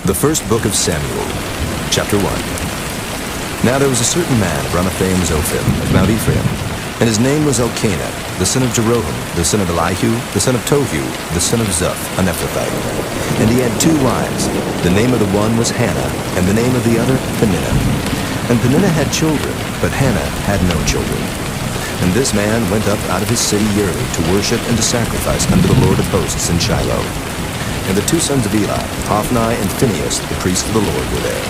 The first book of Samuel, chapter 1. Now there was a certain man of Ramathaim Zophim of Mount Ephraim, and his name was Elkanah, the son of Jeroham, the son of Elihu, the son of Tohu, the son of Zuph, an Ephrathite. And he had 2 wives. The name of the one was Hannah, and the name of the other Peninnah. And Peninnah had children, but Hannah had no children. And this man went up out of his city yearly to worship and to sacrifice unto the Lord of hosts in Shiloh. And the 2 sons of Eli, Hophni and Phinehas, the priests of the Lord, were there.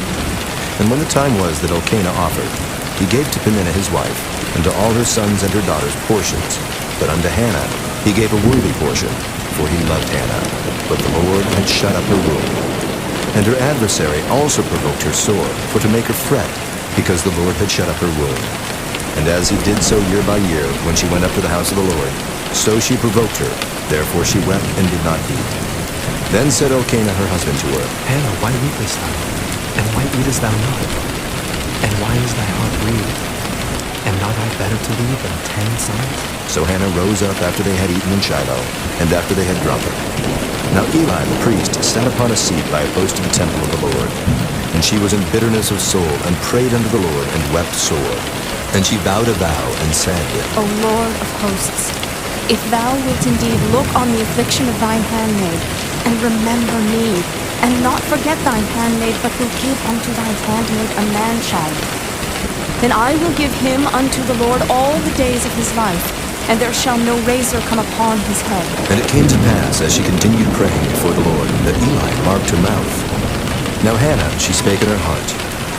And when the time was that Elkanah offered, he gave to Peninnah his wife, and to all her sons and her daughters portions. But unto Hannah he gave a worthy portion, for he loved Hannah. But the Lord had shut up her womb. And her adversary also provoked her sore, for to make her fret, because the Lord had shut up her womb. And as he did so year by year, when she went up to the house of the Lord, so she provoked her. Therefore she wept and did not eat. Then said Elkanah her husband to her, Hannah, why weepest thou? And why eatest thou not? And why is thy heart grieved? Am not I better to thee than 10 sons? So Hannah rose up after they had eaten in Shiloh, and after they had drunken. Now Eli the priest sat upon a seat by a post of the temple of the Lord. And she was in bitterness of soul, and prayed unto the Lord, and wept sore. And she vowed a vow, and said, O Lord of hosts, if thou wilt indeed look on the affliction of thine handmaid, and remember me, and not forget thine handmaid, but will give unto thine handmaid a man-child, then I will give him unto the Lord all the days of his life, and there shall no razor come upon his head. And it came to pass, as she continued praying before the Lord, that Eli marked her mouth. Now Hannah, she spake in her heart,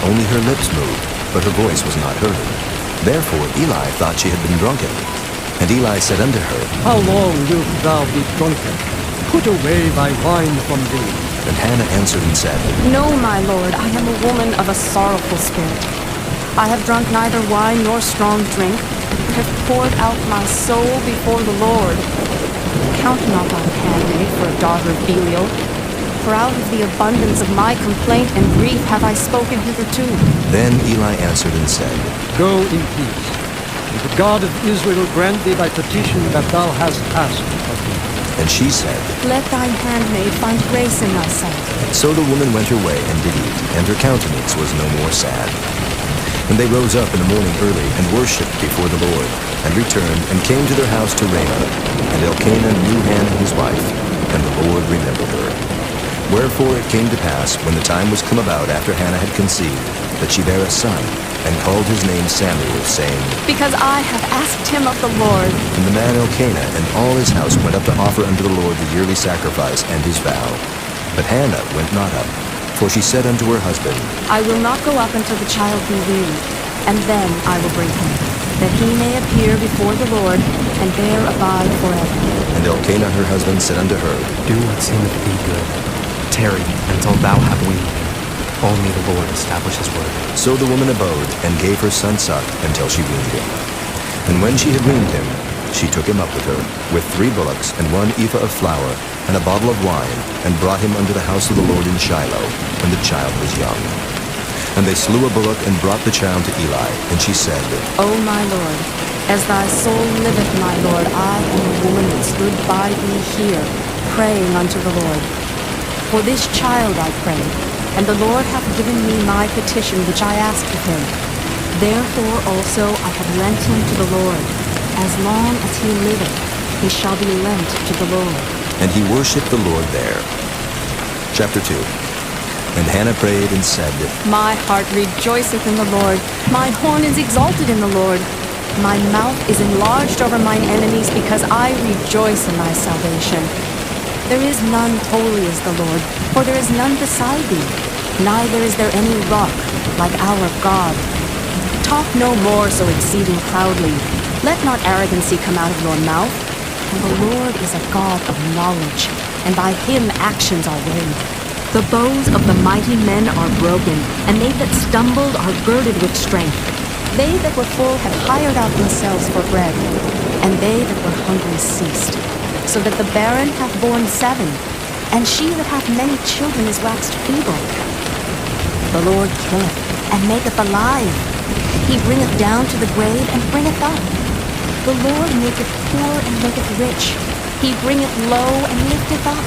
only her lips moved, but her voice was not heard. Therefore Eli thought she had been drunken. And Eli said unto her, How long wilt thou be drunken? Put away thy wine from thee. And Hannah answered and said, No, my lord, I am a woman of a sorrowful spirit. I have drunk neither wine nor strong drink, but have poured out my soul before the Lord. Count not thine handmaid for a daughter of Belial, for out of the abundance of my complaint and grief have I spoken hitherto. Then Eli answered and said, Go in peace, and the God of Israel grant thee thy petition that thou hast asked of him. And she said, Let thine handmaid find grace in thy sight. So the woman went her way and did eat, and her countenance was no more sad. And they rose up in the morning early, and worshipped before the Lord, and returned, and came to their house to Ramah. And Elkanah knew Hannah his wife, and the Lord remembered her. Wherefore it came to pass, when the time was come about after Hannah had conceived, that she bare a son, and called his name Samuel, saying, Because I have asked him of the Lord. And the man Elkanah and all his house went up to offer unto the Lord the yearly sacrifice and his vow. But Hannah went not up, for she said unto her husband, I will not go up until the child be weaned, and then I will bring him, that he may appear before the Lord, and there abide forever. And Elkanah her husband said unto her, Do what seemeth thee good. Tarry until thou have weaned him. Only the Lord establish his word. So the woman abode, and gave her son suck until she weaned him. And when she had weaned him, she took him up with her, with 3 bullocks, and 1 ephah of flour, and a bottle of wine, and brought him unto the house of the Lord in Shiloh, and the child was young. And they slew a bullock, and brought the child to Eli. And she said, O my Lord, as thy soul liveth, my Lord, I am a woman that stood by thee here, praying unto the Lord. For this child I prayed, and the Lord hath given me my petition which I asked of him. Therefore also I have lent him to the Lord. As long as he liveth, he shall be lent to the Lord. And he worshipped the Lord there. Chapter 2. And Hannah prayed and said, My heart rejoiceth in the Lord. My horn is exalted in the Lord. My mouth is enlarged over mine enemies, because I rejoice in thy salvation. There is none holy as the Lord, for there is none beside thee. Neither is there any rock like our God. Talk no more so exceeding proudly. Let not arrogancy come out of your mouth. For the Lord is a God of knowledge, and by him actions are weighed. The bows of the mighty men are broken, and they that stumbled are girded with strength. They that were full have hired out themselves for bread, and they that were hungry ceased. So that the barren hath borne 7, and she that hath many children is waxed feeble. The Lord killeth, and maketh alive. He bringeth down to the grave, and bringeth up. The Lord maketh poor, and maketh rich. He bringeth low, and lifteth up.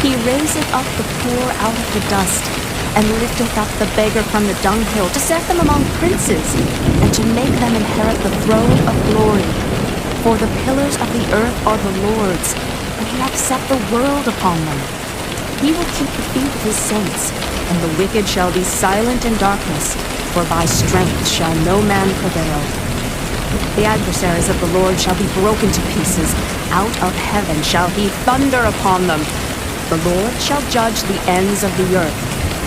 He raiseth up the poor out of the dust, and lifteth up the beggar from the dunghill, to set them among princes, and to make them inherit the throne of glory. For the pillars of the earth are the Lord's, and he hath set the world upon them. He will keep the feet of his saints, and the wicked shall be silent in darkness, for by strength shall no man prevail. The adversaries of the Lord shall be broken to pieces. Out of heaven shall he thunder upon them. The Lord shall judge the ends of the earth,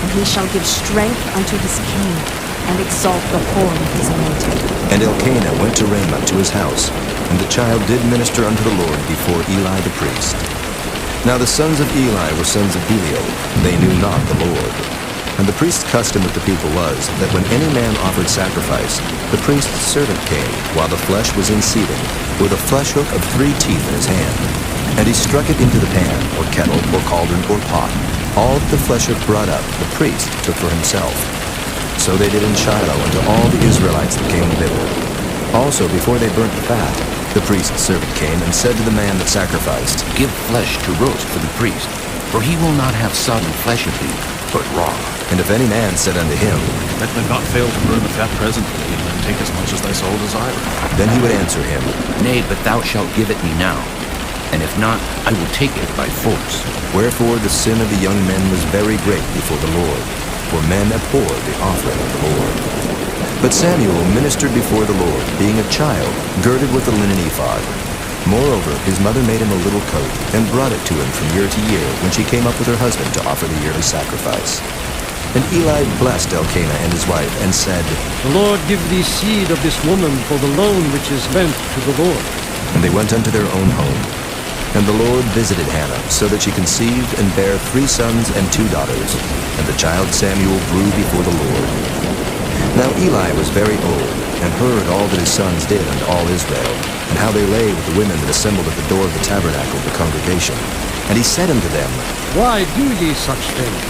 and he shall give strength unto his king, and exalt the horn of his anointed. And Elkanah went to Ramah to his house, and the child did minister unto the Lord before Eli the priest. Now the sons of Eli were sons of Belial, they knew not the Lord. And the priest's custom with the people was, that when any man offered sacrifice, the priest's servant came, while the flesh was in seething, with a flesh hook of 3 teeth in his hand. And he struck it into the pan, or kettle, or cauldron, or pot. All that the flesh hook brought up, the priest took for himself. So they did in Shiloh unto all the Israelites that came thither. Also, before they burnt the fat, the priest's servant came and said to the man that sacrificed, Give flesh to roast for the priest, for he will not have sodden flesh of thee, but raw. And if any man said unto him, Let them not fail to burn the fat presently, and take as much as thy soul desireth. then he would answer him, Nay, but thou shalt give it me now, and if not, I will take it by force. Wherefore the sin of the young men was very great before the Lord, for men abhorred the offering of the Lord. But Samuel ministered before the Lord, being a child, girded with a linen ephod. Moreover, his mother made him a little coat, and brought it to him from year to year, when she came up with her husband to offer the yearly sacrifice. And Eli blessed Elkanah and his wife, and said, The Lord give thee seed of this woman for the loan which is lent to the Lord. And they went unto their own home. And the Lord visited Hannah, so that she conceived and bare 3 sons and 2 daughters. And the child Samuel grew before the Lord. Now Eli was very old, and heard all that his sons did unto all Israel, and how they lay with the women that assembled at the door of the tabernacle of the congregation. And he said unto them, Why do ye such things?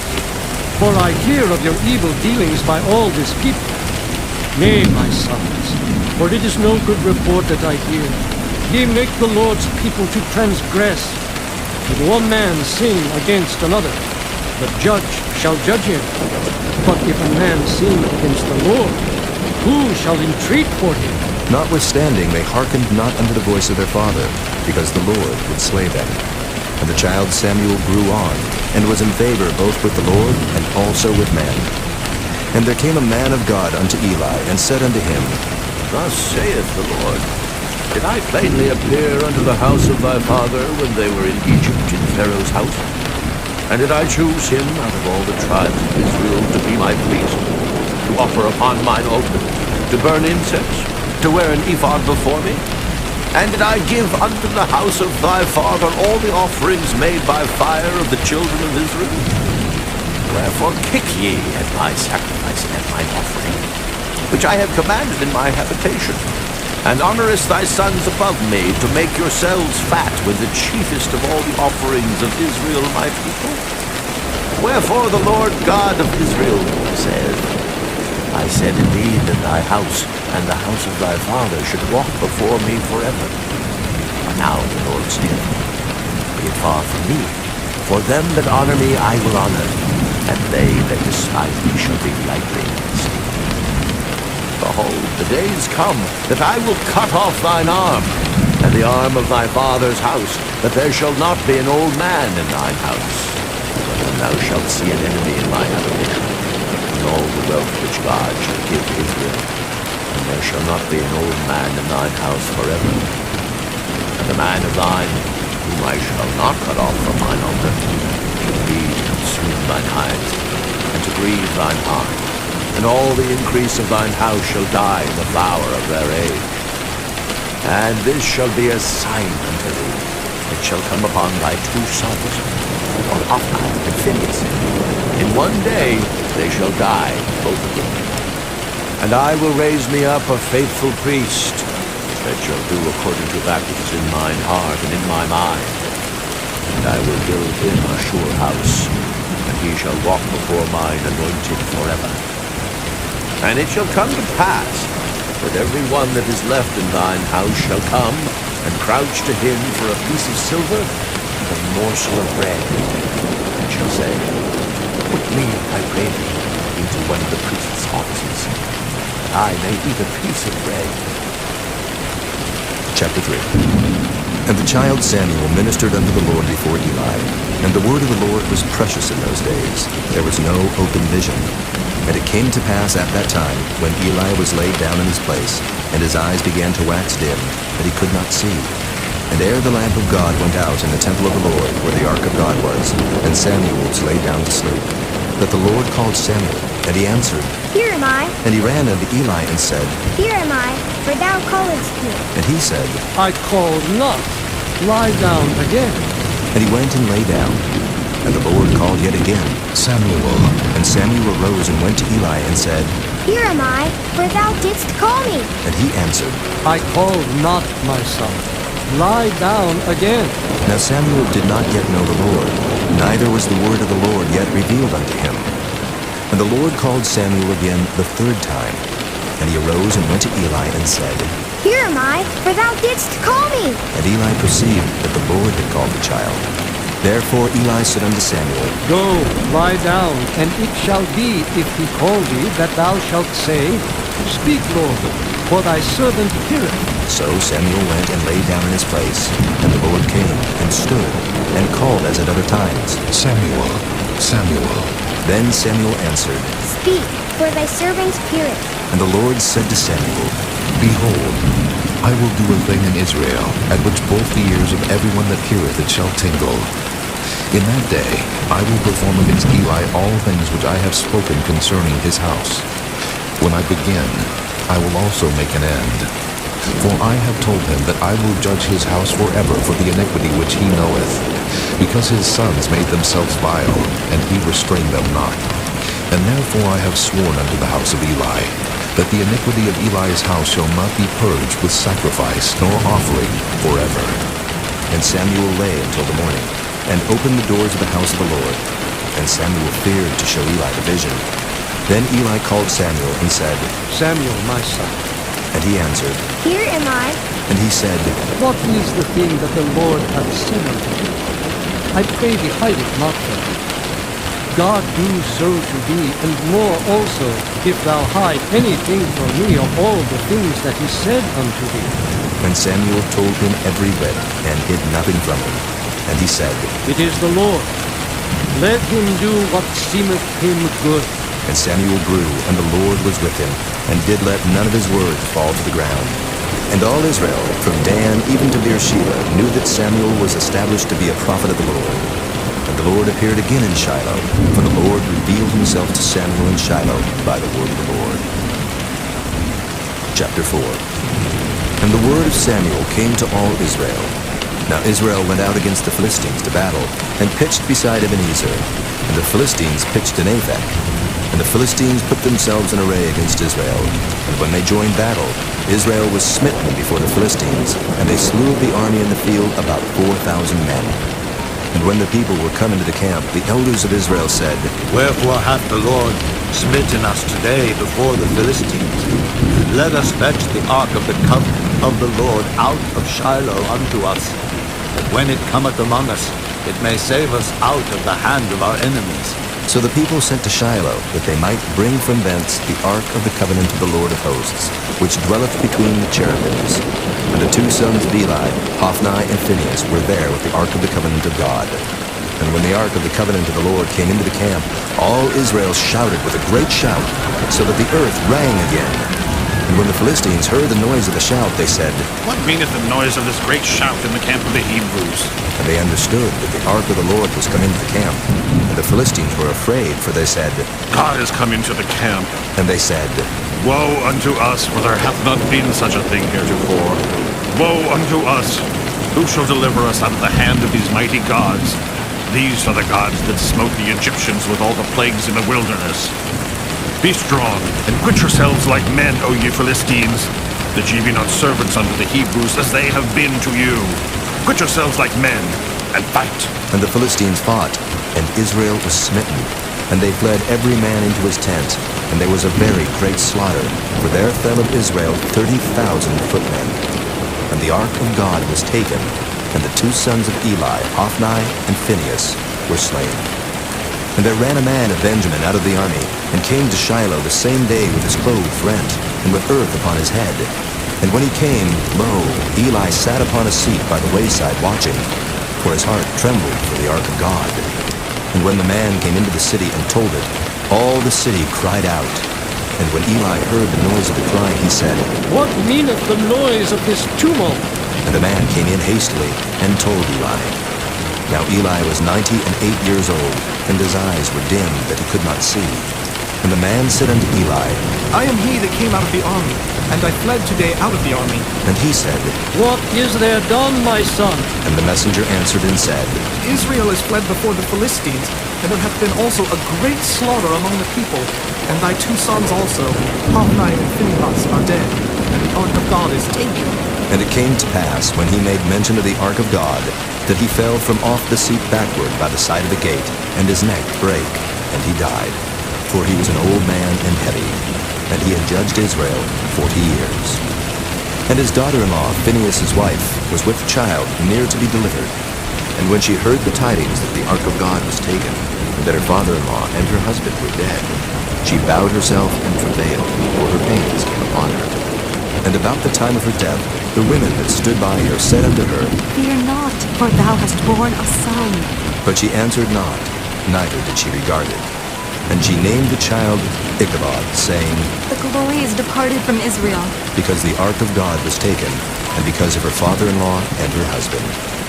For I hear of your evil dealings by all this people. Nay, my sons, for it is no good report that I hear. Ye make the Lord's people to transgress. If one man sin against another, the judge shall judge him. But if a man sin against the Lord, who shall entreat for him? Notwithstanding they hearkened not unto the voice of their father, because the Lord would slay them. And the child Samuel grew on, and was in favor both with the Lord and also with men. And there came a man of God unto Eli, and said unto him, Thus saith the Lord, Did I plainly appear unto the house of thy father when they were in Egypt in Pharaoh's house? And did I choose him out of all the tribes of Israel to be my priest, to offer upon mine altar, to burn incense, to wear an ephod before me? And did I give unto the house of thy father all the offerings made by fire of the children of Israel? Wherefore kick ye at my sacrifice and at mine offering, which I have commanded in my habitation, and honorest thy sons above me, to make yourselves fat with the chiefest of all the offerings of Israel my people? Wherefore the Lord God of Israel said, I said indeed that thy house and the house of thy father should walk before me forever. But now the Lord saith, Be it far from me, for them that honor me I will honor, and they that despise me shall be lightly esteemed. Behold, the days come that I will cut off thine arm, and the arm of thy father's house, that there shall not be an old man in thine house. And thou shalt see an enemy in my habitation, and all the wealth which God shall give Israel. And there shall not be an old man in thine house forever. And the man of thine, whom I shall not cut off from mine altar, shall be to consume thine eyes, and to grieve thine heart. And all the increase of thine house shall die in the flower of their age. And this shall be a sign unto thee. It shall come upon thy 2 sons, on Hophni and Phinehas. In one day they shall die, both of them. And I will raise me up a faithful priest, that shall do according to that which is in mine heart and in my mind. And I will build him a sure house, and he shall walk before mine anointed forever. And it shall come to pass, that every one that is left in thine house shall come, and crouch to him for a piece of silver, the morsel of bread, and shall say, Put me, I pray thee, into one of the priest's offices, that I may eat a piece of bread. Chapter 3. And the child Samuel ministered unto the Lord before Eli. And the word of the Lord was precious in those days. There was no open vision. And it came to pass at that time, when Eli was laid down in his place, and his eyes began to wax dim, that he could not see. And ere the lamp of God went out in the temple of the Lord, where the ark of God was, and Samuel was laid down to sleep, that the Lord called Samuel, and he answered. Here am I, And he ran unto Eli and said, here am I, for thou callest me. And he said, I called not. Lie down again. And he went and lay down. And the Lord called yet again, Samuel. And Samuel arose and went to Eli and said, Here am I, for thou didst call me. And he answered. I called not, my son. Lie down again. Now Samuel did not yet know the Lord, neither was the word of the Lord yet revealed unto him. And the Lord called Samuel again the third time. And he arose and went to Eli and said, Here am I, for thou didst call me. And Eli perceived that the Lord had called the child. Therefore Eli said unto Samuel, Go, lie down, and it shall be, if he call thee, that thou shalt say, Speak, Lord, for thy servant heareth. So Samuel went and lay down in his place. And the Lord came and stood and called as at other times, Samuel, Samuel. Then Samuel answered. Speak, for thy servant heareth. And the Lord said to Samuel, Behold, I will do a thing in Israel, at which both the ears of everyone that heareth it shall tingle. In that day I will perform against Eli all things which I have spoken concerning his house. When I begin, I will also make an end. For I have told him that I will judge his house forever for the iniquity which he knoweth, because his sons made themselves vile, and he restrained them not. And therefore I have sworn unto the house of Eli, that the iniquity of Eli's house shall not be purged with sacrifice nor offering forever. And Samuel lay until the morning, and opened the doors of the house of the Lord. And Samuel feared to show Eli the vision. Then Eli called Samuel and said, Samuel, my son. And he answered. Here am I. And he said, What is the thing that the Lord hath said unto thee? I pray thee, hide it not from me. God do so to thee, and more also, if thou hide anything from me of all the things that he said unto thee. And Samuel told him every whit, and hid nothing from him. And he said, It is the Lord. Let him do what seemeth him good. And Samuel grew, and the Lord was with him, and did let none of his words fall to the ground. And all Israel, from Dan even to Beersheba, knew that Samuel was established to be a prophet of the Lord. And the Lord appeared again in Shiloh, for the Lord revealed himself to Samuel in Shiloh by the word of the Lord. Chapter 4. And the word of Samuel came to all Israel. Now Israel went out against the Philistines to battle, and pitched beside Ebenezer. And the Philistines pitched in Aphek. And the Philistines put themselves in array against Israel. And when they joined battle, Israel was smitten before the Philistines, and they slew of the army in the field about 4,000 men. And when the people were come into the camp, the elders of Israel said, Wherefore hath the Lord smitten us today before the Philistines? Let us fetch the ark of the covenant of the Lord out of Shiloh unto us, that when it cometh among us, it may save us out of the hand of our enemies. So the people sent to Shiloh, that they might bring from thence the ark of the covenant of the Lord of hosts, which dwelleth between the cherubims. And the two sons of Eli, Hophni and Phinehas, were there with the ark of the covenant of God. And when the ark of the covenant of the Lord came into the camp, all Israel shouted with a great shout, so that the earth rang again. And when the Philistines heard the noise of the shout, they said, What meaneth the noise of this great shout in the camp of the Hebrews? And they understood that the ark of the Lord was come into the camp. And the Philistines were afraid, for they said, God has come into the camp. And they said, Woe unto us, for there hath not been such a thing heretofore. Woe unto us! Who shall deliver us out of the hand of these mighty gods? These are the gods that smote the Egyptians with all the plagues in the wilderness. Be strong, and quit yourselves like men, O ye Philistines, that ye be not servants unto the Hebrews, as they have been to you. Quit yourselves like men, and fight. And the Philistines fought, and Israel was smitten. And they fled every man into his tent, and there was a very great slaughter, for there fell of Israel 30,000 footmen. And the ark of God was taken, and the two sons of Eli, Hophni and Phinehas, were slain. And there ran a man of Benjamin out of the army, and came to Shiloh the same day with his clothes rent, and with earth upon his head. And when he came, lo, Eli sat upon a seat by the wayside watching, for his heart trembled for the ark of God. And when the man came into the city and told it, all the city cried out. And when Eli heard the noise of the crying, he said, What meaneth the noise of this tumult? And the man came in hastily and told Eli. Now Eli was 98 years old, and his eyes were dim that he could not see. And the man said unto Eli, I am he that came out of the army, and I fled today out of the army. and he said, What is there done, my son? and the messenger answered and said, Israel is fled before the Philistines, and there hath been also a great slaughter among the people. And thy two sons also, Hophni and Phinehas, are dead, and the ark of God is taken. And it came to pass, when he made mention of the ark of God, that he fell from off the seat backward by the side of the gate, and his neck brake, and he died. For he was an old man and heavy, and he had judged Israel 40 years. And his daughter-in-law, Phinehas' wife, was with child, near to be delivered. And when she heard the tidings that the ark of God was taken, and that her father-in-law and her husband were dead, she bowed herself and travailed, for her pains came upon her. And about the time of her death, the women that stood by her said unto her, Fear not, for thou hast borne a son. But she answered not, neither did she regard it. And she named the child Ichabod, saying, The glory is departed from Israel. because the ark of God was taken, and because of her father-in-law and her husband.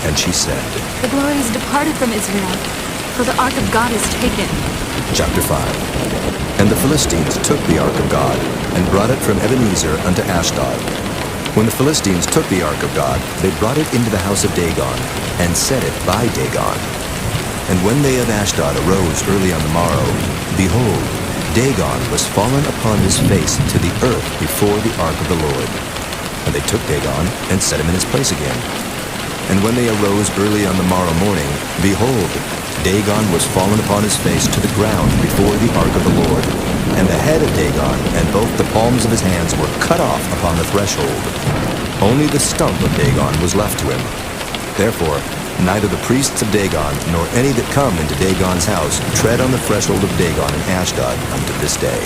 And she said, The glory is departed from Israel, for the ark of God is taken. Chapter 5. And the Philistines took the ark of God, and brought it from Ebenezer unto Ashdod. When the Philistines took the ark of God, they brought it into the house of Dagon, and set it by Dagon. And when they of Ashdod arose early on the morrow, behold, Dagon was fallen upon his face to the earth before the ark of the Lord. And they took Dagon, and set him in his place again. And when they arose early on the morrow morning, behold, Dagon was fallen upon his face to the ground before the ark of the Lord. And the head of Dagon and both the palms of his hands were cut off upon the threshold. Only the stump of Dagon was left to him. Therefore, neither the priests of Dagon nor any that come into Dagon's house tread on the threshold of Dagon in Ashdod unto this day.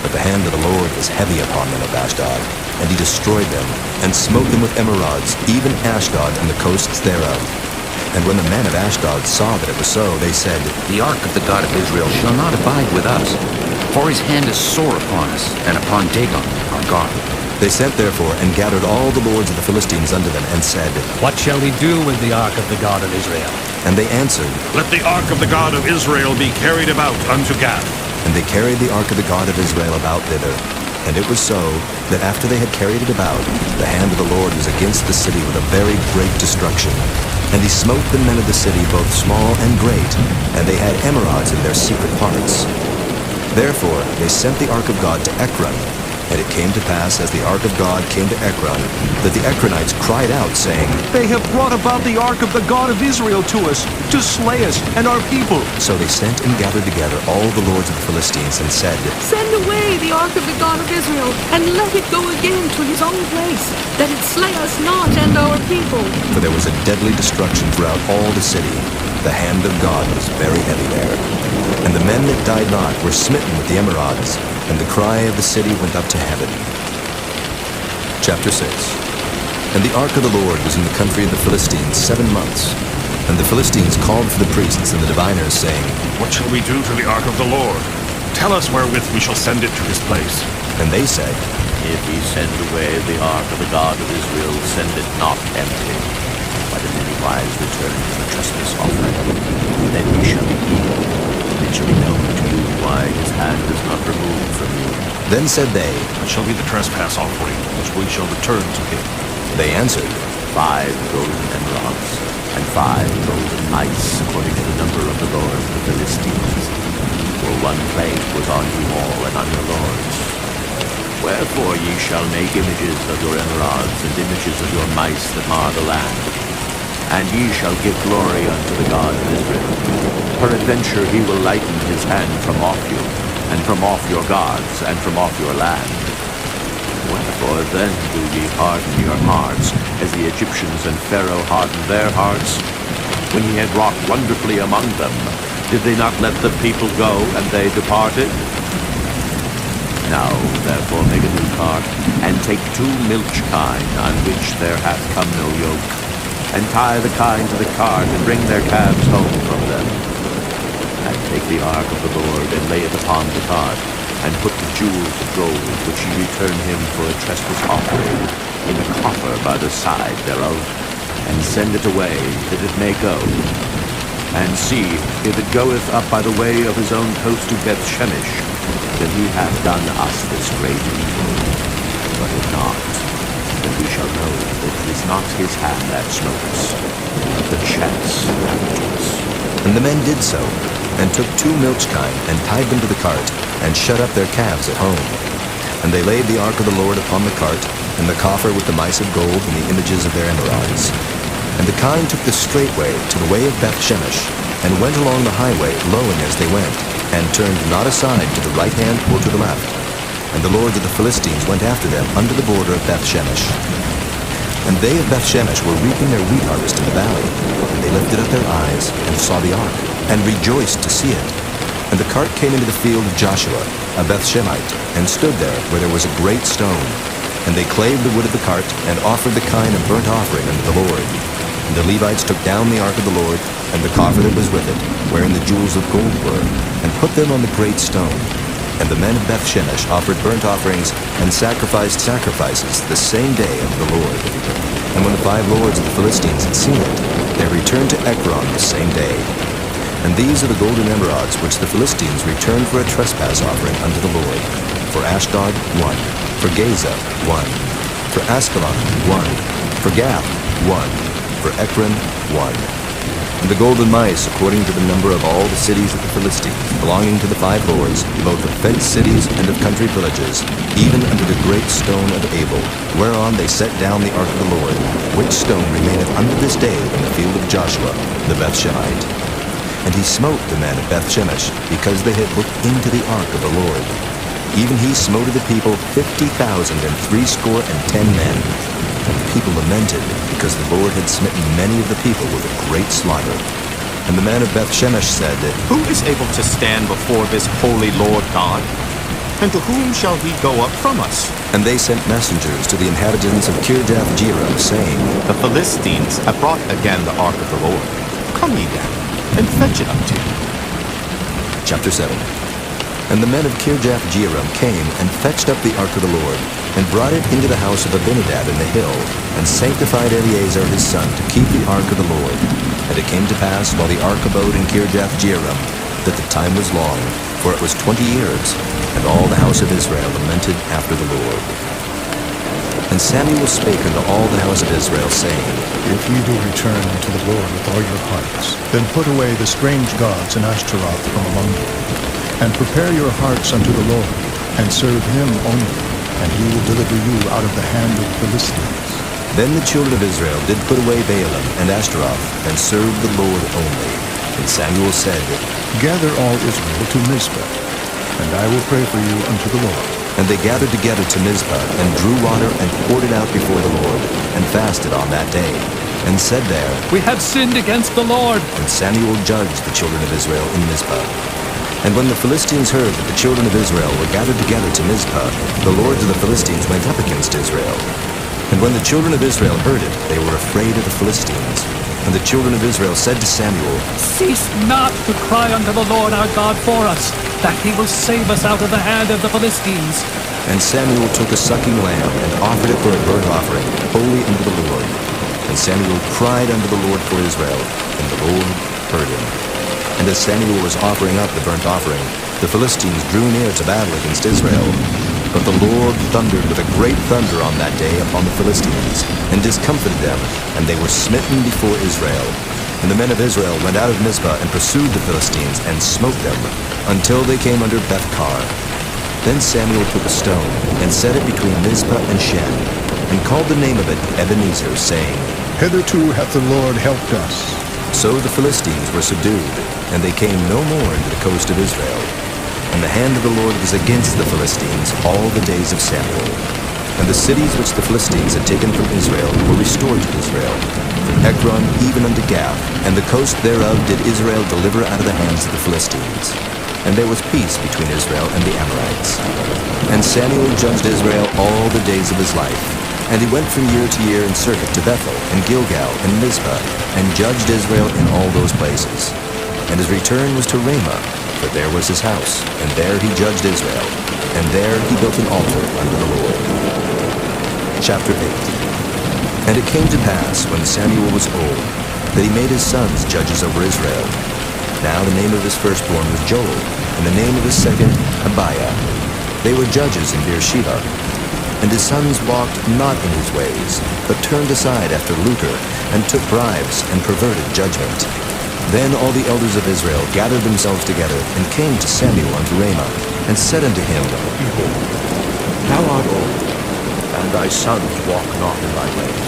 But the hand of the Lord was heavy upon them of Ashdod, and he destroyed them, and smote them with emerods, even Ashdod and the coasts thereof. And when the men of Ashdod saw that it was so, they said, The ark of the God of Israel shall not abide with us, for his hand is sore upon us, and upon Dagon our God. They sent therefore and gathered all the lords of the Philistines unto them, and said, What shall we do with the ark of the God of Israel? And they answered, Let the ark of the God of Israel be carried about unto Gath. And they carried the ark of the God of Israel about thither. And it was so, that after they had carried it about, the hand of the Lord was against the city with a very great destruction. And he smote the men of the city, both small and great, and they had emerods in their secret parts. Therefore they sent the ark of God to Ekron. And it came to pass, as the ark of God came to Ekron, that the Ekronites cried out, saying, They have brought about the ark of the God of Israel to us, to slay us and our people. So they sent and gathered together all the lords of the Philistines, and said, Send away the ark of the God of Israel, and let it go again to his own place, that it slay us not and our people. For there was a deadly destruction throughout all the city. The hand of God was very heavy there. And the men that died not were smitten with the emerods, and the cry of the city went up to heaven. Chapter 6. And the ark of the Lord was in the country of the Philistines 7 months. And the Philistines called for the priests and the diviners, saying, What shall we do to the ark of the Lord? Tell us wherewith we shall send it to his place. And they said, If ye send away the ark of the God of Israel, send it not empty, but in any wise return to the trespass offering. Then ye shall be healed. It shall be known to you why his hand is not removed from you. Then said they, What shall be the trespass offering which we shall return to him? They answered, 5 golden emerods, and 5 golden mice, according to the number of the lords of the Philistines. For one plague was on you all and on your lords. Wherefore ye shall make images of your emerods, and images of your mice that mar the land. And ye shall give glory unto the God of Israel. Peradventure he will lighten his hand from off you, and from off your gods, and from off your land. Wherefore then do ye harden your hearts, as the Egyptians and Pharaoh hardened their hearts? When he had wrought wonderfully among them, did they not let the people go, and they departed? Now, therefore, make a new cart, and take 2 milch kine, on which there hath come no yoke, and tie the kine to the cart, and bring their calves home from them. And take the ark of the Lord, and lay it upon the cart, and put the jewels of gold, which ye return him for a trespass offering, in a coffer by the side thereof, and send it away, that it may go. And see, if it goeth up by the way of his own coast to Beth-Shemesh, then he hath done us this great evil. But if not, then we shall know that it is not his hand that smote us, but the chance happened to us. And the men did so, and took 2 milch kine, and tied them to the cart, and shut up their calves at home. And they laid the ark of the Lord upon the cart, and the coffer with the mice of gold and the images of their emerods. And the kine took the straight way to the way of Beth-Shemesh, and went along the highway, lowing as they went, and turned not aside to the right hand or to the left. And the lords of the Philistines went after them unto the border of Beth-Shemesh. And they of Beth-Shemesh were reaping their wheat harvest in the valley. And they lifted up their eyes, and saw the ark, and rejoiced to see it. And the cart came into the field of Joshua, a Beth-Shemite, and stood there where there was a great stone. And they clave the wood of the cart, and offered the kine of burnt offering unto the Lord. And the Levites took down the ark of the Lord, and the coffer that was with it, wherein the jewels of gold were, and put them on the great stone. And the men of Beth-Shemesh offered burnt offerings, and sacrificed sacrifices the same day unto the Lord. And when the 5 lords of the Philistines had seen it, they returned to Ekron the same day. And these are the golden emerods which the Philistines returned for a trespass offering unto the Lord. For Ashdod, 1. For Gaza, 1. For Askelon, 1. For Gath, 1. For Ekron, 1. And the golden mice, according to the number of all the cities of the Philistines, belonging to the 5 lords, both of fenced cities and of country villages, even unto the great stone of Abel, whereon they set down the ark of the Lord, which stone remaineth unto this day in the field of Joshua, the Beth-Shemite. And he smote the men of Beth-Shemesh, because they had looked into the ark of the Lord. Even he smote of the people 50,000 and 60 men. And the people lamented, because the Lord had smitten many of the people with a great slaughter. And the men of Beth-Shemesh said, Who is able to stand before this holy Lord God? And to whom shall he go up from us? And they sent messengers to the inhabitants of Kirjath-Jearim, saying, The Philistines have brought again the ark of the Lord. Come ye then, and fetch it up to you. Chapter 7. And the men of Kirjath-Jearim came and fetched up the ark of the Lord, and brought it into the house of Abinadab in the hill, and sanctified Eleazar his son to keep the ark of the Lord. And it came to pass, while the ark abode in Kirjath-Jearim, that the time was long, for it was 20 years, and all the house of Israel lamented after the Lord. And Samuel spake unto all the house of Israel, saying, If ye do return unto the Lord with all your hearts, then put away the strange gods and Ashtaroth from among you, and prepare your hearts unto the Lord, and serve him only, and he will deliver you out of the hand of the Philistines. Then the children of Israel did put away Baalim and Ashtaroth, and served the Lord only. And Samuel said, Gather all Israel to Mizpah, and I will pray for you unto the Lord. And they gathered together to Mizpah, and drew water, and poured it out before the Lord, and fasted on that day, and said there, We have sinned against the Lord. And Samuel judged the children of Israel in Mizpah. And when the Philistines heard that the children of Israel were gathered together to Mizpah, the lords of the Philistines went up against Israel. And when the children of Israel heard it, they were afraid of the Philistines. And the children of Israel said to Samuel, Cease not to cry unto the Lord our God for us, that he will save us out of the hand of the Philistines. And Samuel took a sucking lamb, and offered it for a burnt offering, holy unto the Lord. And Samuel cried unto the Lord for Israel, and the Lord heard him. And as Samuel was offering up the burnt offering, the Philistines drew near to battle against Israel. But the Lord thundered with a great thunder on that day upon the Philistines, and discomfited them, and they were smitten before Israel. And the men of Israel went out of Mizpah, and pursued the Philistines, and smote them, until they came under Beth-kar. Then Samuel took a stone, and set it between Mizpah and Shen, and called the name of it Ebenezer, saying, Hitherto hath the Lord helped us. So the Philistines were subdued, and they came no more into the coast of Israel. And the hand of the Lord was against the Philistines all the days of Samuel. And the cities which the Philistines had taken from Israel were restored to Israel, from Ekron even unto Gath, and the coast thereof did Israel deliver out of the hands of the Philistines. And there was peace between Israel and the Amorites. And Samuel judged Israel all the days of his life. And he went from year to year in circuit to Bethel, and Gilgal, and Mizpah, and judged Israel in all those places. And his return was to Ramah, for there was his house, and there he judged Israel. And there he built an altar unto the Lord. Chapter 8. And it came to pass, when Samuel was old, that he made his sons judges over Israel. Now the name of his firstborn was Joel, and the name of his second, Abiah. They were judges in Beersheba. And his sons walked not in his ways, but turned aside after lucre, and took bribes, and perverted judgment. Then all the elders of Israel gathered themselves together, and came to Samuel unto Ramah, and said unto him, Behold, thou art old, and thy sons walk not in thy ways.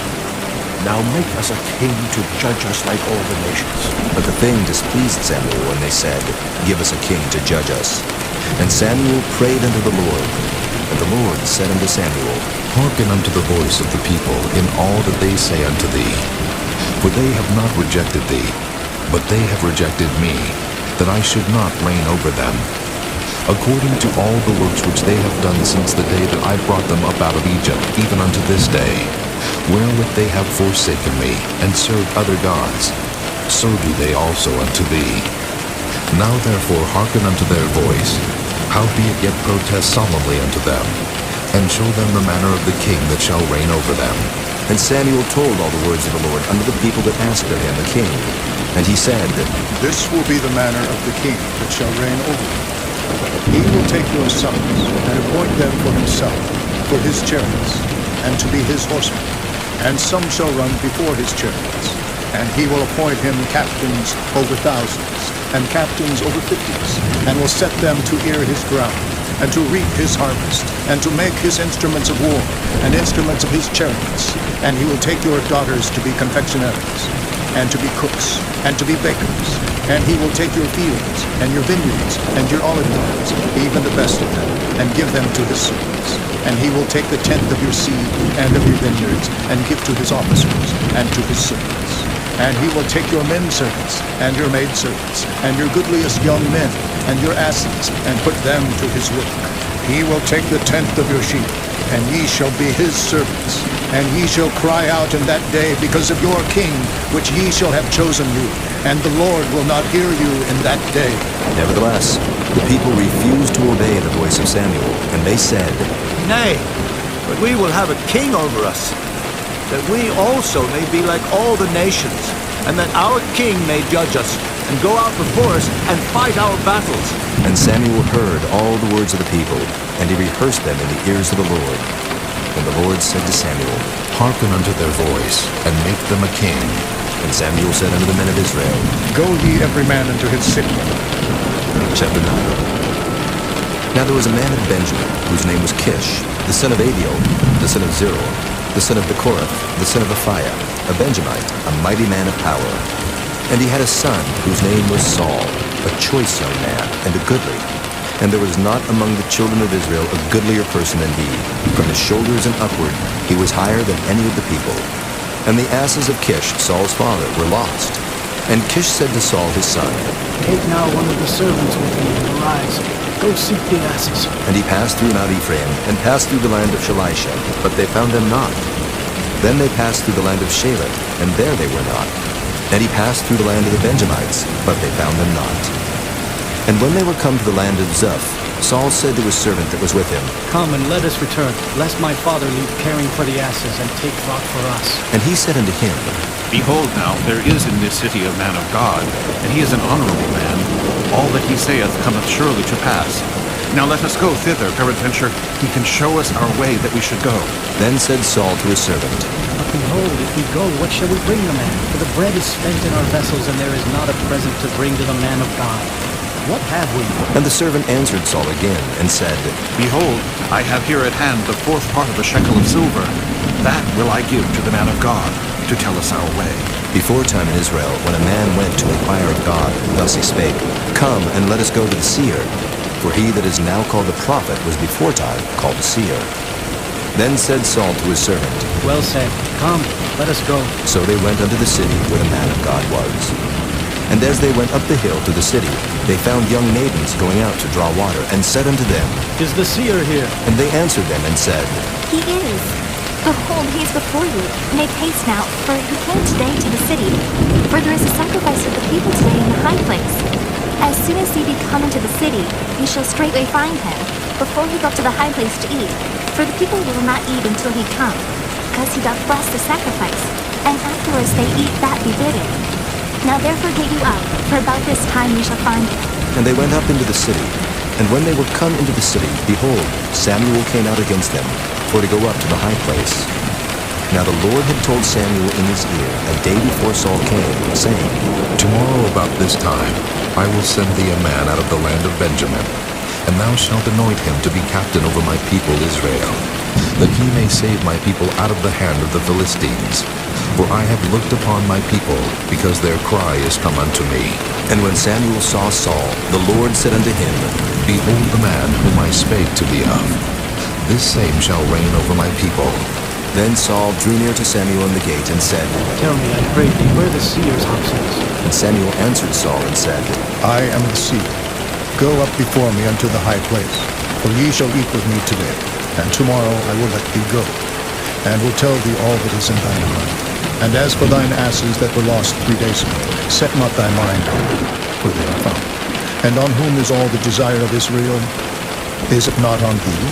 Now make us a king to judge us like all the nations. But the thing displeased Samuel, and they said, Give us a king to judge us. And Samuel prayed unto the Lord. And the Lord said unto Samuel, Hearken unto the voice of the people in all that they say unto thee. For they have not rejected thee, but they have rejected me, that I should not reign over them. According to all the works which they have done since the day that I brought them up out of Egypt, even unto this day, wherewith they have forsaken me, and served other gods, so do they also unto thee. Now therefore hearken unto their voice, howbeit yet protest solemnly unto them, and show them the manner of the king that shall reign over them. And Samuel told all the words of the Lord unto the people that asked of him a king. And he said, This will be the manner of the king that shall reign over you. He will take your sons, and appoint them for himself, for his chariots, and to be his horsemen. And some shall run before his chariots. And he will appoint him captains over thousands, and captains over 50s, and will set them to ear his ground, and to reap his harvest, and to make his instruments of war, and instruments of his chariots. And he will take your daughters to be confectionaries, and to be cooks, and to be bakers. And he will take your fields, and your vineyards, and your olive yards, even the best of them, and give them to his servants. And he will take the tenth of your seed, and of your vineyards, and give to his officers, and to his servants. And he will take your men servants, and your maid servants, and your goodliest young men, and your asses, and put them to his work. He will take the tenth of your sheep, and ye shall be his servants. And ye shall cry out in that day because of your king, which ye shall have chosen you. And the Lord will not hear you in that day. Nevertheless, the people refused to obey the voice of Samuel, and they said, Nay, but we will have a king over us, that we also may be like all the nations, and that our king may judge us, and go out before us, and fight our battles. And Samuel heard all the words of the people, and he rehearsed them in the ears of the Lord. And the Lord said to Samuel, Hearken unto their voice, and make them a king. And Samuel said unto the men of Israel, Go ye every man into his city. Chapter 9. Now there was a man of Benjamin, whose name was Kish, the son of Abiel, the son of Zeror, the son of Bechorath, the son of Aphiah, a Benjamite, a mighty man of power. And he had a son, whose name was Saul, a choice young man, and a goodly. And there was not among the children of Israel a goodlier person than he. From his shoulders and upward, he was higher than any of the people. And the asses of Kish, Saul's father, were lost. And Kish said to Saul his son, Take now one of the servants with thee, and arise, go seek the asses. And he passed through Mount Ephraim, and passed through the land of Shalisha, but they found them not. Then they passed through the land of Shalem, and there they were not. And he passed through the land of the Benjamites, but they found them not. And when they were come to the land of Zuph, Saul said to his servant that was with him, Come and let us return, lest my father leave caring for the asses, and take thought for us. And he said unto him, Behold now, there is in this city a man of God, and he is an honorable man. All that he saith cometh surely to pass. Now let us go thither, peradventure he can show us our way that we should go. Then said Saul to his servant, But behold, if we go, what shall we bring the man? For the bread is spent in our vessels, and there is not a present to bring to the man of God. What have we? And the servant answered Saul again, and said, Behold, I have here at hand the fourth part of a shekel of silver. That will I give to the man of God, to tell us our way. Before time in Israel, when a man went to inquire of God, thus he spake, Come, and let us go to the seer. For he that is now called the prophet was before time called the seer. Then said Saul to his servant, Well said. Come, let us go. So they went unto the city where the man of God was. And as they went up the hill to the city, they found young maidens going out to draw water, and said unto them, Is the seer here? And they answered them and said, He is. Behold, he is before you. Make haste now, for he came today to the city. For there is a sacrifice of the people today in the high place. As soon as ye be come into the city, ye shall straightway find him, before he go up to the high place to eat. For the people will not eat until he come, because he doth bless the sacrifice, and afterwards they eat that be bidden. Now therefore get you up, for about this time ye shall find him. And they went up into the city. And when they were come into the city, behold, Samuel came out against them, for to go up to the high place. Now the Lord had told Samuel in his ear a day before Saul came, saying, Tomorrow about this time I will send thee a man out of the land of Benjamin, and thou shalt anoint him to be captain over my people Israel, that he may save my people out of the hand of the Philistines. For I have looked upon my people, because their cry is come unto me. And when Samuel saw Saul, the Lord said unto him, Behold the man whom I spake to thee of. This same shall reign over my people. Then Saul drew near to Samuel in the gate, and said, Tell me, I pray thee, where the seer's house is. And Samuel answered Saul and said, I am the seer. Go up before me unto the high place, for ye shall eat with me today, and tomorrow I will let thee go, and will tell thee all that is in thine heart. And as for thine asses that were lost 3 days ago, set not thy mind on them, for they are found. And on whom is all the desire of Israel? Is it not on thee,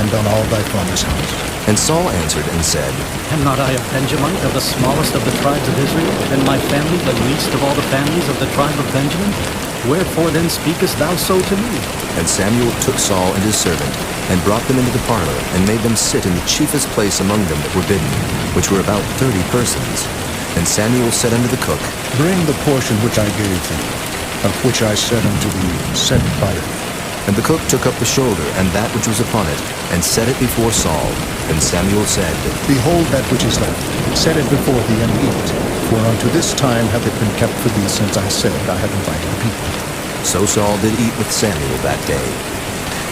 and on all thy father's house? And Saul answered and said, Am not I a Benjamite, of the smallest of the tribes of Israel, and my family the least of all the families of the tribe of Benjamin? Wherefore then speakest thou so to me? And Samuel took Saul and his servant, and brought them into the parlor, and made them sit in the chiefest place among them that were bidden, which were about 30 persons. And Samuel said unto the cook, Bring the portion which I gave thee, of which I said unto thee, Set it by thee. And the cook took up the shoulder, and that which was upon it, and set it before Saul. And Samuel said, Behold that which is left, set it before thee, and eat. For unto this time hath it been kept for thee, since I said I had invited the people. So Saul did eat with Samuel that day.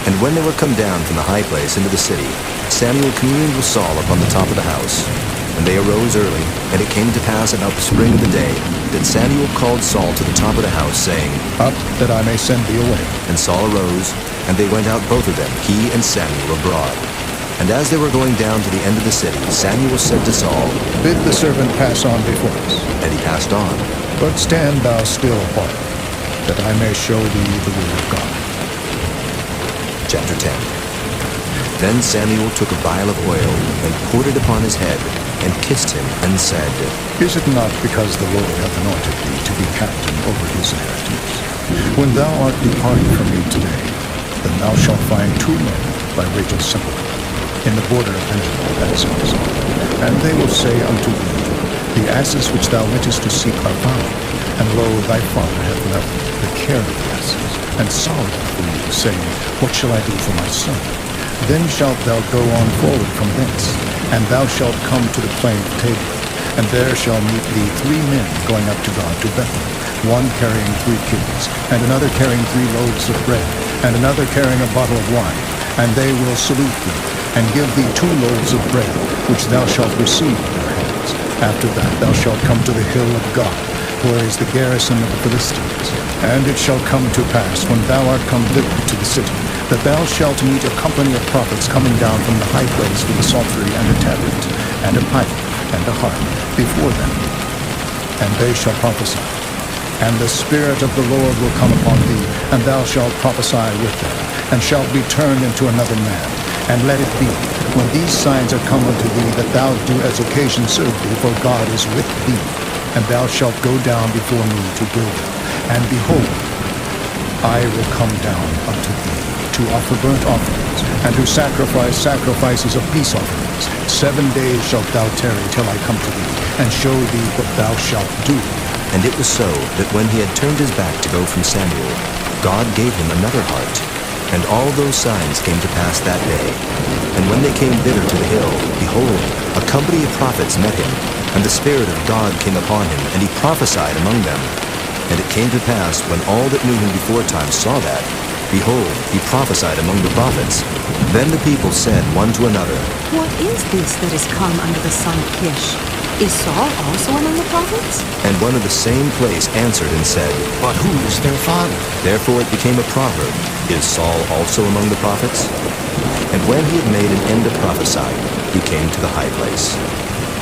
And when they were come down from the high place into the city, Samuel communed with Saul upon the top of the house. And they arose early, and it came to pass about the spring of the day, that Samuel called Saul to the top of the house, saying, Up, that I may send thee away. And Saul arose, and they went out both of them, he and Samuel, abroad. And as they were going down to the end of the city, Samuel said to Saul, Bid the servant pass on before us. And he passed on. But stand thou still apart, that I may show thee the word of God. Chapter 10. Then Samuel took a vial of oil, and poured it upon his head, and kissed him, and said, Is it not because the Lord hath anointed thee to be captain over his inheritance? When thou art departed from me today, then thou shalt find 2 men by Rachel's sepulchre, in the border of Benjamin, that is also. And they will say unto thee, The asses which thou wentest to seek are found, and lo, thy father hath left the care of the asses, and sorrowed for you, saying, What shall I do for my son? Then shalt thou go on forward from thence, and thou shalt come to the plain of Tabor, and there shall meet thee 3 men going up to God to Bethel, one carrying 3 kids, and another carrying 3 loaves of bread, and another carrying a bottle of wine. And they will salute thee, and give thee 2 loaves of bread, which thou shalt receive in their hands. After that thou shalt come to the hill of God, where is the garrison of the Philistines. And it shall come to pass, when thou art come thither to the city, that thou shalt meet a company of prophets coming down from the high place with a psaltery and a tabret, and a pipe, and a harp, before them. And they shall prophesy. And the Spirit of the Lord will come upon thee, and thou shalt prophesy with them, and shalt be turned into another man. And let it be, when these signs are come unto thee, that thou do as occasion serve thee, for God is with thee. And thou shalt go down before me to Gilgal. And behold, I will come down unto thee, to offer burnt offerings, and to sacrifice sacrifices of peace offerings. 7 days shalt thou tarry till I come to thee, and show thee what thou shalt do. And it was so, that when he had turned his back to go from Samuel, God gave him another heart. And all those signs came to pass that day. And when they came thither to the hill, behold, a company of prophets met him, and the Spirit of God came upon him, and he prophesied among them. And it came to pass, when all that knew him beforetime saw that, behold, he prophesied among the prophets. Then the people said one to another, What is this that is come unto the son of Kish? Is Saul also among the prophets? And one of the same place answered and said, But who is their father? Therefore it became a proverb, Is Saul also among the prophets? And when he had made an end of prophesying, he came to the high place.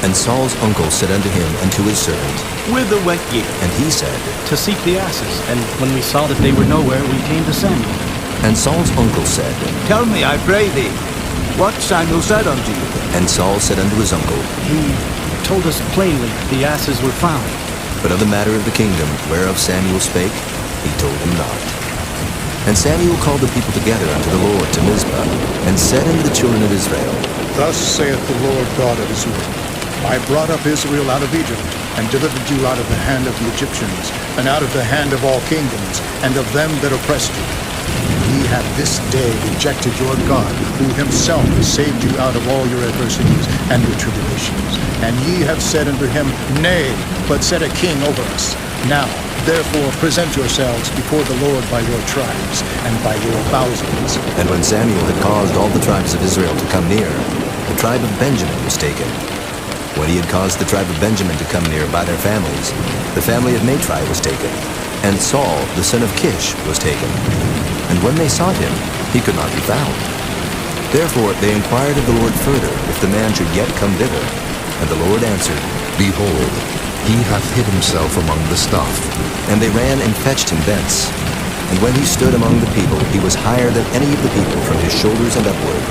And Saul's uncle said unto him and to his servant, Whither went ye? And he said, To seek the asses, and when we saw that they were nowhere, we came to Samuel. And Saul's uncle said, Tell me, I pray thee, what Samuel said unto you. And Saul said unto his uncle, He told us plainly the asses were found. But of the matter of the kingdom whereof Samuel spake, he told him not. And Samuel called the people together unto the Lord to Mizpah, and said unto the children of Israel, Thus saith the Lord God of Israel, I brought up Israel out of Egypt, and delivered you out of the hand of the Egyptians, and out of the hand of all kingdoms, and of them that oppressed you. Ye have this day rejected your God, who himself saved you out of all your adversities and your tribulations. And ye have said unto him, Nay, but set a king over us. Now, therefore, present yourselves before the Lord by your tribes, and by your thousands. And when Samuel had caused all the tribes of Israel to come near, the tribe of Benjamin was taken. When he had caused the tribe of Benjamin to come near by their families, the family of Matri was taken, and Saul, the son of Kish, was taken. And when they sought him, he could not be found. Therefore they inquired of the Lord further, if the man should yet come thither. And the Lord answered, Behold, he hath hid himself among the stuff. And they ran and fetched him thence. And when he stood among the people, he was higher than any of the people from his shoulders and upward.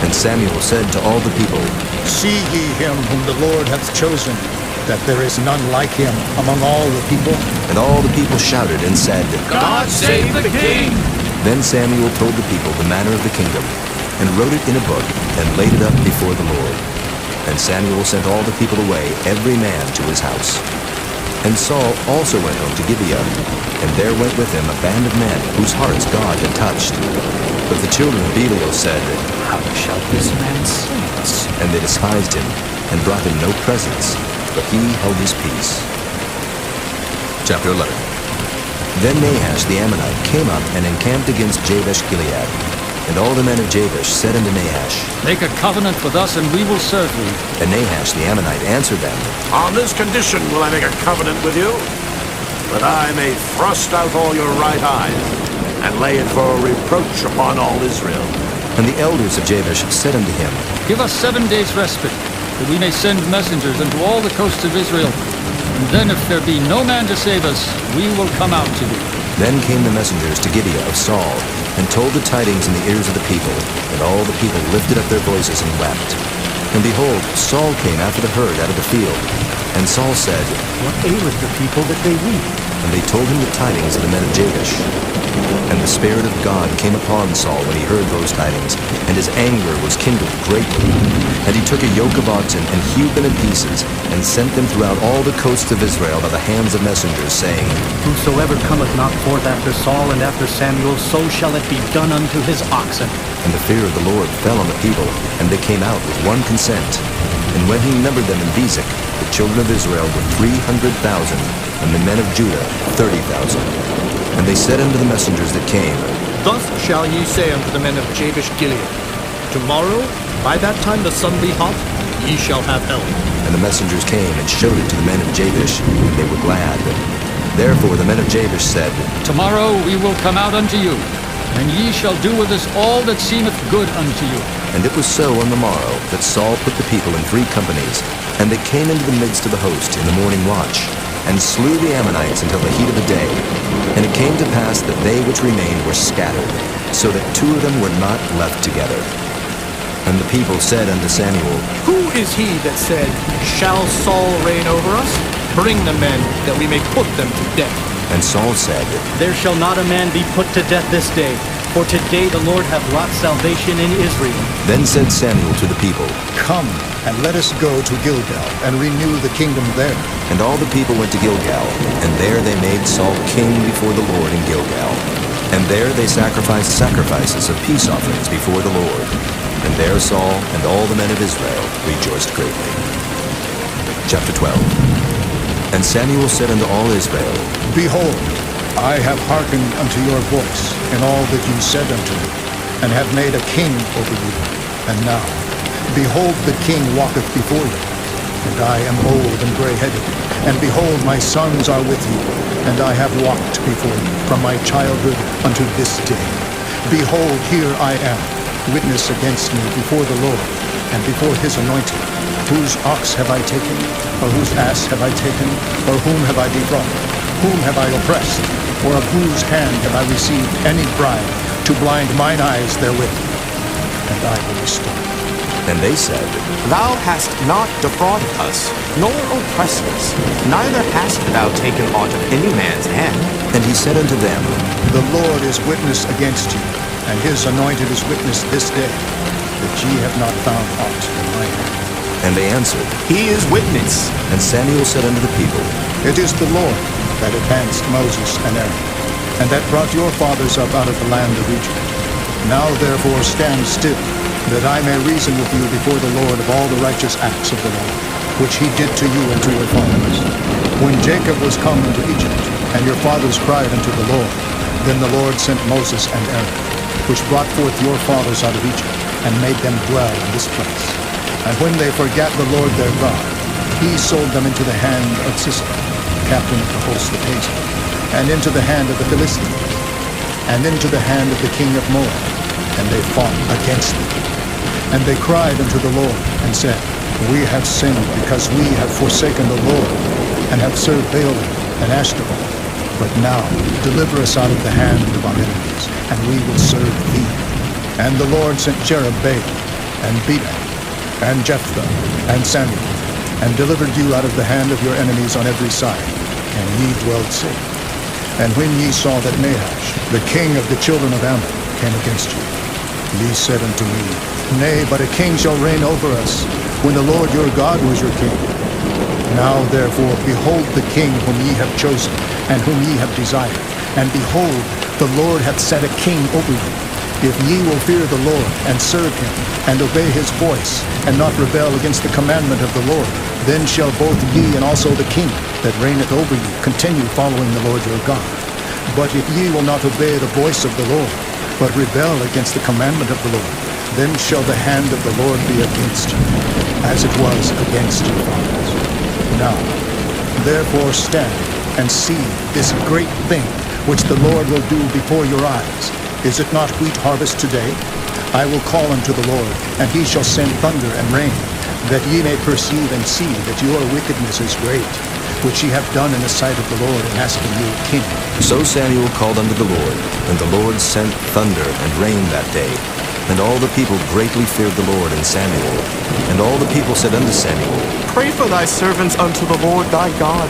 And Samuel said to all the people, See ye him whom the Lord hath chosen, that there is none like him among all the people? And all the people shouted and said, God save the king! Then Samuel told the people the manner of the kingdom, and wrote it in a book, and laid it up before the Lord. And Samuel sent all the people away, every man to his house. And Saul also went home to Gibeah, and there went with him a band of men, whose hearts God had touched. But the children of Belial said, How shall this man save us? And they despised him, and brought him no presents, but he held his peace. Chapter 11. Then Nahash the Ammonite came up and encamped against Jabesh Gilead. And all the men of Jabesh said unto Nahash, Make a covenant with us, and we will serve thee. And Nahash the Ammonite answered them, On this condition will I make a covenant with you, that I may thrust out all your right eyes, and lay it for a reproach upon all Israel. And the elders of Jabesh said unto him, Give us 7 days' respite, that we may send messengers unto all the coasts of Israel. And then if there be no man to save us, we will come out to thee. Then came the messengers to Gibeah of Saul, and told the tidings in the ears of the people, and all the people lifted up their voices and wept. And behold, Saul came after the herd out of the field. And Saul said, What aileth the people that they weep? And they told him the tidings of the men of Jabesh. And the Spirit of God came upon Saul when he heard those tidings, and his anger was kindled greatly. And he took a yoke of oxen, and hewed them in pieces, and sent them throughout all the coasts of Israel by the hands of messengers, saying, Whosoever cometh not forth after Saul and after Samuel, so shall it be done unto his oxen. And the fear of the Lord fell on the people, and they came out with one consent. And when he numbered them in Bezek, the children of Israel were 300,000, and the men of Judah 30,000. And they said unto the messengers that came, Thus shall ye say unto the men of Jabesh Gilead, Tomorrow, by that time the sun be hot, ye shall have help. And the messengers came and showed it to the men of Jabesh, and they were glad. Therefore the men of Jabesh said, Tomorrow we will come out unto you, and ye shall do with us all that seemeth good unto you. And it was so on the morrow that Saul put the people in 3 companies, and they came into the midst of the host in the morning watch, and slew the Ammonites until the heat of the day. And it came to pass that they which remained were scattered, so that 2 of them were not left together. And the people said unto Samuel, Who is he that said, Shall Saul reign over us? Bring the men, that we may put them to death. And Saul said, There shall not a man be put to death this day, for today the Lord hath wrought salvation in Israel. Then said Samuel to the people, Come, and let us go to Gilgal, and renew the kingdom there. And all the people went to Gilgal, and there they made Saul king before the Lord in Gilgal. And there they sacrificed sacrifices of peace offerings before the Lord. And there Saul and all the men of Israel rejoiced greatly. Chapter 12. And Samuel said unto all Israel, Behold, I have hearkened unto your voice in all that you said unto me, and have made a king over you. And now, behold, the king walketh before you, and I am old and gray-headed. And behold, my sons are with you, and I have walked before you from my childhood unto this day. Behold, here I am, witness against me before the Lord, and before his anointed. Whose ox have I taken? Or whose ass have I taken? Or whom have I defrauded? Whom have I oppressed? Or of whose hand have I received any bribe to blind mine eyes therewith? And I will restore. And they said, Thou hast not defrauded us, nor oppressed us, neither hast thou taken aught of any man's hand. And he said unto them, The Lord is witness against you, and his anointed is witness this day, that ye have not found aught in my hand. And they answered, He is witness. And Samuel said unto the people, It is the Lord that advanced Moses and Aaron, and that brought your fathers up out of the land of Egypt. Now therefore stand still, that I may reason with you before the Lord of all the righteous acts of the Lord, which he did to you and to your fathers. When Jacob was come into Egypt, and your fathers cried unto the Lord, then the Lord sent Moses and Aaron, which brought forth your fathers out of Egypt, and made them dwell in this place. And when they forgat the Lord their God, he sold them into the hand of Sisera, captain of the host of Hazor, and into the hand of the Philistines, and into the hand of the king of Moab, and they fought against them. And they cried unto the Lord, and said, We have sinned, because we have forsaken the Lord, and have served Baal and Ashtaroth. But now deliver us out of the hand of our enemies, and we will serve thee. And the Lord sent Jerubbaal, and Bedan, and Jephthah, and Samuel, and delivered you out of the hand of your enemies on every side, and ye dwelled safe. And when ye saw that Nahash, the king of the children of Ammon, came against you, ye said unto me, Nay, but a king shall reign over us, when the Lord your God was your king. Now therefore behold the king whom ye have chosen, and whom ye have desired. And behold, the Lord hath set a king over you. If ye will fear the Lord, and serve him, and obey his voice, and not rebel against the commandment of the Lord, then shall both ye and also the king that reigneth over you continue following the Lord your God. But if ye will not obey the voice of the Lord, but rebel against the commandment of the Lord, then shall the hand of the Lord be against you, as it was against your fathers. Now, therefore stand and see this great thing which the Lord will do before your eyes. Is it not wheat harvest today? I will call unto the Lord, and he shall send thunder and rain, that ye may perceive and see that your wickedness is great, which ye have done in the sight of the Lord in asking you a king. So Samuel called unto the Lord, and the Lord sent thunder and rain that day. And all the people greatly feared the Lord and Samuel. And all the people said unto Samuel, Pray for thy servants unto the Lord thy God,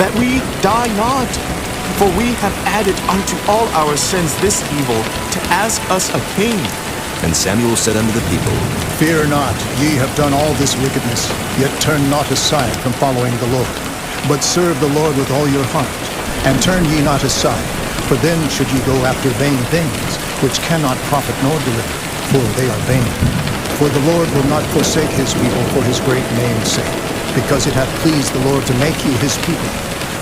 that we die not. For we have added unto all our sins this evil, to ask us a king. And Samuel said unto the people, Fear not, ye have done all this wickedness, yet turn not aside from following the Lord, but serve the Lord with all your heart, and turn ye not aside, for then should ye go after vain things, which cannot profit nor deliver, for they are vain. For the Lord will not forsake his people for his great name's sake, because it hath pleased the Lord to make you his people.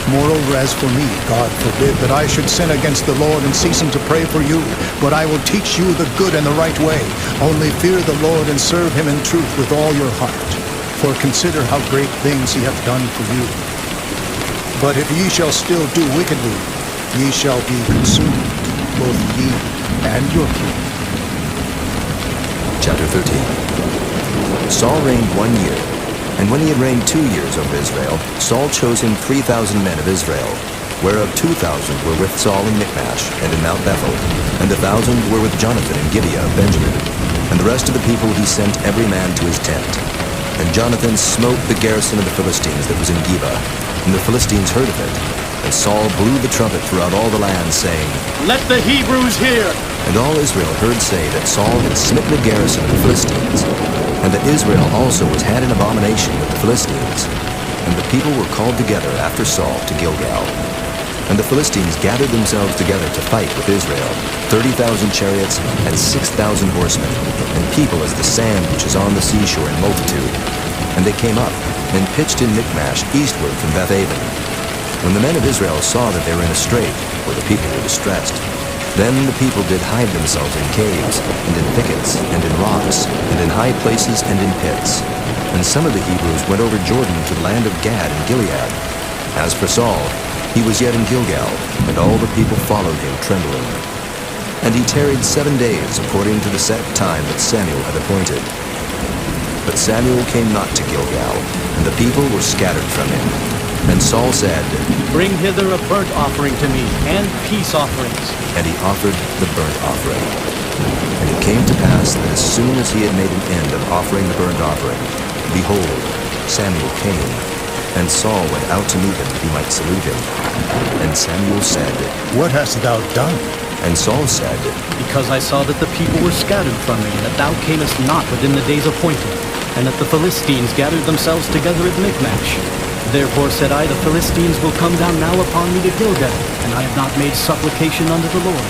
Moreover, as for me, God forbid that I should sin against the Lord and ceasing to pray for you, but I will teach you the good and the right way. Only fear the Lord and serve him in truth with all your heart. For consider how great things he hath done for you. But if ye shall still do wickedly, ye shall be consumed, both ye and your king. Chapter 13. Saul reigned 1 year. And when he had reigned 2 years over Israel, Saul chose him 3,000 men of Israel, whereof 2,000 were with Saul in Michmash and in Mount Bethel, and 1,000 were with Jonathan in Gibeah of Benjamin. And the rest of the people he sent every man to his tent. And Jonathan smote the garrison of the Philistines that was in Geba, and the Philistines heard of it. And Saul blew the trumpet throughout all the land, saying, Let the Hebrews hear! And all Israel heard say that Saul had smitten the garrison of the Philistines, and that Israel also was had an abomination with the Philistines. And the people were called together after Saul to Gilgal. And the Philistines gathered themselves together to fight with Israel, 30,000 chariots and 6,000 horsemen, and people as the sand which is on the seashore in multitude. And they came up, and pitched in Michmash eastward from Bethaven. When the men of Israel saw that they were in a strait, for the people were distressed. Then the people did hide themselves in caves, and in thickets, and in rocks, and in high places, and in pits. And some of the Hebrews went over Jordan to the land of Gad and Gilead. As for Saul, he was yet in Gilgal, and all the people followed him trembling. And he tarried 7 days according to the set time that Samuel had appointed. But Samuel came not to Gilgal, and the people were scattered from him. And Saul said, Bring hither a burnt offering to me, and peace offerings. And he offered the burnt offering. And it came to pass that as soon as he had made an end of offering the burnt offering, behold, Samuel came, and Saul went out to meet him that he might salute him. And Samuel said, What hast thou done? And Saul said, Because I saw that the people were scattered from me, and that thou camest not within the days appointed, and that the Philistines gathered themselves together at Michmash. Therefore said I, the Philistines will come down now upon me to Gilgal, and I have not made supplication unto the Lord.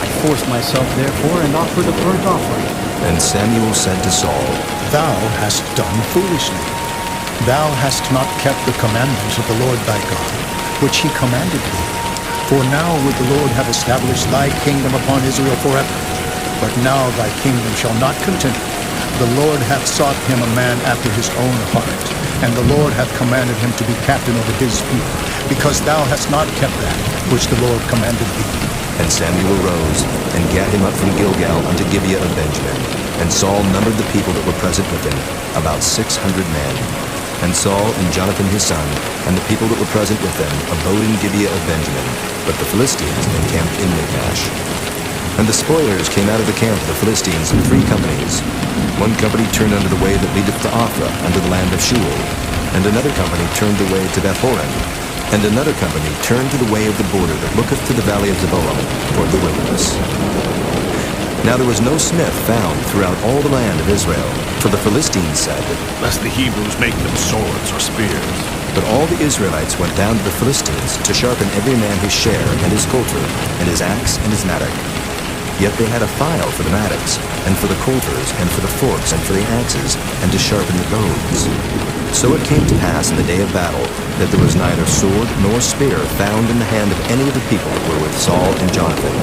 I forced myself therefore, and offered a burnt offering. And Samuel said to Saul, Thou hast done foolishly. Thou hast not kept the commandments of the Lord thy God, which he commanded thee. For now would the Lord have established thy kingdom upon Israel forever. But now thy kingdom shall not continue. The Lord hath sought him a man after his own heart, and the Lord hath commanded him to be captain over his people, because thou hast not kept that which the Lord commanded thee. And Samuel arose, and gat him up from Gilgal unto Gibeah of Benjamin. And Saul numbered the people that were present with him, about 600 men. And Saul and Jonathan his son, and the people that were present with them, abode in Gibeah of Benjamin, but the Philistines encamped in Michmash. And the spoilers came out of the camp of the Philistines in 3 companies. One company turned unto the way that leadeth to Ophrah, unto the land of Shual. And another company turned the way to Beth-horon. And another company turned to the way of the border that looketh to the valley of Zeboim, toward the wilderness. Now there was no smith found throughout all the land of Israel, for the Philistines said, Lest the Hebrews make them swords or spears. But all the Israelites went down to the Philistines to sharpen every man his share, and his coulter, and his axe, and his mattock. Yet they had a file for the mattocks, and for the coulters, and for the forks, and for the axes, and to sharpen the goads. So it came to pass in the day of battle, that there was neither sword nor spear found in the hand of any of the people that were with Saul and Jonathan.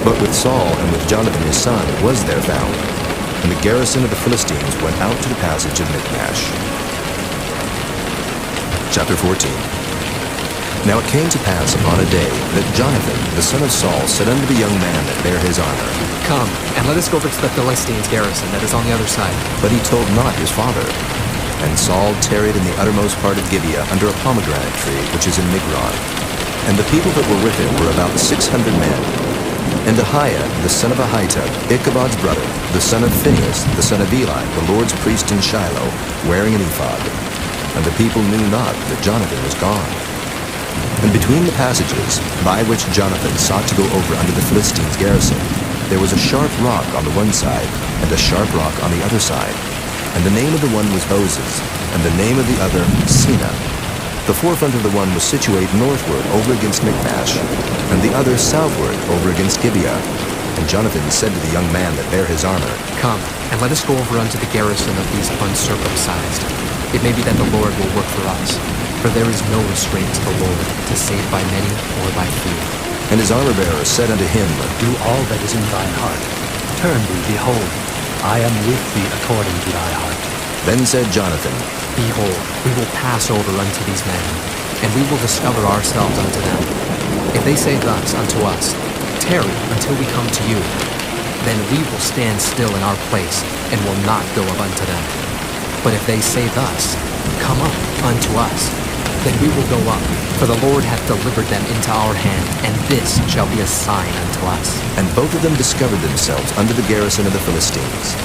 But with Saul and with Jonathan his son was there found. And the garrison of the Philistines went out to the passage of Michmash. Chapter 14. Now it came to pass upon a day that Jonathan, the son of Saul, said unto the young man that bare his armor, Come, and let us go over to the Philistines' garrison that is on the other side. But he told not his father. And Saul tarried in the uttermost part of Gibeah under a pomegranate tree, which is in Migron. And the people that were with him were about 600 men. And Ahiah, the son of Ahitub, Ichabod's brother, the son of Phinehas, the son of Eli, the Lord's priest in Shiloh, wearing an ephod. And the people knew not that Jonathan was gone. And between the passages, by which Jonathan sought to go over unto the Philistines' garrison, there was a sharp rock on the one side, and a sharp rock on the other side. And the name of the one was Boses, and the name of the other Seneh. The forefront of the one was situate northward over against Michmash, and the other southward over against Gibeah. And Jonathan said to the young man that bare his armor, Come, and let us go over unto the garrison of these uncircumcised. It may be that the Lord will work for us, for there is no restraint to the Lord, to save by many or by few. And his armor-bearer said unto him, Do all that is in thine heart. Turn thee, behold, I am with thee according to thy heart. Then said Jonathan, Behold, we will pass over unto these men, and we will discover ourselves unto them. If they say thus unto us, Tarry until we come to you, then we will stand still in our place, and will not go up unto them. But if they say thus, Come up unto us, then we will go up, for the Lord hath delivered them into our hand, and this shall be a sign unto us. And both of them discovered themselves under the garrison of the Philistines.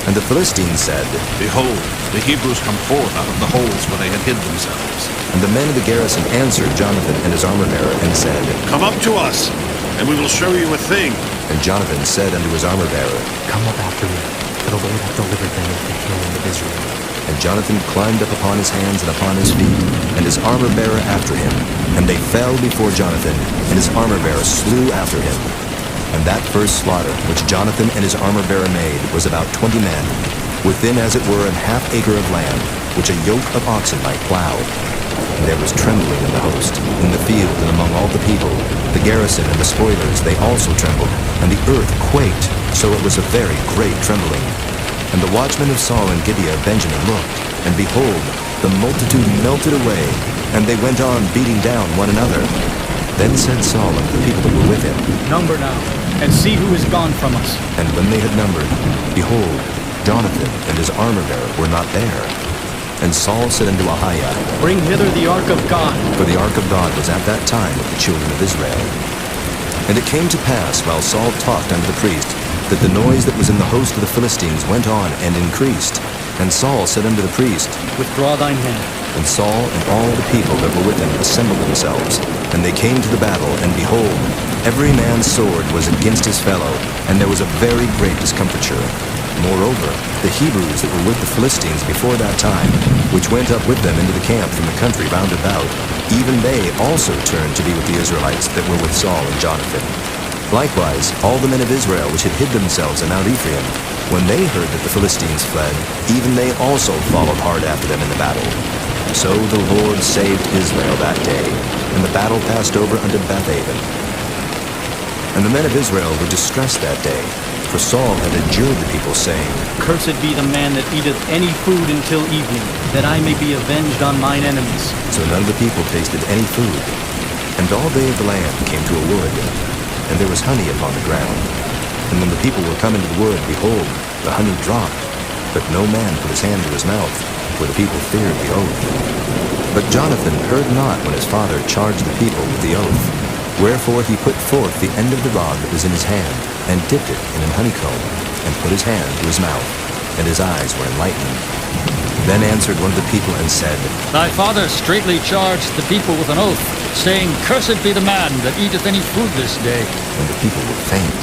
And the Philistines said, Behold, the Hebrews come forth out of the holes where they had hid themselves. And the men of the garrison answered Jonathan and his armor-bearer, and said, Come up to us, and we will show you a thing. And Jonathan said unto his armor-bearer, Come up after me, for the Lord hath delivered them into the hand of Israel. And Jonathan climbed up upon his hands and upon his feet, and his armor-bearer after him. And they fell before Jonathan, and his armor-bearer slew after him. And that first slaughter which Jonathan and his armor-bearer made was about 20 men, within as it were an half acre of land, which a yoke of oxen might plow. And there was trembling in the host, in the field and among all the people. The garrison and the spoilers, they also trembled, and the earth quaked, so it was a very great trembling. And the watchmen of Saul and Gibeah of Benjamin looked, and behold, the multitude melted away, and they went on beating down one another. Then said Saul unto the people that were with him, Number now, and see who is gone from us. And when they had numbered, behold, Jonathan and his armor-bearer were not there. And Saul said unto Ahiah, Bring hither the ark of God. For the ark of God was at that time with the children of Israel. And it came to pass, while Saul talked unto the priest, that the noise that was in the host of the Philistines went on and increased. And Saul said unto the priest, Withdraw thine hand. And Saul and all the people that were with him assembled themselves. And they came to the battle, and behold, every man's sword was against his fellow, and there was a very great discomfiture. Moreover, the Hebrews that were with the Philistines before that time, which went up with them into the camp from the country round about, even they also turned to be with the Israelites that were with Saul and Jonathan. Likewise, all the men of Israel which had hid themselves in Mount Ephraim, when they heard that the Philistines fled, even they also followed hard after them in the battle. So the Lord saved Israel that day, and the battle passed over unto Bethaven. And the men of Israel were distressed that day, for Saul had adjured the people, saying, Cursed be the man that eateth any food until evening, that I may be avenged on mine enemies. So none of the people tasted any food. And all they of the land came to a wood, and there was honey upon the ground. And when the people were come into the wood, behold, the honey dropped, but no man put his hand to his mouth, for the people feared the oath. But Jonathan heard not when his father charged the people with the oath. Wherefore he put forth the end of the rod that was in his hand, and dipped it in an honeycomb, and put his hand to his mouth, and his eyes were enlightened. Then answered one of the people and said, Thy father straitly charged the people with an oath, saying, Cursed be the man that eateth any food this day. And the people were faint.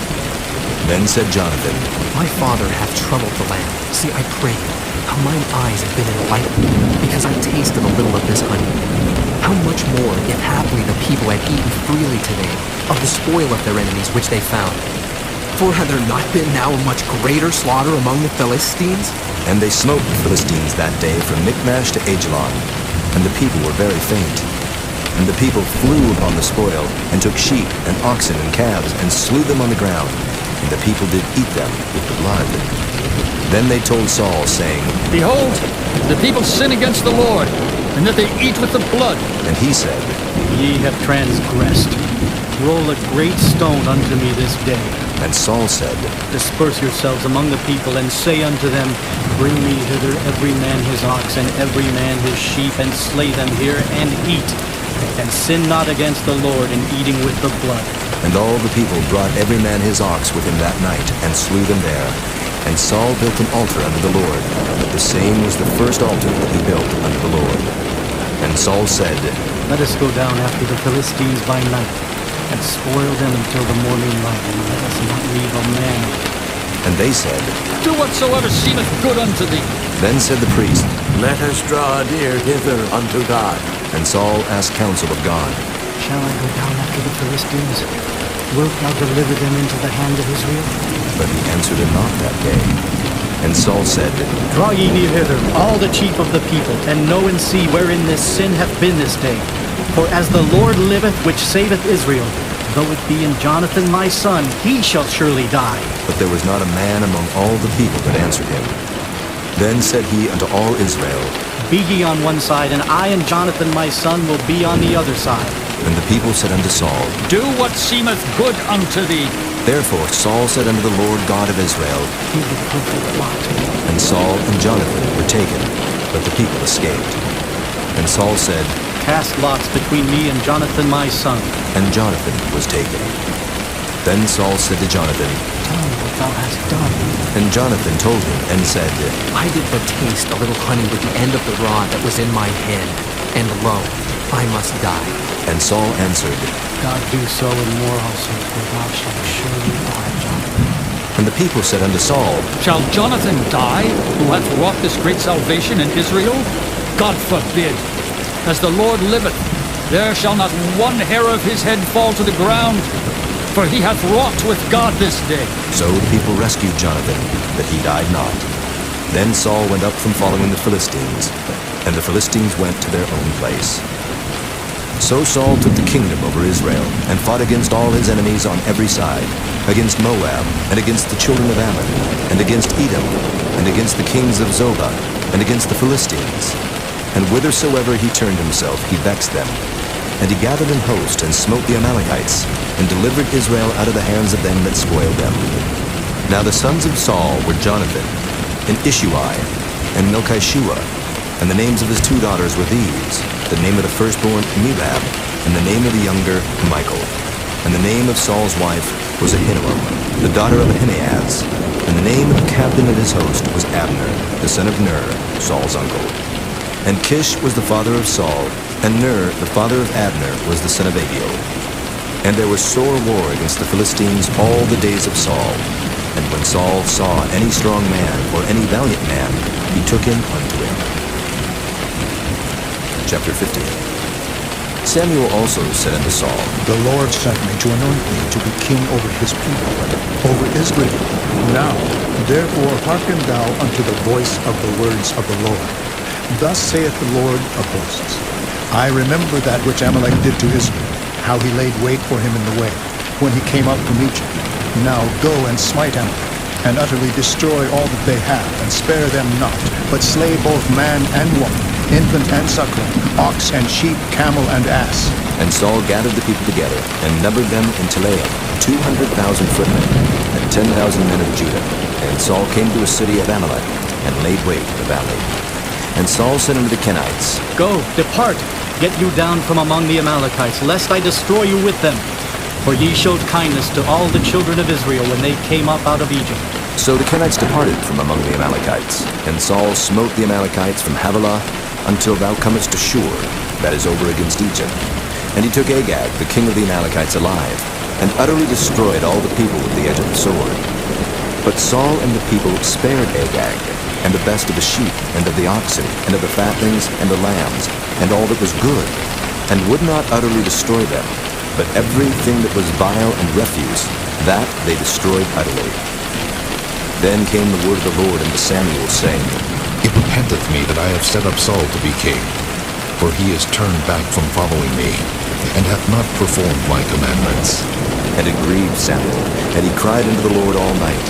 Then said Jonathan, My father hath troubled the land. See, I pray you, how mine eyes have been enlightened, because I tasted a little of this honey. How much more, if haply the people had eaten freely today of the spoil of their enemies which they found? For had there not been now a much greater slaughter among the Philistines? And they smote the Philistines that day from Michmash to Ajalon, and the people were very faint. And the people flew upon the spoil, and took sheep, and oxen, and calves, and slew them on the ground, and the people did eat them with the blood. Then they told Saul, saying, Behold, the people sin against the Lord, and that they eat with the blood. And he said, Ye have transgressed. Roll a great stone unto me this day. And Saul said, Disperse yourselves among the people, and say unto them, Bring me hither every man his ox, and every man his sheep, and slay them here, and eat. And sin not against the Lord in eating with the blood. And all the people brought every man his ox with him that night, and slew them there. And Saul built an altar unto the Lord. The same was the first altar that he built unto the Lord. And Saul said, Let us go down after the Philistines by night, and spoil them until the morning light, and let us not leave a man. And they said, Do whatsoever seemeth good unto thee. Then said the priest, Let us draw near hither unto God. And Saul asked counsel of God, Shall I go down after the Philistines? Wilt thou deliver them into the hand of Israel? But he answered him not that day. And Saul said, Draw ye near hither, all the chief of the people, and know and see wherein this sin hath been this day. For as the Lord liveth, which saveth Israel, though it be in Jonathan my son, he shall surely die. But there was not a man among all the people that answered him. Then said he unto all Israel, Be ye on one side, and I and Jonathan my son will be on the other side. And the people said unto Saul, Do what seemeth good unto thee. Therefore Saul said unto the Lord God of Israel, Give the perfect lot. And Saul and Jonathan were taken, but the people escaped. And Saul said, Cast lots between me and Jonathan my son. And Jonathan was taken. Then Saul said to Jonathan, Tell me what thou hast done. And Jonathan told him, and said, I did but taste a little honey with the end of the rod that was in my hand, and lo, I must die. And Saul answered, God do so and more also, for thou shalt surely die, Jonathan. And the people said unto Saul, Shall Jonathan die, who hath wrought this great salvation in Israel? God forbid. As the Lord liveth, there shall not one hair of his head fall to the ground, for he hath wrought with God this day. So the people rescued Jonathan, that he died not. Then Saul went up from following the Philistines, and the Philistines went to their own place. So Saul took the kingdom over Israel, and fought against all his enemies on every side, against Moab, and against the children of Ammon, and against Edom, and against the kings of Zobah, and against the Philistines. And whithersoever he turned himself, he vexed them. And he gathered an host, and smote the Amalekites, and delivered Israel out of the hands of them that spoiled them. Now the sons of Saul were Jonathan, and Ishuai, and Melchishua, and the names of his 2 daughters were these, the name of the firstborn Merab, and the name of the younger Michal. And the name of Saul's wife was Ahinoam, the daughter of Ahimaaz, and the name of the captain of his host was Abner, the son of Ner, Saul's uncle. And Kish was the father of Saul, and Ner, the father of Abner, was the son of Abiel. And there was sore war against the Philistines all the days of Saul. And when Saul saw any strong man or any valiant man, he took him unto him. Chapter 15. Samuel also said unto Saul, The Lord sent me to anoint thee to be king over his people, over Israel. Now, therefore hearken thou unto the voice of the words of the Lord. Thus saith the Lord of hosts, I remember that which Amalek did to Israel, how he laid wait for him in the way, when he came up from Egypt. Now go and smite Amalek, and utterly destroy all that they have, and spare them not, but slay both man and woman, infant and suckling, ox and sheep, camel and ass. And Saul gathered the people together, and numbered them in Telaim, 200,000 footmen, and 10,000 men of Judah. And Saul came to a city of Amalek, and laid wait in the valley. And Saul said unto the Kenites, Go, depart, get you down from among the Amalekites, lest I destroy you with them. For ye showed kindness to all the children of Israel when they came up out of Egypt. So the Kenites departed from among the Amalekites, and Saul smote the Amalekites from Havilah until thou comest to Shur, that is over against Egypt. And he took Agag, the king of the Amalekites, alive, and utterly destroyed all the people with the edge of the sword. But Saul and the people spared Agag, and the best of the sheep, and of the oxen, and of the fatlings, and the lambs, and all that was good, and would not utterly destroy them, but everything that was vile and refuse, that they destroyed utterly. Then came the word of the Lord unto Samuel, saying, It repenteth me that I have set up Saul to be king, for he is turned back from following me, and hath not performed my commandments. And it grieved Samuel, and he cried unto the Lord all night.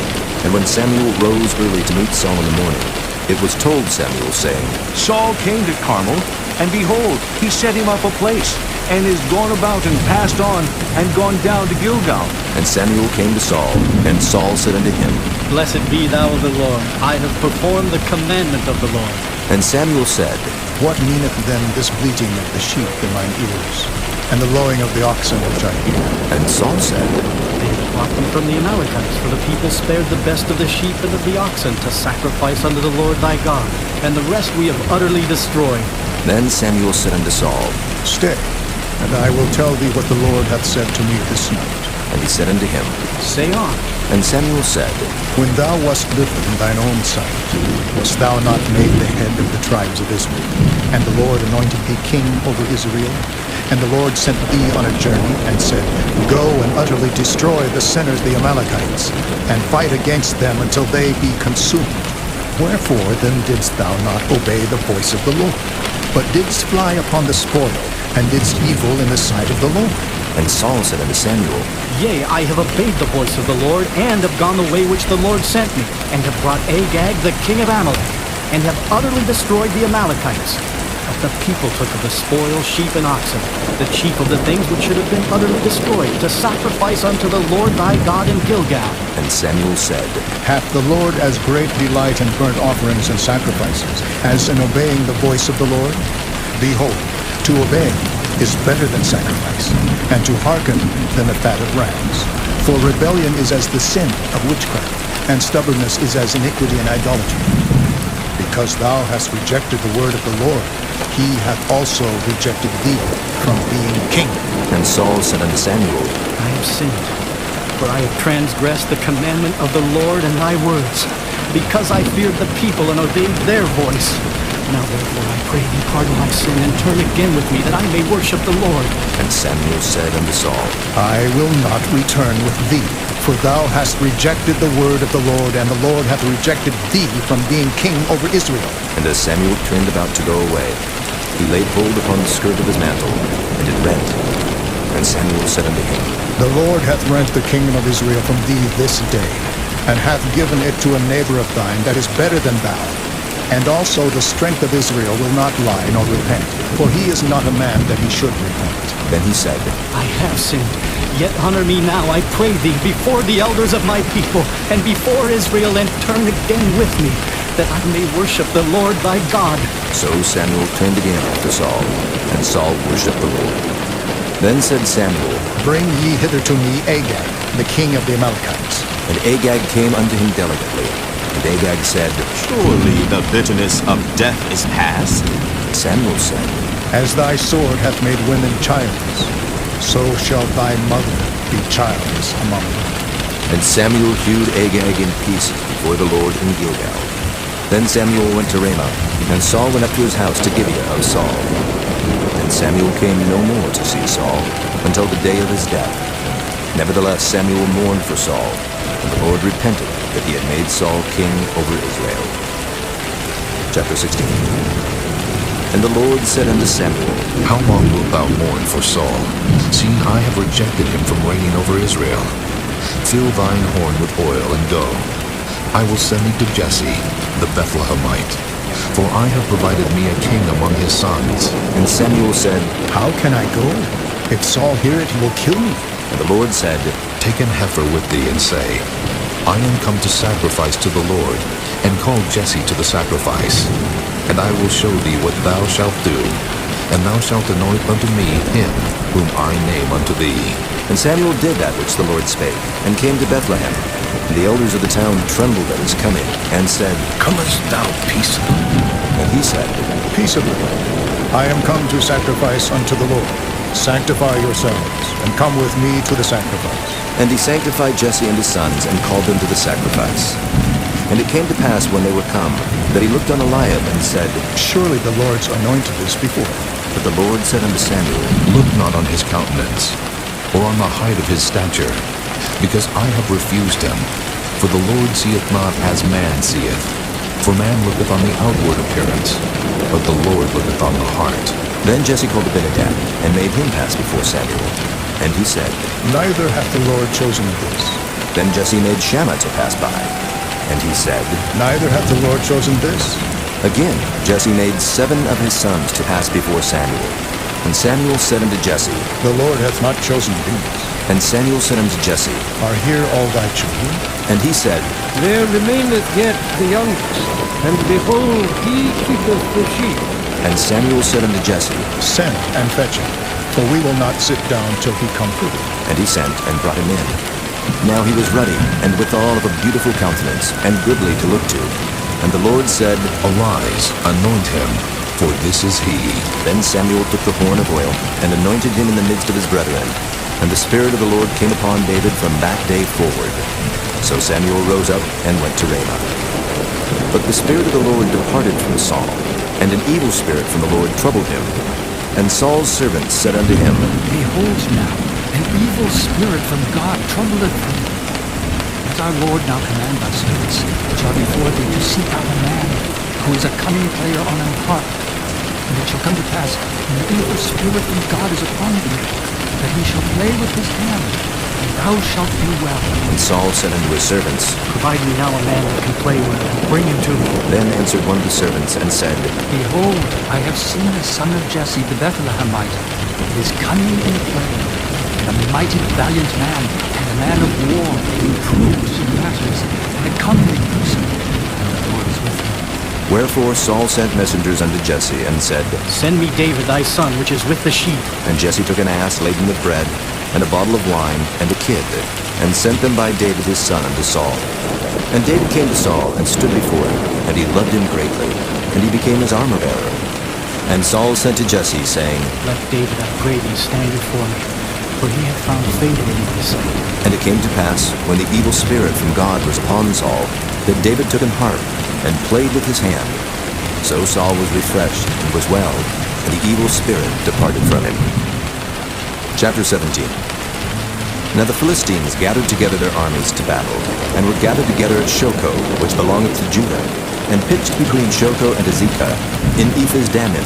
And when Samuel rose early to meet Saul in the morning, it was told Samuel, saying, Saul came to Carmel, and behold, he set him up a place, and is gone about and passed on, and gone down to Gilgal. And Samuel came to Saul, and Saul said unto him, Blessed be thou of the Lord, I have performed the commandment of the Lord. And Samuel said, What meaneth then this bleating of the sheep in mine ears, and the lowing of the oxen which I hear? And Saul said, They have brought them from the Amalekites, for the people spared the best of the sheep and of the oxen to sacrifice unto the Lord thy God, and the rest we have utterly destroyed. Then Samuel said unto Saul, Stay, and I will tell thee what the Lord hath said to me this night. And he said unto him, Say on. And Samuel said, When thou wast little in thine own sight, wast thou not made the head of the tribes of Israel? And the Lord anointed thee king over Israel? And the Lord sent thee on a journey, and said, Go and utterly destroy the sinners, the Amalekites, and fight against them until they be consumed. Wherefore then didst thou not obey the voice of the Lord, but didst fly upon the spoil, and didst evil in the sight of the Lord? And Saul said unto Samuel, Yea, I have obeyed the voice of the Lord, and have gone the way which the Lord sent me, and have brought Agag the king of Amalek, and have utterly destroyed the Amalekites. But the people took of the spoil sheep and oxen, the chief of the things which should have been utterly destroyed, to sacrifice unto the Lord thy God in Gilgal. And Samuel said, Hath the Lord as great delight in burnt offerings and sacrifices, as in obeying the voice of the Lord? Behold, to obey is better than sacrifice, and to hearken than the fat of rams. For rebellion is as the sin of witchcraft, and stubbornness is as iniquity and idolatry. Because thou hast rejected the word of the Lord, he hath also rejected thee from being king. And Saul said unto Samuel, I have sinned, for I have transgressed the commandment of the Lord and thy words, because I feared the people and obeyed their voice. Now therefore I pray thee pardon my sin, and turn again with me, that I may worship the Lord. And Samuel said unto Saul, I will not return with thee, for thou hast rejected the word of the Lord, and the Lord hath rejected thee from being king over Israel. And as Samuel turned about to go away, he laid hold upon the skirt of his mantle, and it rent. And Samuel said unto him, The Lord hath rent the kingdom of Israel from thee this day, and hath given it to a neighbor of thine that is better than thou. And also the strength of Israel will not lie nor repent, for he is not a man that he should repent. Then he said, I have sinned, yet honor me now, I pray thee, before the elders of my people, and before Israel, and turn again with me, that I may worship the Lord thy God. So Samuel turned again after Saul, and Saul worshipped the Lord. Then said Samuel, Bring ye hither to me Agag, the king of the Amalekites. And Agag came unto him delicately. And Agag said, Surely the bitterness of death is past. Samuel said, As thy sword hath made women childless, so shall thy mother be childless among them. And Samuel hewed Agag in pieces before the Lord in Gilgal. Then Samuel went to Ramah, and Saul went up to his house to Gibeah of Saul. And Samuel came no more to see Saul until the day of his death. Nevertheless Samuel mourned for Saul, and the Lord repented that he had made Saul king over Israel. Chapter 16. And the Lord said unto Samuel, How long wilt thou mourn for Saul, seeing I have rejected him from reigning over Israel? Fill thine horn with oil, and go. I will send thee to Jesse, the Bethlehemite, for I have provided me a king among his sons. And Samuel said, How can I go? If Saul hear it, he will kill me. And the Lord said, Take an heifer with thee, and say, I am come to sacrifice to the Lord, and call Jesse to the sacrifice. And I will show thee what thou shalt do, and thou shalt anoint unto me him whom I name unto thee. And Samuel did that which the Lord spake, and came to Bethlehem. And the elders of the town trembled at his coming, and said, Comest thou peaceably? And he said, Peaceably. I am come to sacrifice unto the Lord. Sanctify yourselves, and come with me to the sacrifice. And he sanctified Jesse and his sons, and called them to the sacrifice. And it came to pass when they were come, that he looked on Eliab, and said, Surely the Lord's anointed is before. But the Lord said unto Samuel, Look not on his countenance, or on the height of his stature, because I have refused him. For the Lord seeth not as man seeth. For man looketh on the outward appearance, but the Lord looketh on the heart. Then Jesse called Abinadab, and made him pass before Samuel. And he said, Neither hath the Lord chosen this. Then Jesse made Shammah to pass by. And he said, Neither hath the Lord chosen this. Again Jesse made 7 of his sons to pass before Samuel. And Samuel said unto Jesse, The Lord hath not chosen these. And Samuel said unto Jesse, Are here all thy children? And he said, There remaineth yet the youngest, and behold, he keepeth the sheep. And Samuel said unto Jesse, Send and fetch him, for we will not sit down till he come hither. And he sent and brought him in. Now he was ruddy, and withal of a beautiful countenance, and goodly to look to. And the Lord said, Arise, anoint him, for this is he. Then Samuel took the horn of oil, and anointed him in the midst of his brethren. And the Spirit of the Lord came upon David from that day forward. So Samuel rose up and went to Ramah. But the Spirit of the Lord departed from Saul, and an evil spirit from the Lord troubled him. And Saul's servants said unto him, Behold now, an evil spirit from God troubleth thee. Let our Lord now command thy servants, which are before thee, to seek out a man, who is a cunning player on an harp. And it shall come to pass, when the evil spirit from God is upon thee, that he shall play with his hand, and thou shalt do well. And Saul said unto his servants, Provide me now a man that can play with, and bring him to me. Then answered one of the servants, and said, Behold, I have seen the son of Jesse the Bethlehemite. He is cunning in play, and a mighty valiant man, and a man of war, who proves in matters, and a comely person, and the Lord is with him. Wherefore Saul sent messengers unto Jesse, and said, Send me David thy son, which is with the sheep. And Jesse took an ass laden with bread, and a bottle of wine, and a kid, and sent them by David his son unto Saul. And David came to Saul, and stood before him, and he loved him greatly, and he became his armor-bearer. And Saul sent to Jesse, saying, Let David, I pray thee, stand before me, for he hath found favor in my sight. And it came to pass, when the evil spirit from God was upon Saul, that David took an harp, and played with his hand. So Saul was refreshed and was well, and the evil spirit departed from him. Chapter 17. Now the Philistines gathered together their armies to battle, and were gathered together at Shoko, which belongeth to Judah, and pitched between Shoko and Azekah, in Ephes Dammim.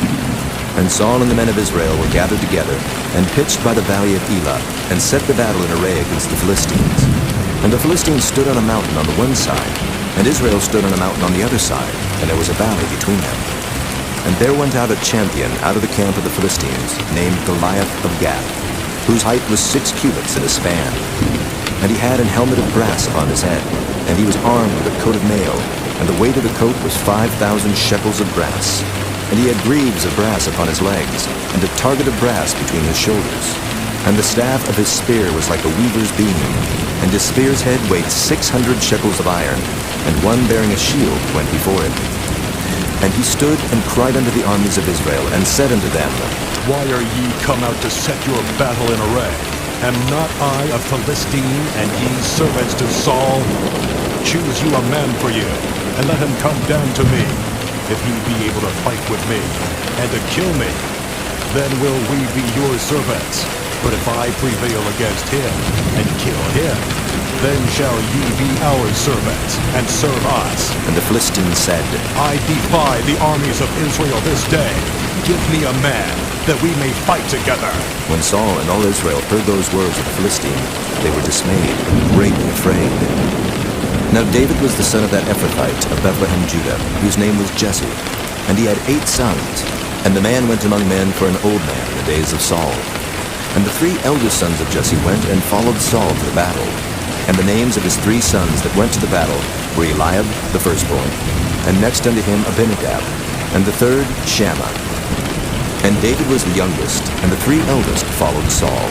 And Saul and the men of Israel were gathered together, and pitched by the valley of Elah, and set the battle in array against the Philistines. And the Philistines stood on a mountain on the one side, and Israel stood on a mountain on the other side, and there was a valley between them. And there went out a champion out of the camp of the Philistines, named Goliath of Gath, whose height was 6 cubits in a span. And he had an helmet of brass upon his head, and he was armed with a coat of mail, and the weight of the coat was 5,000 shekels of brass. And he had greaves of brass upon his legs, and a target of brass between his shoulders. And the staff of his spear was like a weaver's beam, and his spear's head weighed 600 shekels of iron, and one bearing a shield went before him. And he stood and cried unto the armies of Israel, and said unto them, Why are ye come out to set your battle in array? Am not I a Philistine, and ye servants to Saul? Choose you a man for you, and let him come down to me, if he be able to fight with me, and to kill me. Then will we be your servants. But if I prevail against him, and kill him, then shall ye be our servants, and serve us. And the Philistines said, I defy the armies of Israel this day. Give me a man, that we may fight together. When Saul and all Israel heard those words of the Philistine, they were dismayed, greatly afraid. Now David was the son of that Ephrathite of Bethlehem, Judah, whose name was Jesse, and he had 8 sons. And the man went among men for an old man in the days of Saul. And the 3 eldest sons of Jesse went and followed Saul to the battle. And the names of his 3 sons that went to the battle were Eliab, the firstborn, and next unto him Abinadab, and the third Shammah. And David was the youngest, and the 3 eldest followed Saul.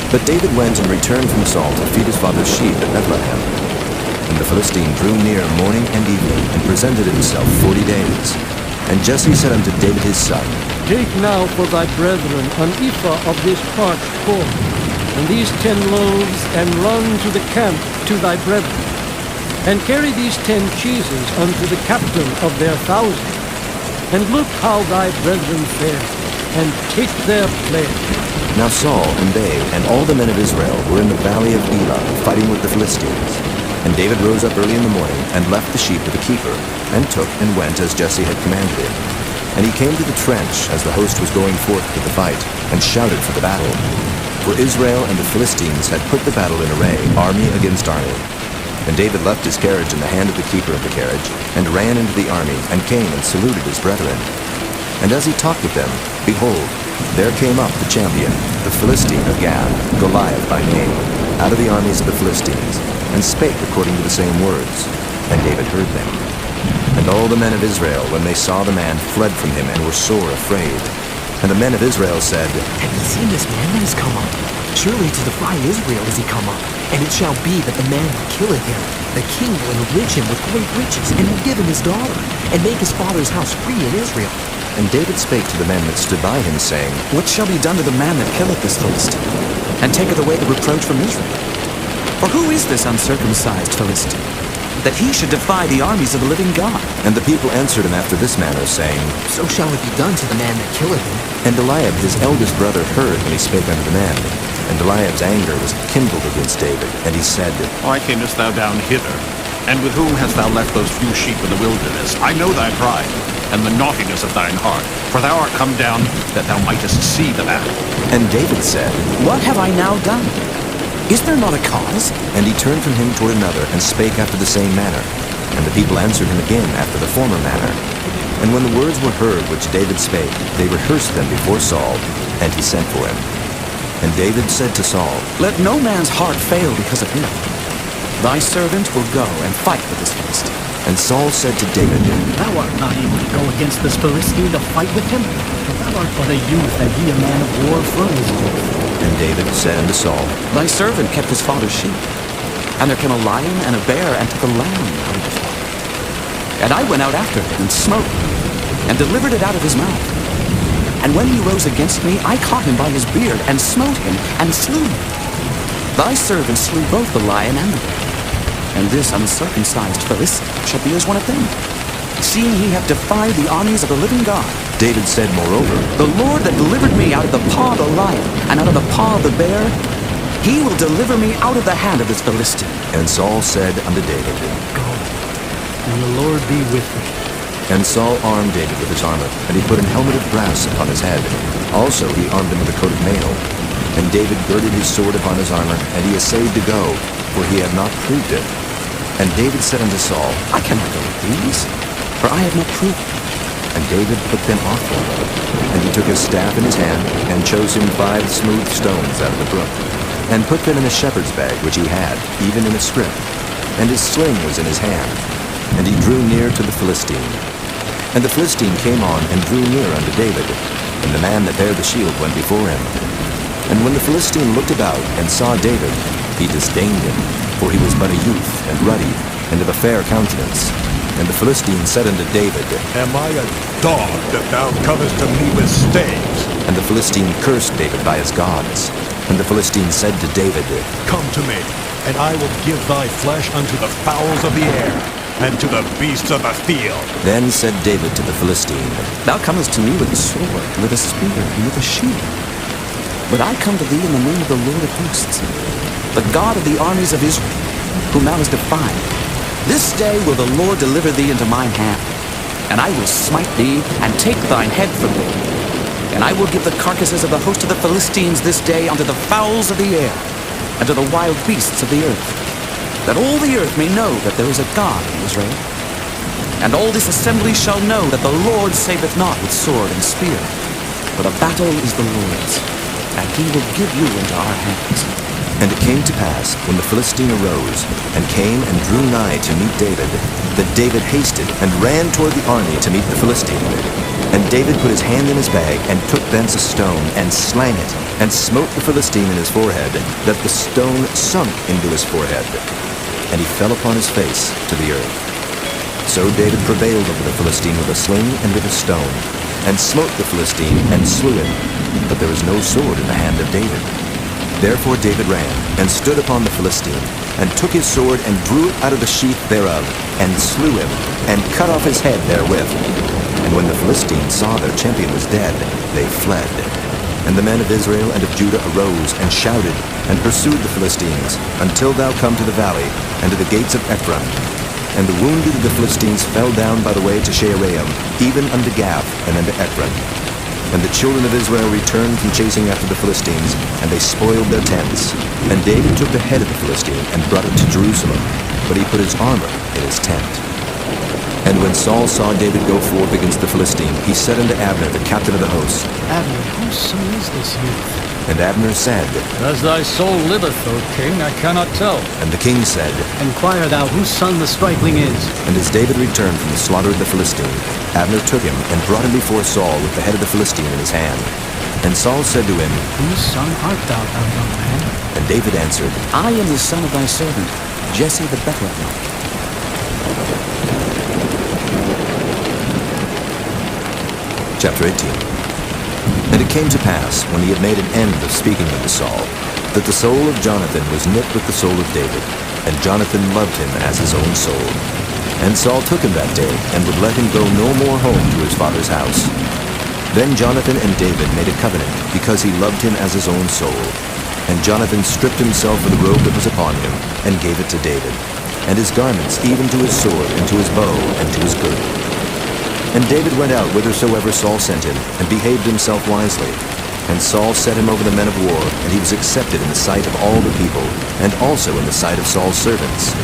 But David went and returned from Saul to feed his father's sheep at Bethlehem. And the Philistine drew near morning and evening, and presented himself 40 days. And Jesse said unto David his son, Take now for thy brethren an ephah of this parched corn, and these 10 loaves, and run to the camp to thy brethren. And carry these 10 cheeses unto the captain of their 1,000. And look how thy brethren fare, and take their pledge. Now Saul and they and all the men of Israel were in the valley of Elah, fighting with the Philistines. And David rose up early in the morning, and left the sheep with the keeper, and took and went as Jesse had commanded him. And he came to the trench as the host was going forth to the fight, and shouted for the battle. For Israel and the Philistines had put the battle in array, army against army. And David left his carriage in the hand of the keeper of the carriage, and ran into the army, and came and saluted his brethren. And as he talked with them, behold, there came up the champion, the Philistine of Gath, Goliath by name, out of the armies of the Philistines, and spake according to the same words. And David heard them. And all the men of Israel, when they saw the man, fled from him, and were sore afraid. And the men of Israel said, Have ye seen this man that is come up? Surely to defy Israel is he come up. And it shall be that the man that killeth him, the king will enrich him with great riches, and will give him his daughter, and make his father's house free in Israel. And David spake to the men that stood by him, saying, What shall be done to the man that killeth this Philistine, and taketh away the reproach from Israel? For who is this uncircumcised Philistine, that he should defy the armies of the living God? And the people answered him after this manner, saying, So shall it be done to the man that killeth him. And Eliab his eldest brother heard when he spake unto the men. And Eliab's anger was kindled against David, and he said, Why camest thou down hither? And with whom hast thou left those few sheep in the wilderness? I know thy pride, and the naughtiness of thine heart. For thou art come down, that thou mightest see the battle. And David said, What have I now done? Is there not a cause? And he turned from him toward another, and spake after the same manner. And the people answered him again after the former manner. And when the words were heard which David spake, they rehearsed them before Saul, and he sent for him. And David said to Saul, Let no man's heart fail because of him. Thy servant will go and fight with this Philistine. And Saul said to David, Thou art not able to go against this Philistine to fight with him, for thou art but a youth, and he a man of war from his youth. And David said unto Saul, Thy servant kept his father's sheep, and there came a lion and a bear, and took a lamb out of the flock. And I went out after him, and smote him, and delivered it out of his mouth. And when he rose against me, I caught him by his beard, and smote him, and slew him. Thy servant slew both the lion and the bear, and this uncircumcised Philistine shall be as one of them. seeing he hath defied the armies of the living God. David said, moreover, The Lord that delivered me out of the paw of the lion and out of the paw of the bear, he will deliver me out of the hand of this Philistine. And Saul said unto David, Go, and the Lord be with thee. And Saul armed David with his armor, and he put an helmet of brass upon his head. Also he armed him with a coat of mail. And David girded his sword upon his armor, and he essayed to go, for he had not proved it. And David said unto Saul, I cannot go with these, for I have not proved it. And David put them off him. And he took his staff in his hand, and chose him 5 smooth stones out of the brook, and put them in a shepherd's bag which he had, even in a scrip. And his sling was in his hand. And he drew near to the Philistine. And the Philistine came on and drew near unto David, and the man that bare the shield went before him. And when the Philistine looked about and saw David, he disdained him, for he was but a youth, and ruddy, and of a fair countenance. And the Philistine said unto David, Am I a dog that thou comest to me with staves? And the Philistine cursed David by his gods. And the Philistine said to David, Come to me, and I will give thy flesh unto the fowls of the air, and to the beasts of the field. Then said David to the Philistine, Thou comest to me with a sword, with a spear, and with a shield. But I come to thee in the name of the Lord of hosts, the God of the armies of Israel, whom thou hast defied. This day will the Lord deliver thee into mine hand, and I will smite thee, and take thine head from thee. And I will give the carcasses of the host of the Philistines this day unto the fowls of the air, and to the wild beasts of the earth, that all the earth may know that there is a God in Israel. And all this assembly shall know that the Lord saveth not with sword and spear, for the battle is the Lord's, and he will give you into our hands. And it came to pass, when the Philistine arose, and came and drew nigh to meet David, that David hasted and ran toward the army to meet the Philistine. And David put his hand in his bag, and took thence a stone, and slang it, and smote the Philistine in his forehead, that the stone sunk into his forehead. And he fell upon his face to the earth. So David prevailed over the Philistine with a sling and with a stone, and smote the Philistine, and slew him. But there was no sword in the hand of David. Therefore David ran, and stood upon the Philistine, and took his sword, and drew it out of the sheath thereof, and slew him, and cut off his head therewith. And when the Philistines saw their champion was dead, they fled. And the men of Israel and of Judah arose, and shouted, and pursued the Philistines, until thou come to the valley, and to the gates of Ephron. And the wounded of the Philistines fell down by the way to Shaaraim, even unto Gath, and unto Ekron. And the children of Israel returned from chasing after the Philistines, and they spoiled their tents. And David took the head of the Philistine, and brought it to Jerusalem, but he put his armor in his tent. And when Saul saw David go forth against the Philistine, he said unto Abner, the captain of the host, Abner, whose son is this youth? And Abner said, As thy soul liveth, O king, I cannot tell. And the king said, Inquire thou whose son the stripling is. And as David returned from the slaughter of the Philistine, Abner took him, and brought him before Saul with the head of the Philistine in his hand. And Saul said to him, Whose son art thou, thou young man? And David answered, I am the son of thy servant, Jesse the Bethlehemite. Chapter 18. And it came to pass, when he had made an end of speaking unto Saul, that the soul of Jonathan was knit with the soul of David, and Jonathan loved him as his own soul. And Saul took him that day, and would let him go no more home to his father's house. Then Jonathan and David made a covenant, because he loved him as his own soul. And Jonathan stripped himself of the robe that was upon him, and gave it to David, and his garments, even to his sword, and to his bow, and to his girdle. And David went out whithersoever Saul sent him, and behaved himself wisely. And Saul set him over the men of war, and he was accepted in the sight of all the people, and also in the sight of Saul's servants.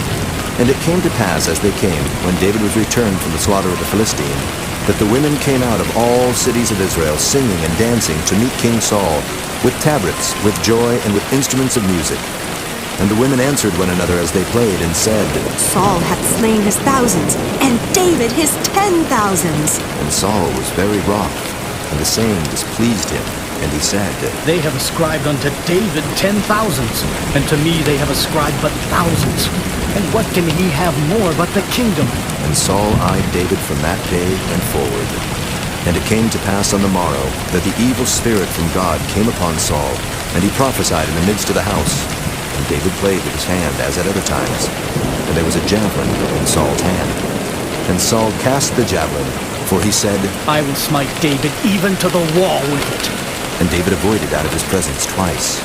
And it came to pass as they came, when David was returned from the slaughter of the Philistine, that the women came out of all cities of Israel, singing and dancing to meet King Saul, with tabrets, with joy, and with instruments of music. And the women answered one another as they played, and said, Saul hath slain his thousands, and David his 10,000s. And Saul was very wroth, and the saying displeased him. And he said, They have ascribed unto David 10,000s, and to me they have ascribed but thousands. And what can he have more but the kingdom? And Saul eyed David from that day and forward. And it came to pass on the morrow, that the evil spirit from God came upon Saul, and he prophesied in the midst of the house. And David played with his hand as at other times, and there was a javelin in Saul's hand. And Saul cast the javelin, for he said, I will smite David even to the wall with it. And David avoided out of his presence twice.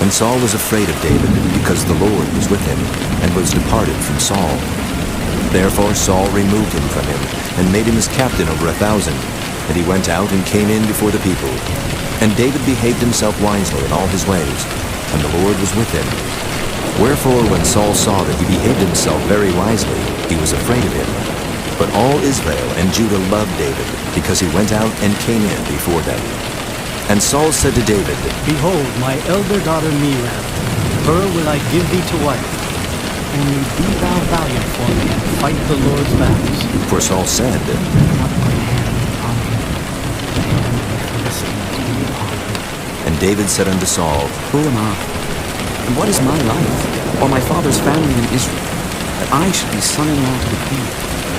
And Saul was afraid of David, because the Lord was with him, and was departed from Saul. Therefore Saul removed him from him, and made him his captain over 1,000. And he went out and came in before the people. And David behaved himself wisely in all his ways, and the Lord was with him. Wherefore when Saul saw that he behaved himself very wisely, he was afraid of him. But all Israel and Judah loved David, because he went out and came in before them. And Saul said to David, Behold, my elder daughter Merab, her will I give thee to wife. Only be thou valiant for me, and fight the Lord's battles. For Saul said, And David said unto Saul, Who am I? And what is my life, or my father's family in Israel, that I should be son-in-law to the king?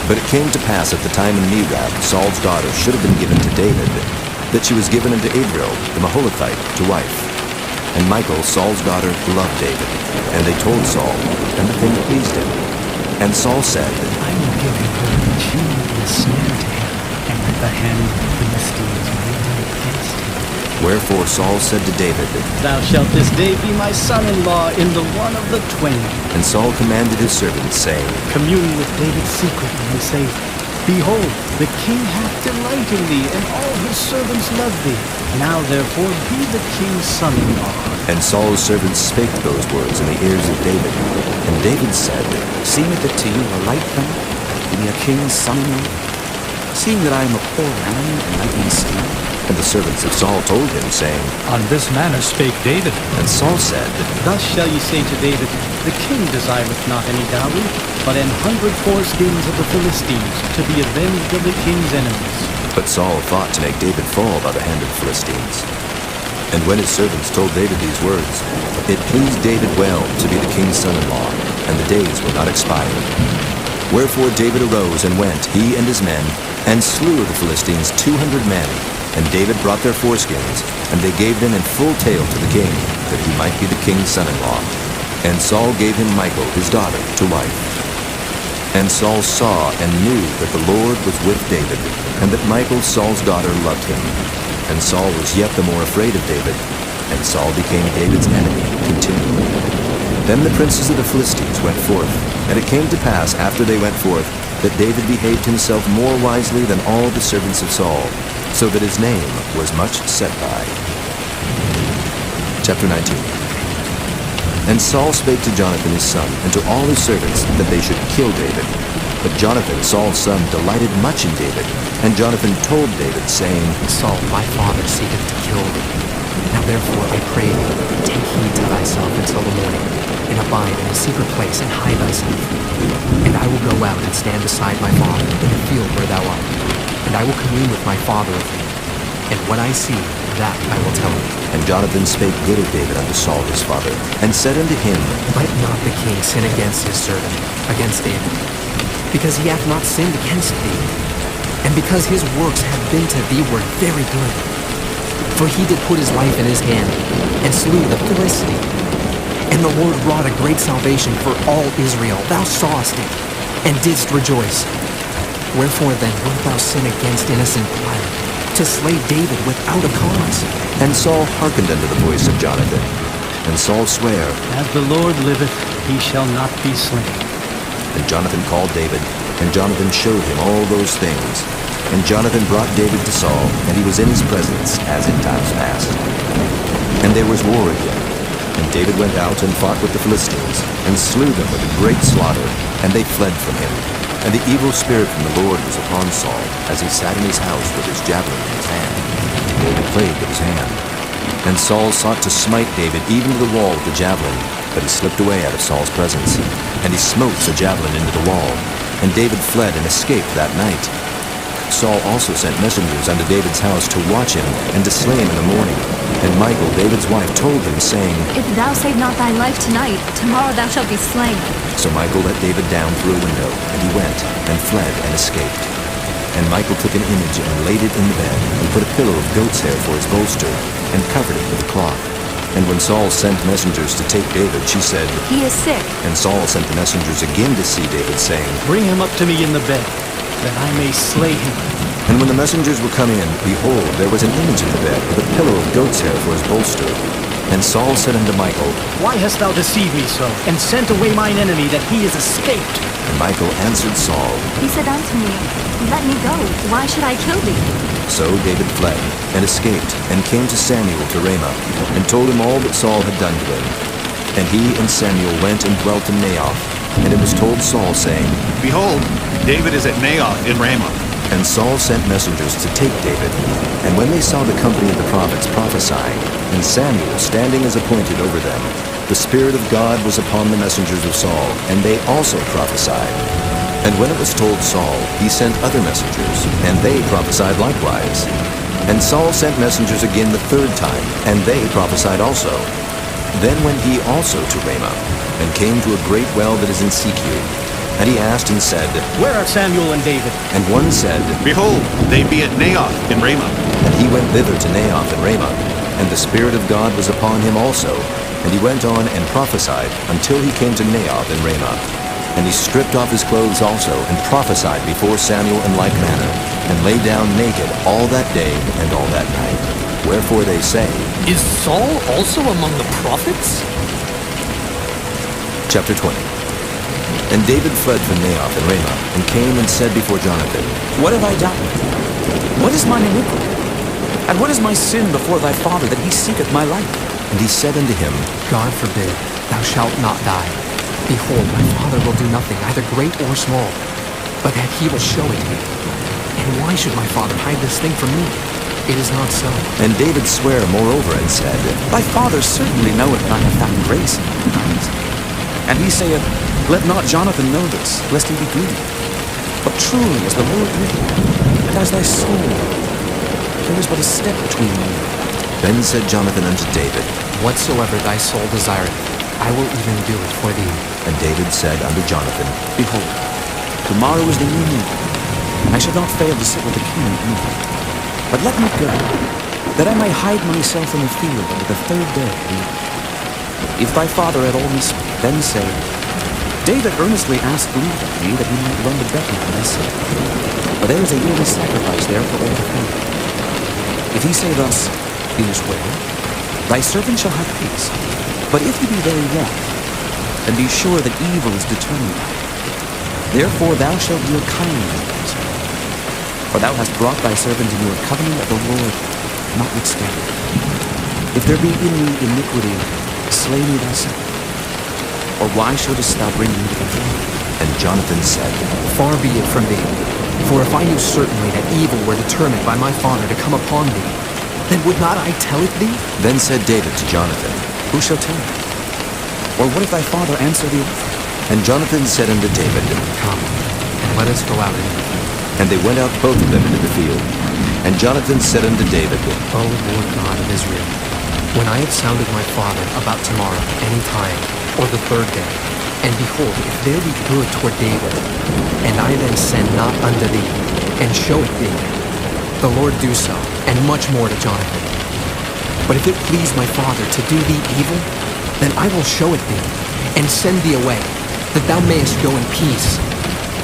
But it came to pass at the time when Merab, Saul's daughter, should have been given to David, that she was given unto Adriel, the Maholathite, to wife. And Michal, Saul's daughter, loved David. And they told Saul, and the thing pleased him. And Saul said, I will give him her, and she will be a snare to him, and let the hand of the Philistines win against him. Wherefore Saul said to David, Thou shalt this day be my son-in-law in the one of the twain. And Saul commanded his servants, saying, Commune with David secretly, and say, Behold, the king hath delight in thee, and all his servants love thee. Now therefore be the king's son-in-law. And Saul's servants spake those words in the ears of David. And David said, Seemeth it to you a light thing to be a king's son-in-law, seeing that I am a poor man and lightly esteemed? And the servants of Saul told him, saying, On this manner spake David. And Saul said, Thus shall ye say to David, The king desireth not any dowry, but 100 foreskins of the Philistines, to be avenged of the king's enemies. But Saul thought to make David fall by the hand of the Philistines. And when his servants told David these words, it pleased David well to be the king's son-in-law, and the days were not expired. Wherefore David arose and went, he and his men, and slew of the Philistines 200 men. And David brought their foreskins, and they gave them in full tale to the king, that he might be the king's son-in-law. And Saul gave him Michal, his daughter, to wife. And Saul saw and knew that the Lord was with David, and that Michal, Saul's daughter, loved him. And Saul was yet the more afraid of David, and Saul became David's enemy continually. Then the princes of the Philistines went forth, and it came to pass after they went forth, that David behaved himself more wisely than all the servants of Saul, so that his name was much set by. Chapter 19. And Saul spake to Jonathan his son, and to all his servants, that they should kill David. But Jonathan, Saul's son, delighted much in David. And Jonathan told David, saying, Saul, my father seeketh to kill thee. Now therefore, I pray thee, take heed to thyself until the morning, and abide in a secret place, and hide thyself. And I will go out and stand beside my father in the field where thou art. And I will commune with my father of thee. And what I see, that I will tell thee. And Jonathan spake good of David unto Saul his father, and said unto him, Let not the king sin against his servant, against David, because he hath not sinned against thee, and because his works have been to thee were very good. For he did put his life in his hand, and slew the Philistine. And the Lord wrought a great salvation for all Israel. Thou sawest it, and didst rejoice. Wherefore then wilt thou sin against innocent blood, to slay David without a cause? And Saul hearkened unto the voice of Jonathan. And Saul sware, As the Lord liveth, he shall not be slain. And Jonathan called David, and Jonathan showed him all those things. And Jonathan brought David to Saul, and he was in his presence, as in times past. And there was war again. And David went out and fought with the Philistines, and slew them with a great slaughter, and they fled from him. And the evil spirit from the Lord was upon Saul, as he sat in his house with his javelin in his hand. David played with his hand. And Saul sought to smite David even to the wall with the javelin, but he slipped away out of Saul's presence. And he smote the javelin into the wall. And David fled and escaped that night. Saul also sent messengers unto David's house to watch him, and to slay him in the morning. And Michal, David's wife, told him, saying, If thou save not thy life tonight, tomorrow thou shalt be slain. So Michal let David down through a window, and he went, and fled, and escaped. And Michal took an image, and laid it in the bed, and put a pillow of goat's hair for his bolster, and covered it with a cloth. And when Saul sent messengers to take David, she said, He is sick. And Saul sent the messengers again to see David, saying, Bring him up to me in the bed, that I may slay him. And when the messengers were come in, behold, there was an image in the bed, with a pillow of goat's hair for his bolster. And Saul said unto Michal, Why hast thou deceived me so, and sent away mine enemy, that he is escaped? And Michal answered Saul, He said unto me, Let me go. Why should I kill thee? So David fled, and escaped, and came to Samuel to Ramah, and told him all that Saul had done to him. And he and Samuel went and dwelt in Naioth. And it was told Saul, saying, Behold, David is at Naioth in Ramah. And Saul sent messengers to take David. And when they saw the company of the prophets prophesying, and Samuel standing as appointed over them, the Spirit of God was upon the messengers of Saul, and they also prophesied. And when it was told Saul, he sent other messengers, and they prophesied likewise. And Saul sent messengers again the third time, and they prophesied also. Then went he also to Ramah, and came to a great well that is in Secu. And he asked and said, Where are Samuel and David? And one said, Behold, they be at Naioth in Ramah. And he went thither to Naioth in Ramah, and the Spirit of God was upon him also. And he went on and prophesied until he came to Naioth in Ramah. And he stripped off his clothes also, and prophesied before Samuel in like manner, and lay down naked all that day and all that night. Wherefore they say, Is Saul also among the prophets? Chapter 20. And David fled from Naioth in Ramah, and came and said before Jonathan, What have I done? What is mine iniquity? And what is my sin before thy father, that he seeketh my life? And he said unto him, God forbid, thou shalt not die. Behold, my father will do nothing, either great or small, but that he will show it me. And why should my father hide this thing from me? It is not so. And David sware moreover and said, Thy father certainly knoweth that I have found grace in thine eyes. And he saith, Let not Jonathan know this, lest he be grieved. But truly as the Lord liveth, and as thy soul, there is but a step between me. Then said Jonathan unto David, Whatsoever thy soul desireth, I will even do it for thee. And David said unto Jonathan, Behold, tomorrow is the new moon, and I shall not fail to sit with the king at meat. But let me go, that I may hide myself in the field unto the third day of the week. If thy father at all mispeak, then say, David earnestly asked leave of me that he might run to Bethlehem, and I said, For there is a yearly sacrifice there for all the family. If he say thus, It is well, thy servant shall have peace. But if he be very wroth, then be sure that evil is determined by it. Therefore thou shalt deal kindly unto thy servant. For thou hast brought thy servant into a covenant of the Lord, notwithstanding. If there be in me iniquity, slay me thyself. Or why shouldest thou bring me to thy father? And Jonathan said, Far be it from thee. For if I knew certainly that evil were determined by my father to come upon thee, then would not I tell it thee? Then said David to Jonathan, Who shall tell me? Or what if thy father answer thee? And Jonathan said unto David, Come, and let us go out into the field. And they went out both of them into the field. And Jonathan said unto David, O Lord God of Israel, when I have sounded my father about tomorrow, any time, or the third day, and behold, if there be good toward David, and I then send not unto thee, and show it thee, the Lord do so, and much more to Jonathan. But if it please my father to do thee evil, then I will show it thee, and send thee away, that thou mayest go in peace.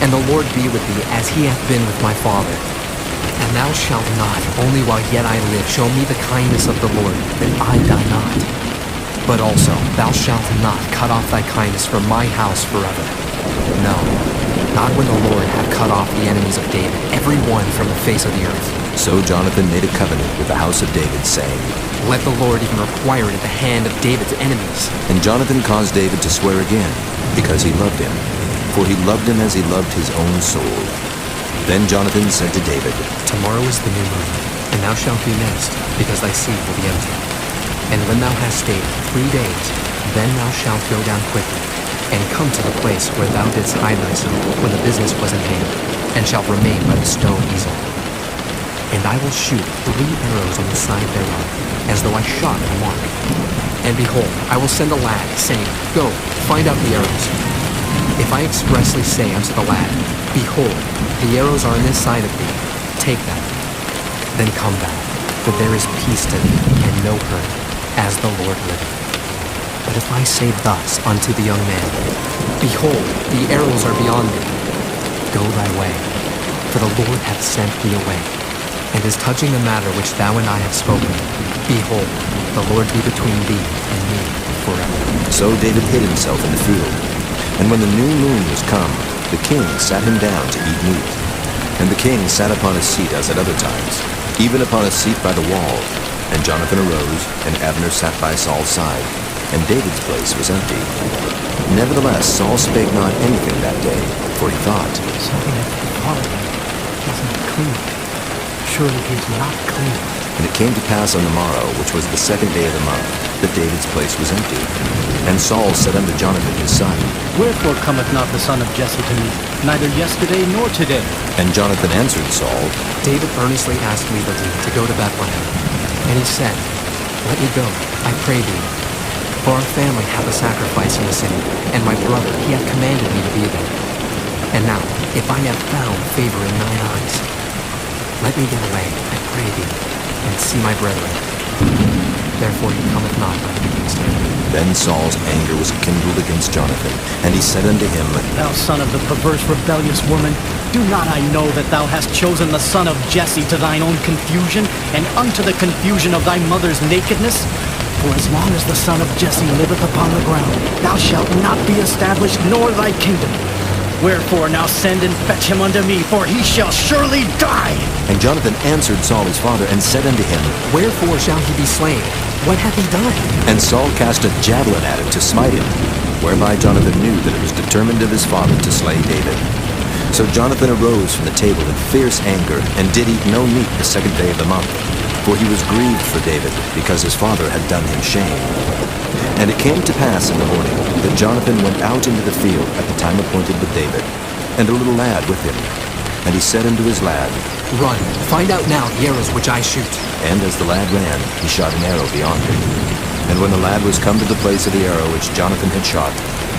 And the Lord be with thee, as he hath been with my father. And thou shalt not, only while yet I live, show me the kindness of the Lord, that I die not. But also, thou shalt not cut off thy kindness from my house forever. No, not when the Lord hath cut off the enemies of David, every one from the face of the earth. So Jonathan made a covenant with the house of David, saying, Let the Lord even require it at the hand of David's enemies. And Jonathan caused David to swear again, because he loved him. For he loved him as he loved his own soul. Then Jonathan said to David, Tomorrow is the new moon, and thou shalt be missed, because thy seat will be empty. And when thou hast stayed 3 days, then thou shalt go down quickly, and come to the place where thou didst hide thyself when the business was in hand, and shalt remain by the stone Ezel. And I will shoot 3 arrows on the side thereof, as though I shot at a mark. And behold, I will send a lad, saying, Go, find out the arrows. If I expressly say unto the lad, Behold, the arrows are on this side of thee, take them. Then come back, for there is peace to thee, and no hurt. as the Lord liveth. But if I say thus unto the young man, Behold, the arrows are beyond thee, go thy way, for the Lord hath sent thee away. And as touching the matter which thou and I have spoken, behold, the Lord be between thee and me forever. So David hid himself in the field. And when the new moon was come, the king sat him down to eat meat. And the king sat upon a seat as at other times, even upon a seat by the wall. And Jonathan arose, and Abner sat by Saul's side, and David's place was empty. Nevertheless, Saul spake not anything that day, for he thought, Something hath befallen him. He is not clean. Surely he is not clean. And it came to pass on the morrow, which was the second day of the month, that David's place was empty. And Saul said unto Jonathan his son, Wherefore cometh not the son of Jesse to me, neither yesterday nor today? And Jonathan answered Saul, David earnestly asked liberty to go to Bethlehem. And he said, Let me go, I pray thee. For our family hath a sacrifice in the city, and my brother, he hath commanded me to be there. And now, if I have found favor in thine eyes, let me get away, I pray thee, and see my brethren. Therefore he cometh not unto me this day. Then Saul's anger was kindled against Jonathan, and he said unto him, Thou son of the perverse rebellious woman, do not I know that thou hast chosen the son of Jesse to thine own confusion, and unto the confusion of thy mother's nakedness? For as long as the son of Jesse liveth upon the ground, thou shalt not be established, nor thy kingdom. Wherefore now send and fetch him unto me, for he shall surely die. And Jonathan answered Saul his father, and said unto him, Wherefore shall he be slain? What hath he done? And Saul cast a javelin at him to smite him, whereby Jonathan knew that it was determined of his father to slay David. So Jonathan arose from the table in fierce anger, and did eat no meat the second day of the month, for he was grieved for David, because his father had done him shame. And it came to pass in the morning that Jonathan went out into the field at the time appointed with David, and a little lad with him. And he said unto his lad, Run, find out now the arrows which I shoot. And as the lad ran, he shot an arrow beyond him. And when the lad was come to the place of the arrow which Jonathan had shot,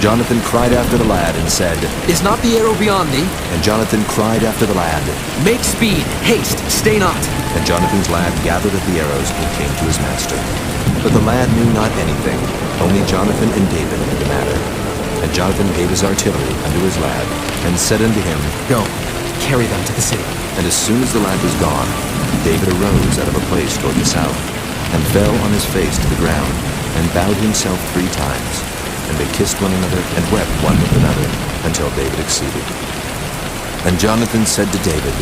Jonathan cried after the lad and said, Is not the arrow beyond thee? And Jonathan cried after the lad, Make speed, haste, stay not. And Jonathan's lad gathered at the arrows and came to his master. But the lad knew not anything, only Jonathan and David knew the matter. And Jonathan gave his artillery unto his lad, and said unto him, Go, carry them to the city. And as soon as the lad was gone, David arose out of a place toward the south, and fell on his face to the ground, and bowed himself 3 times. And they kissed one another, and wept one with another, until David exceeded. And Jonathan said to David,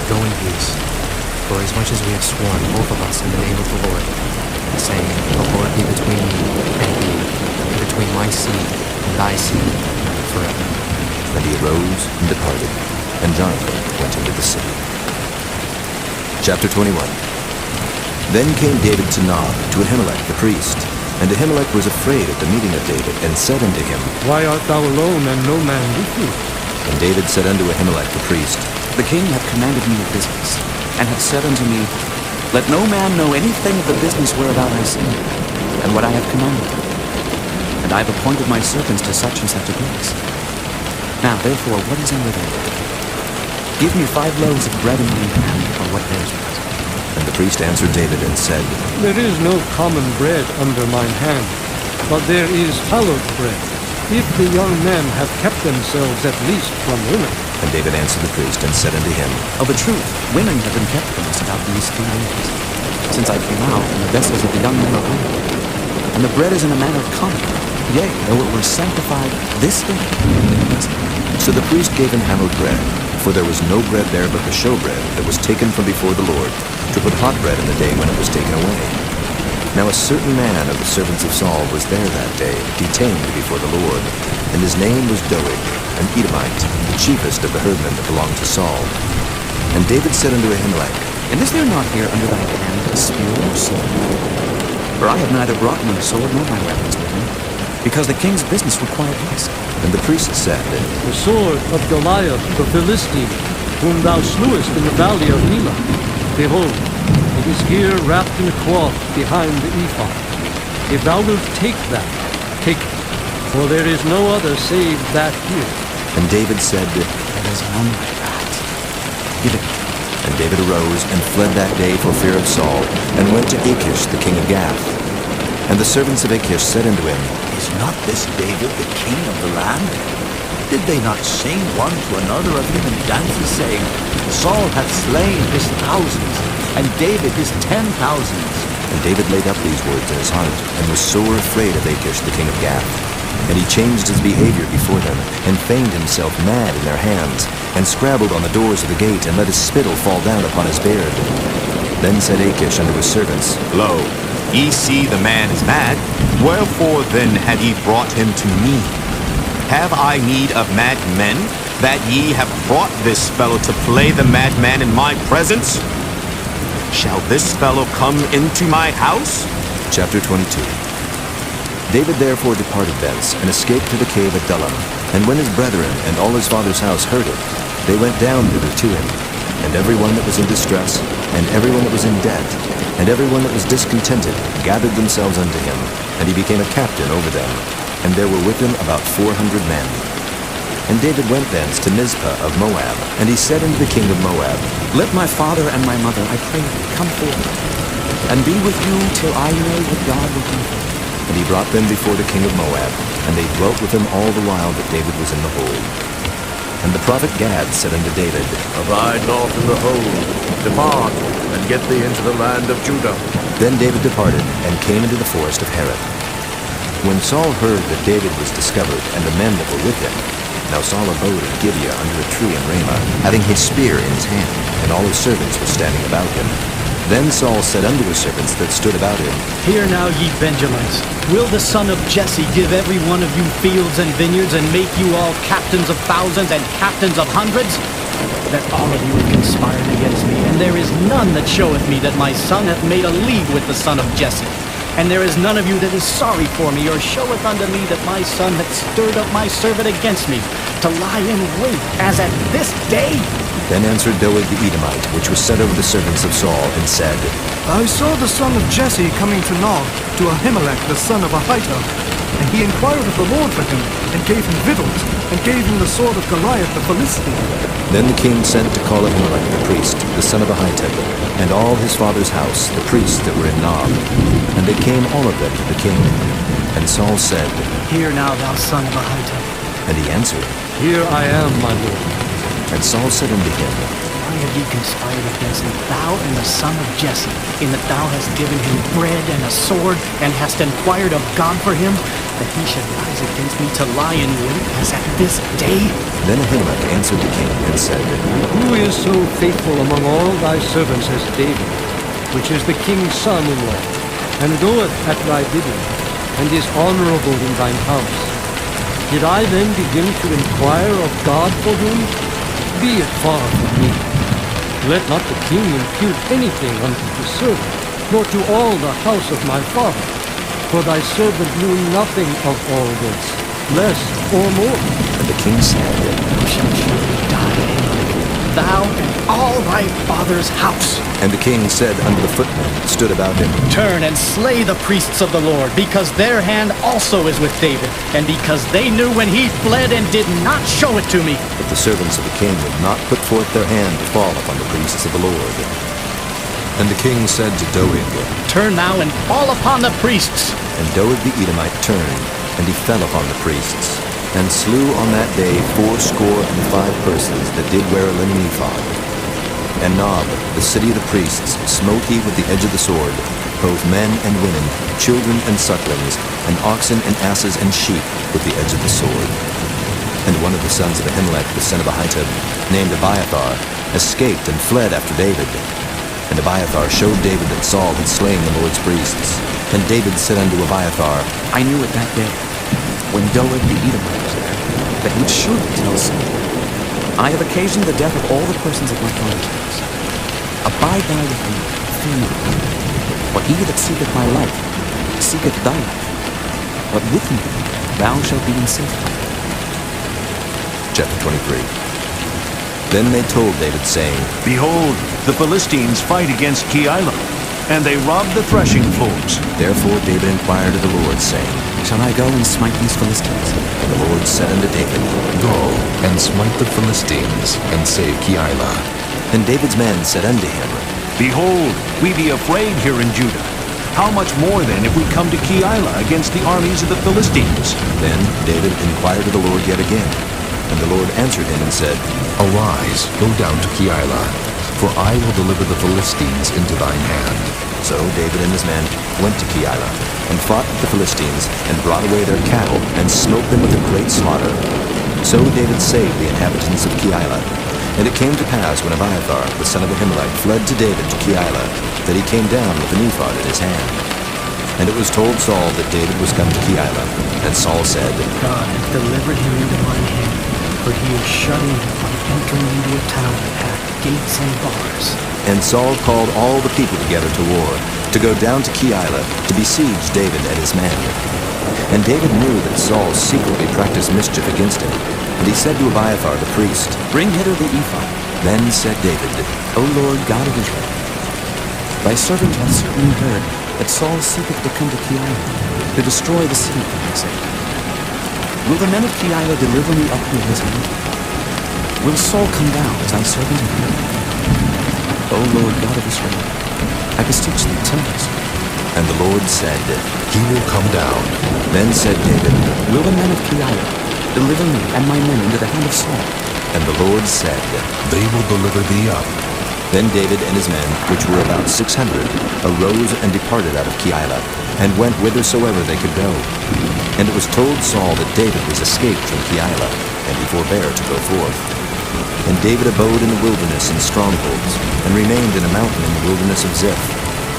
Go in peace, for as much as we have sworn, both of us, in the name of the Lord, saying, The Lord be between me and thee, and between my seed and thy seed forever. And he arose and departed, and Jonathan went into the city. Chapter 21. Then came David to Nob, to Ahimelech the priest. And Ahimelech was afraid at the meeting of David, and said unto him, Why art thou alone, and no man with thee? And David said unto Ahimelech the priest, The king hath commanded me of business, and hath said unto me, Let no man know anything of the business whereabout I sing, and what I have commanded him. And I have appointed my servants to such and such a place. Now therefore, what is under their word? Give me 5 loaves of bread in mine hand, or what there's worth. And the priest answered David and said, There is no common bread under mine hand, but there is hallowed bread, if the young men have kept themselves at least from women. And David answered the priest and said unto him, Of a truth, women have been kept from us about these 3 days, since I came out, and the vessels of the young men are holy. And the bread is in a manner common, yea, though it were sanctified this day. So the priest gave him hallowed bread, for there was no bread there but the showbread that was taken from before the Lord, to put hot bread in the day when it was taken away. Now a certain man of the servants of Saul was there that day, detained before the Lord, and his name was Doeg, an Edomite, the chiefest of the herdmen that belonged to Saul. And David said unto Ahimelech, And is there not here under thy hand a spear or sword? For I have neither brought my sword nor my weapons with me, because the king's business required haste. And the priest said, The sword of Goliath the Philistine, whom thou slewest in the valley of Elah. Behold, it is here wrapped in a cloth behind the ephod. If thou wilt take that, take it, for there is no other save that here. And David said, There is none like that. Give it. And David arose and fled that day for fear of Saul, and went to Achish the king of Gath. And the servants of Achish said unto him, Is not this David the king of the land? Did they not sing one to another of him in dances, saying, Saul hath slain his thousands, and David his 10,000s? And David laid up these words in his heart, and was sore afraid of Achish the king of Gath. And he changed his behavior before them, and feigned himself mad in their hands, and scrabbled on the doors of the gate, and let his spittle fall down upon his beard. Then said Achish unto his servants, Lo, ye see the man is mad. Wherefore then have ye brought him to me? Have I need of mad men, that ye have brought this fellow to play the madman in my presence? Shall this fellow come into my house? Chapter 22. David therefore departed thence, and escaped to the cave of Adullam. And when his brethren and all his father's house heard it, they went down thither to him. And every one that was in distress, and every one that was in debt, and every one that was discontented, gathered themselves unto him, and he became a captain over them. And there were with him about 400 men. And David went thence to Mizpah of Moab, and he said unto the king of Moab, Let my father and my mother, I pray thee, come forth, and be with you till I know what God will do for you. And he brought them before the king of Moab, and they dwelt with him all the while that David was in the hold. And the prophet Gad said unto David, Abide not in the hold, depart, and get thee into the land of Judah. Then David departed, and came into the forest of Hereth. When Saul heard that David was discovered, and the men that were with him, now Saul abode in Gibeah under a tree in Ramah, having his spear in his hand, and all his servants were standing about him. Then Saul said unto his servants that stood about him, Hear now, ye Benjamites, will the son of Jesse give every one of you fields and vineyards, and make you all captains of thousands and captains of hundreds? That all of you have conspired against me, and there is none that showeth me that my son hath made a league with the son of Jesse. And there is none of you that is sorry for me, or showeth unto me that my son hath stirred up my servant against me, to lie in wait, as at this day. Then answered Doeg the Edomite, which was set over the servants of Saul, and said, I saw the son of Jesse coming to Nob, to Ahimelech the son of Ahitub. And he inquired of the Lord for him, and gave him victuals, and gave him the sword of Goliath the Philistine. Then the king sent to call Ahimelech the priest, the son of Ahitub, and all his father's house, the priests that were in Nob. And they came all of them to the king. And Saul said, Hear now, thou son of Ahitub. And he answered, Here I am, my lord. And Saul said unto him, Why have ye conspired against me, thou and the son of Jesse, in that thou hast given him bread and a sword, and hast inquired of God for him, that he should rise against me to lie in wait as at this day? Then Ahimelech answered the king, and said, Who is so faithful among all thy servants as David, which is the king's son-in-law, and goeth at thy bidding, and is honorable in thine house? Did I then begin to inquire of God for him? Be it far from me. Let not the king impute anything unto his servant, nor to all the house of my father. For thy servant knew nothing of all this, less or more. And the king said, Thou shalt surely die, Ahimelech, thou and all thy father's house. And the king said unto the footmen that stood about him, Turn and slay the priests of the Lord, because their hand also is with David, and because they knew when he fled and did not show it to me. But the servants of the king would not put forth their hand to fall upon the priests of the Lord. And the king said to Doeg, Turn now and fall upon the priests. And Doeg the Edomite turned, and he fell upon the priests, and slew on that day 85 persons that did wear a linen ephod. And Nob, the city of the priests, smote he with the edge of the sword, both men and women, children and sucklings, and oxen and asses and sheep with the edge of the sword. And one of the sons of Ahimelech, the son of Ahitub, named Abiathar, escaped and fled after David. And Abiathar showed David that Saul had slain the Lord's priests. And David said unto Abiathar, I knew it that day, when Doeg the Edomite was there, that he would surely tell Saul, I have occasioned the death of all the persons of my father's house. Abide thou with me, fear not. For he that seeketh my life, seeketh thy life. But with me thou shalt be in safety. Chapter 23. Then they told David, saying, Behold, the Philistines fight against Keilah, and they rob the threshing floors. Therefore David inquired of the Lord, saying, Shall I go and smite these Philistines? And the Lord said unto David, Go and smite the Philistines, and save Keilah. And David's men said unto him, Behold, we be afraid here in Judah. How much more then if we come to Keilah against the armies of the Philistines? Then David inquired of the Lord yet again. And the Lord answered him and said, Arise, go down to Keilah, for I will deliver the Philistines into thine hand. So David and his men went to Keilah, and fought with the Philistines, and brought away their cattle, and smote them with a great slaughter. So David saved the inhabitants of Keilah. And it came to pass, when Abiathar, the son of Ahimelech, fled to David to Keilah, that he came down with an ephod in his hand. And it was told Saul that David was come to Keilah. And Saul said, God hath delivered him into mine hand, for he is shut in from entering into a town that hath gates and bars. And Saul called all the people together to war, to go down to Keilah, to besiege David and his men. And David knew that Saul secretly practiced mischief against him. And he said to Abiathar the priest, Bring hither the ephod. Then said David, O Lord God of Israel, thy servant hath certainly heard that Saul seeketh to come to Keilah, to destroy the city for my sake. Will the men of Keilah deliver me up into his hand? Will Saul come down as thy servant hath heard? O Lord God of Israel, I beseech thee, tell us. And the Lord said, He will come down. Then said David, Will the men of Keilah deliver me and my men into the hand of Saul? And the Lord said, They will deliver thee up. Then David and his men, which were about 600, arose and departed out of Keilah, and went whithersoever they could go. And it was told Saul that David was escaped from Keilah, and he forbare to go forth. And David abode in the wilderness in strongholds, and remained in a mountain in the wilderness of Ziph.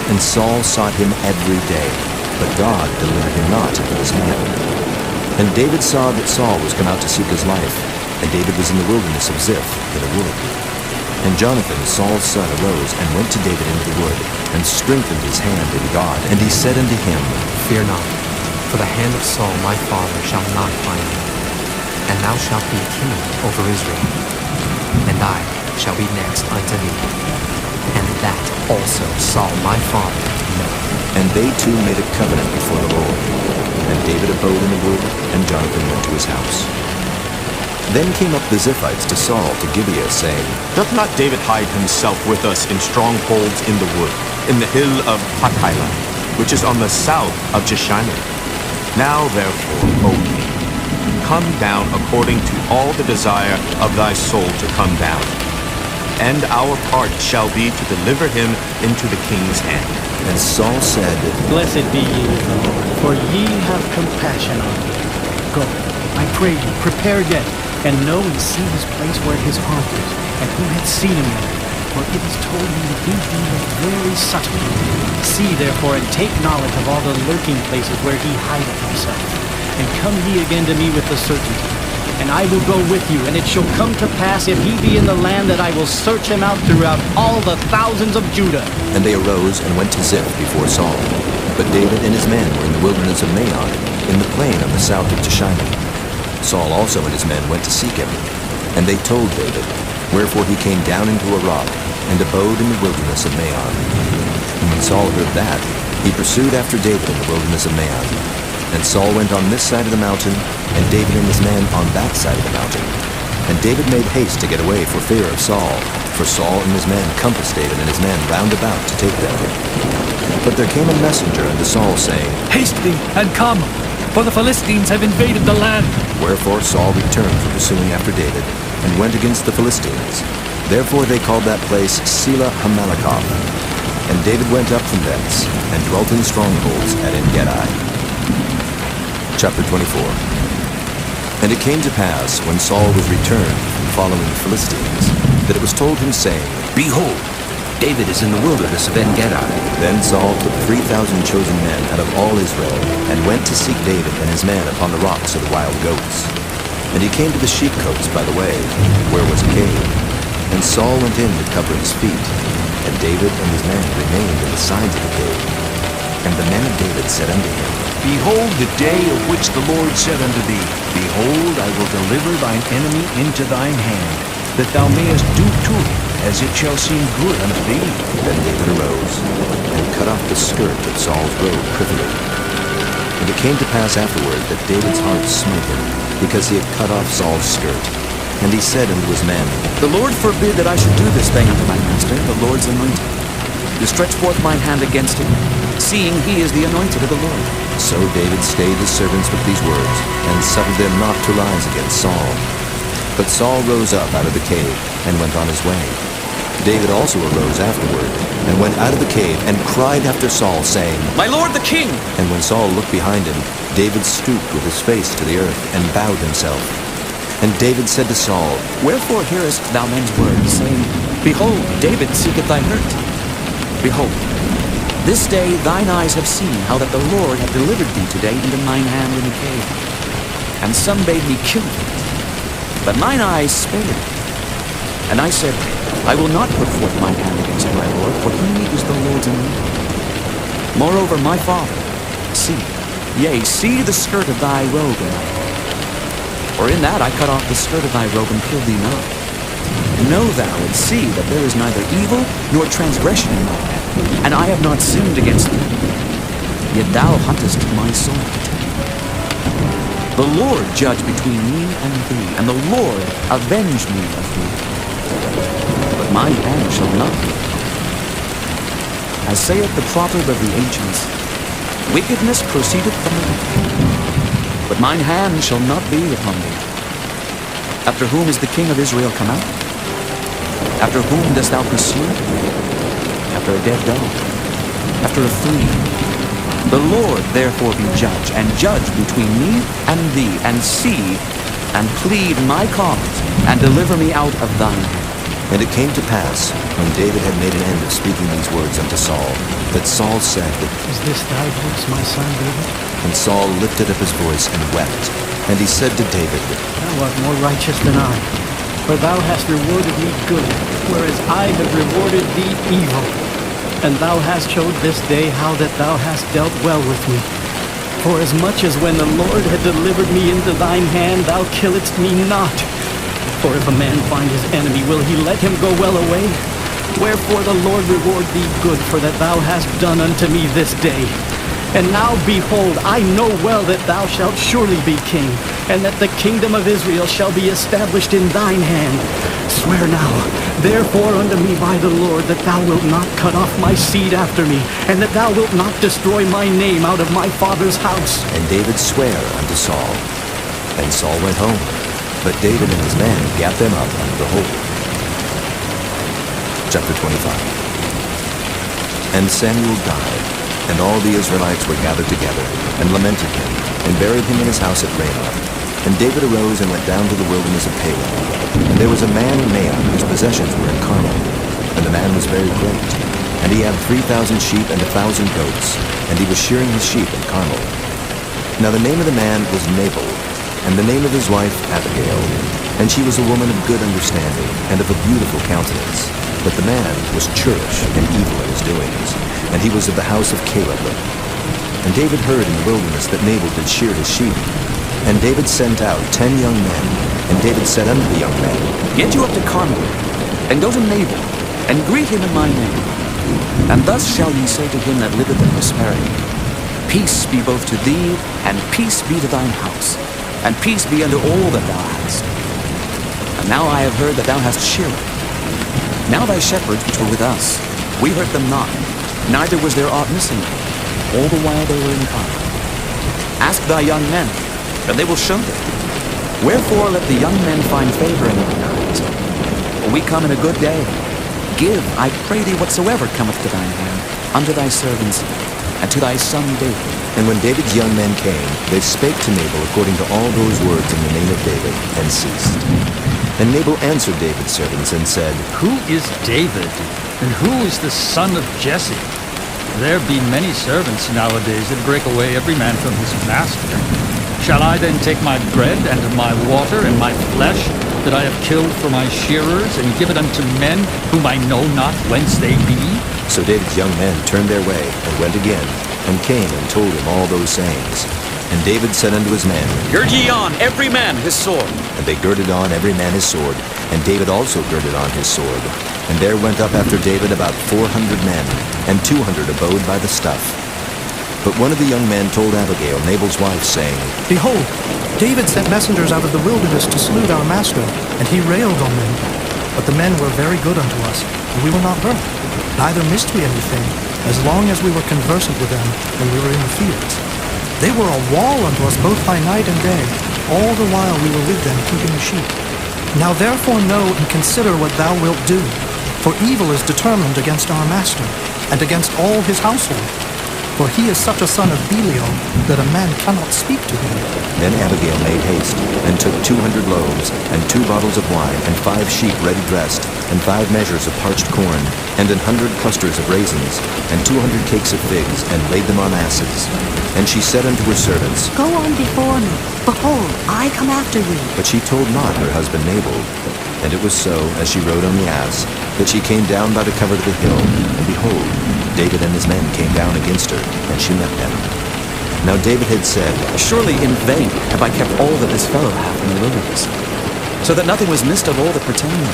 And Saul sought him every day, but God delivered him not into his hand. And David saw that Saul was come out to seek his life, and David was in the wilderness of Ziph in a wood. And Jonathan, Saul's son, arose and went to David into the wood, and strengthened his hand in God. And he said unto him, Fear not, for the hand of Saul my father shall not find thee. And thou shalt be king over Israel, and I shall be next unto thee. And that also Saul my father knoweth. And they two made a covenant before the Lord. And David abode in the wood, and Jonathan went to his house. Then came up the Ziphites to Saul to Gibeah, saying, Doth not David hide himself with us in strongholds in the wood, in the hill of Hachilah, which is on the south of Jeshanah? Now therefore, O king, come down according to all the desire of thy soul to come down. And our part shall be to deliver him into the king's hand. And Saul said, Blessed be ye of the Lord, for ye have compassion on me. Go, I pray you, prepare yet, and know and see his place where his haunt is, and who hath seen him there. For it is told me that he dealeth very subtly. See therefore, and take knowledge of all the lurking places where he hideth himself. And come ye again to me with the certainty. And I will go with you, and it shall come to pass, if he be in the land, that I will search him out throughout all the thousands of Judah. And they arose and went to Ziph before Saul. But David and his men were in the wilderness of Maon, in the plain on the south of Jeshanah. Saul also and his men went to seek him. And they told David, wherefore he came down into a rock, and abode in the wilderness of Maon. And when Saul heard that, he pursued after David in the wilderness of Maon. And Saul went on this side of the mountain, and David and his men on that side of the mountain. And David made haste to get away for fear of Saul, for Saul and his men compassed David and his men round about to take them. But there came a messenger unto Saul, saying, Haste thee, and come, for the Philistines have invaded the land. Wherefore Saul returned from pursuing after David, and went against the Philistines. Therefore they called that place Selah Hamalekoth. And David went up from thence, and dwelt in strongholds at En-gedi. Chapter 24. And it came to pass, when Saul was returned from following the Philistines, that it was told him, saying, Behold, David is in the wilderness of En-gedi. Then Saul took 3,000 chosen men out of all Israel, and went to seek David and his men upon the rocks of the wild goats. And he came to the sheepcotes by the way, where was a cave. And Saul went in to cover his feet, and David and his men remained in the sides of the cave. And the men of David said unto him, Behold the day of which the Lord said unto thee, Behold, I will deliver thine enemy into thine hand, that thou mayest do to him as it shall seem good unto thee. Then David arose, and cut off the skirt of Saul's robe privily. And it came to pass afterward that David's heart smote him, because he had cut off Saul's skirt. And he said unto his men, The Lord forbid that I should do this thing unto my master, the Lord's anointed. To stretch forth mine hand against him, seeing he is the anointed of the Lord. So David stayed his servants with these words, and suffered them not to rise against Saul. But Saul rose up out of the cave, and went on his way. David also arose afterward, and went out of the cave, and cried after Saul, saying, My lord the king! And when Saul looked behind him, David stooped with his face to the earth, and bowed himself. And David said to Saul, Wherefore hearest thou men's words, saying, Behold, David seeketh thy hurt? Behold, this day thine eyes have seen how that the Lord hath delivered thee today into mine hand in the cave. And some bade me kill thee, but mine eyes spared thee. And I said, I will not put forth mine hand against my Lord, for he is the Lord's anointed. Moreover, my father, see, yea, see the skirt of thy robe in thy hand. For in that I cut off the skirt of thy robe and killed thee not. Know thou and see that there is neither evil nor transgression in my hand, and I have not sinned against thee. Yet thou huntest my soul. The Lord judge between me and thee, and the Lord avenge me of thee. But mine hand shall not be upon thee. As saith the proverb of the ancients, wickedness proceedeth from the wicked, but mine hand shall not be upon thee. After whom is the king of Israel come out? After whom dost thou pursue? After a dead dog, after a flea. The Lord therefore be judge, and judge between me and thee, and see, and plead my cause, and deliver me out of thine hand. And it came to pass, when David had made an end of speaking these words unto Saul, that Saul said, Is this thy voice, my son David? And Saul lifted up his voice and wept. And he said to David, Thou art more righteous than I, for thou hast rewarded me good, whereas I have rewarded thee evil. And thou hast showed this day how that thou hast dealt well with me. For as much as when the Lord had delivered me into thine hand, thou killedst me not. For if a man find his enemy, will he let him go well away? Wherefore the Lord reward thee good, for that thou hast done unto me this day. And now, behold, I know well that thou shalt surely be king, and that the kingdom of Israel shall be established in thine hand. Swear now, therefore, unto me by the Lord, that thou wilt not cut off my seed after me, and that thou wilt not destroy my name out of my father's house. And David sware unto Saul. And Saul went home, but David and his men gat them up under the hold. Chapter 25. And Samuel died, and all the Israelites were gathered together, and lamented him, and buried him in his house at Ramah. And David arose and went down to the wilderness of Paran. And there was a man in Maon whose possessions were in Carmel. And the man was very great. And he had 3,000 sheep and 1,000 goats, and he was shearing his sheep in Carmel. Now the name of the man was Nabal, and the name of his wife Abigail. And she was a woman of good understanding, and of a beautiful countenance. But the man was churlish and evil in his doings, and he was of the house of Caleb. And David heard in the wilderness that Nabal did shear his sheep. And David sent out 10 young men, and David said unto the young men, Get you up to Carmel, and go to Nabal, and greet him in my name. And thus shall ye say to him that liveth in prosperity, Peace be both to thee, and peace be to thine house, and peace be unto all that thou hast. And now I have heard that thou hast sheared. Now thy shepherds which were with us, we hurt them not, neither was there aught missing, all the while they were in Carmel. Ask thy young men, and they will show thee. Wherefore let the young men find favor in thine eyes. For we come in a good day. Give, I pray thee, whatsoever cometh to thine hand, unto thy servants, and to thy son David. And when David's young men came, they spake to Nabal according to all those words in the name of David, and ceased. And Nabal answered David's servants and said, Who is David, and who is the son of Jesse? There be many servants nowadays that break away every man from his master. Shall I then take my bread and my water and my flesh that I have killed for my shearers, and give it unto men whom I know not whence they be? So David's young men turned their way, and went again, and came and told him all those sayings. And David said unto his men, Gird ye on, every man his sword. And they girded on every man his sword, and David also girded on his sword. And there went up after David about 400 men, and 200 abode by the stuff. But one of the young men told Abigail, Nabal's wife, saying, Behold, David sent messengers out of the wilderness to salute our master, and he railed on them. But the men were very good unto us, and we were not hurt, neither missed we anything. as long as we were conversant with them when we were in the fields. They were a wall unto us both by night and day, all the while we were with them keeping the sheep. Now therefore know and consider what thou wilt do, for evil is determined against our master, and against all his household. For he is such a son of Belial, that a man cannot speak to him. Then Abigail made haste, and took 200 loaves, and 2 bottles of wine, and 5 sheep ready dressed, and 5 measures of parched corn, and 100 clusters of raisins, and 200 cakes of figs, and laid them on asses. And she said unto her servants, Go on before me. Behold, I come after you. But she told not her husband Nabal. And it was so, as she rode on the ass, that she came down by the covert of the hill, and behold, David and his men came down against her, and she met them. Now David had said, Surely in vain have I kept all that this fellow hath in the wilderness, so that nothing was missed of all that pertained me.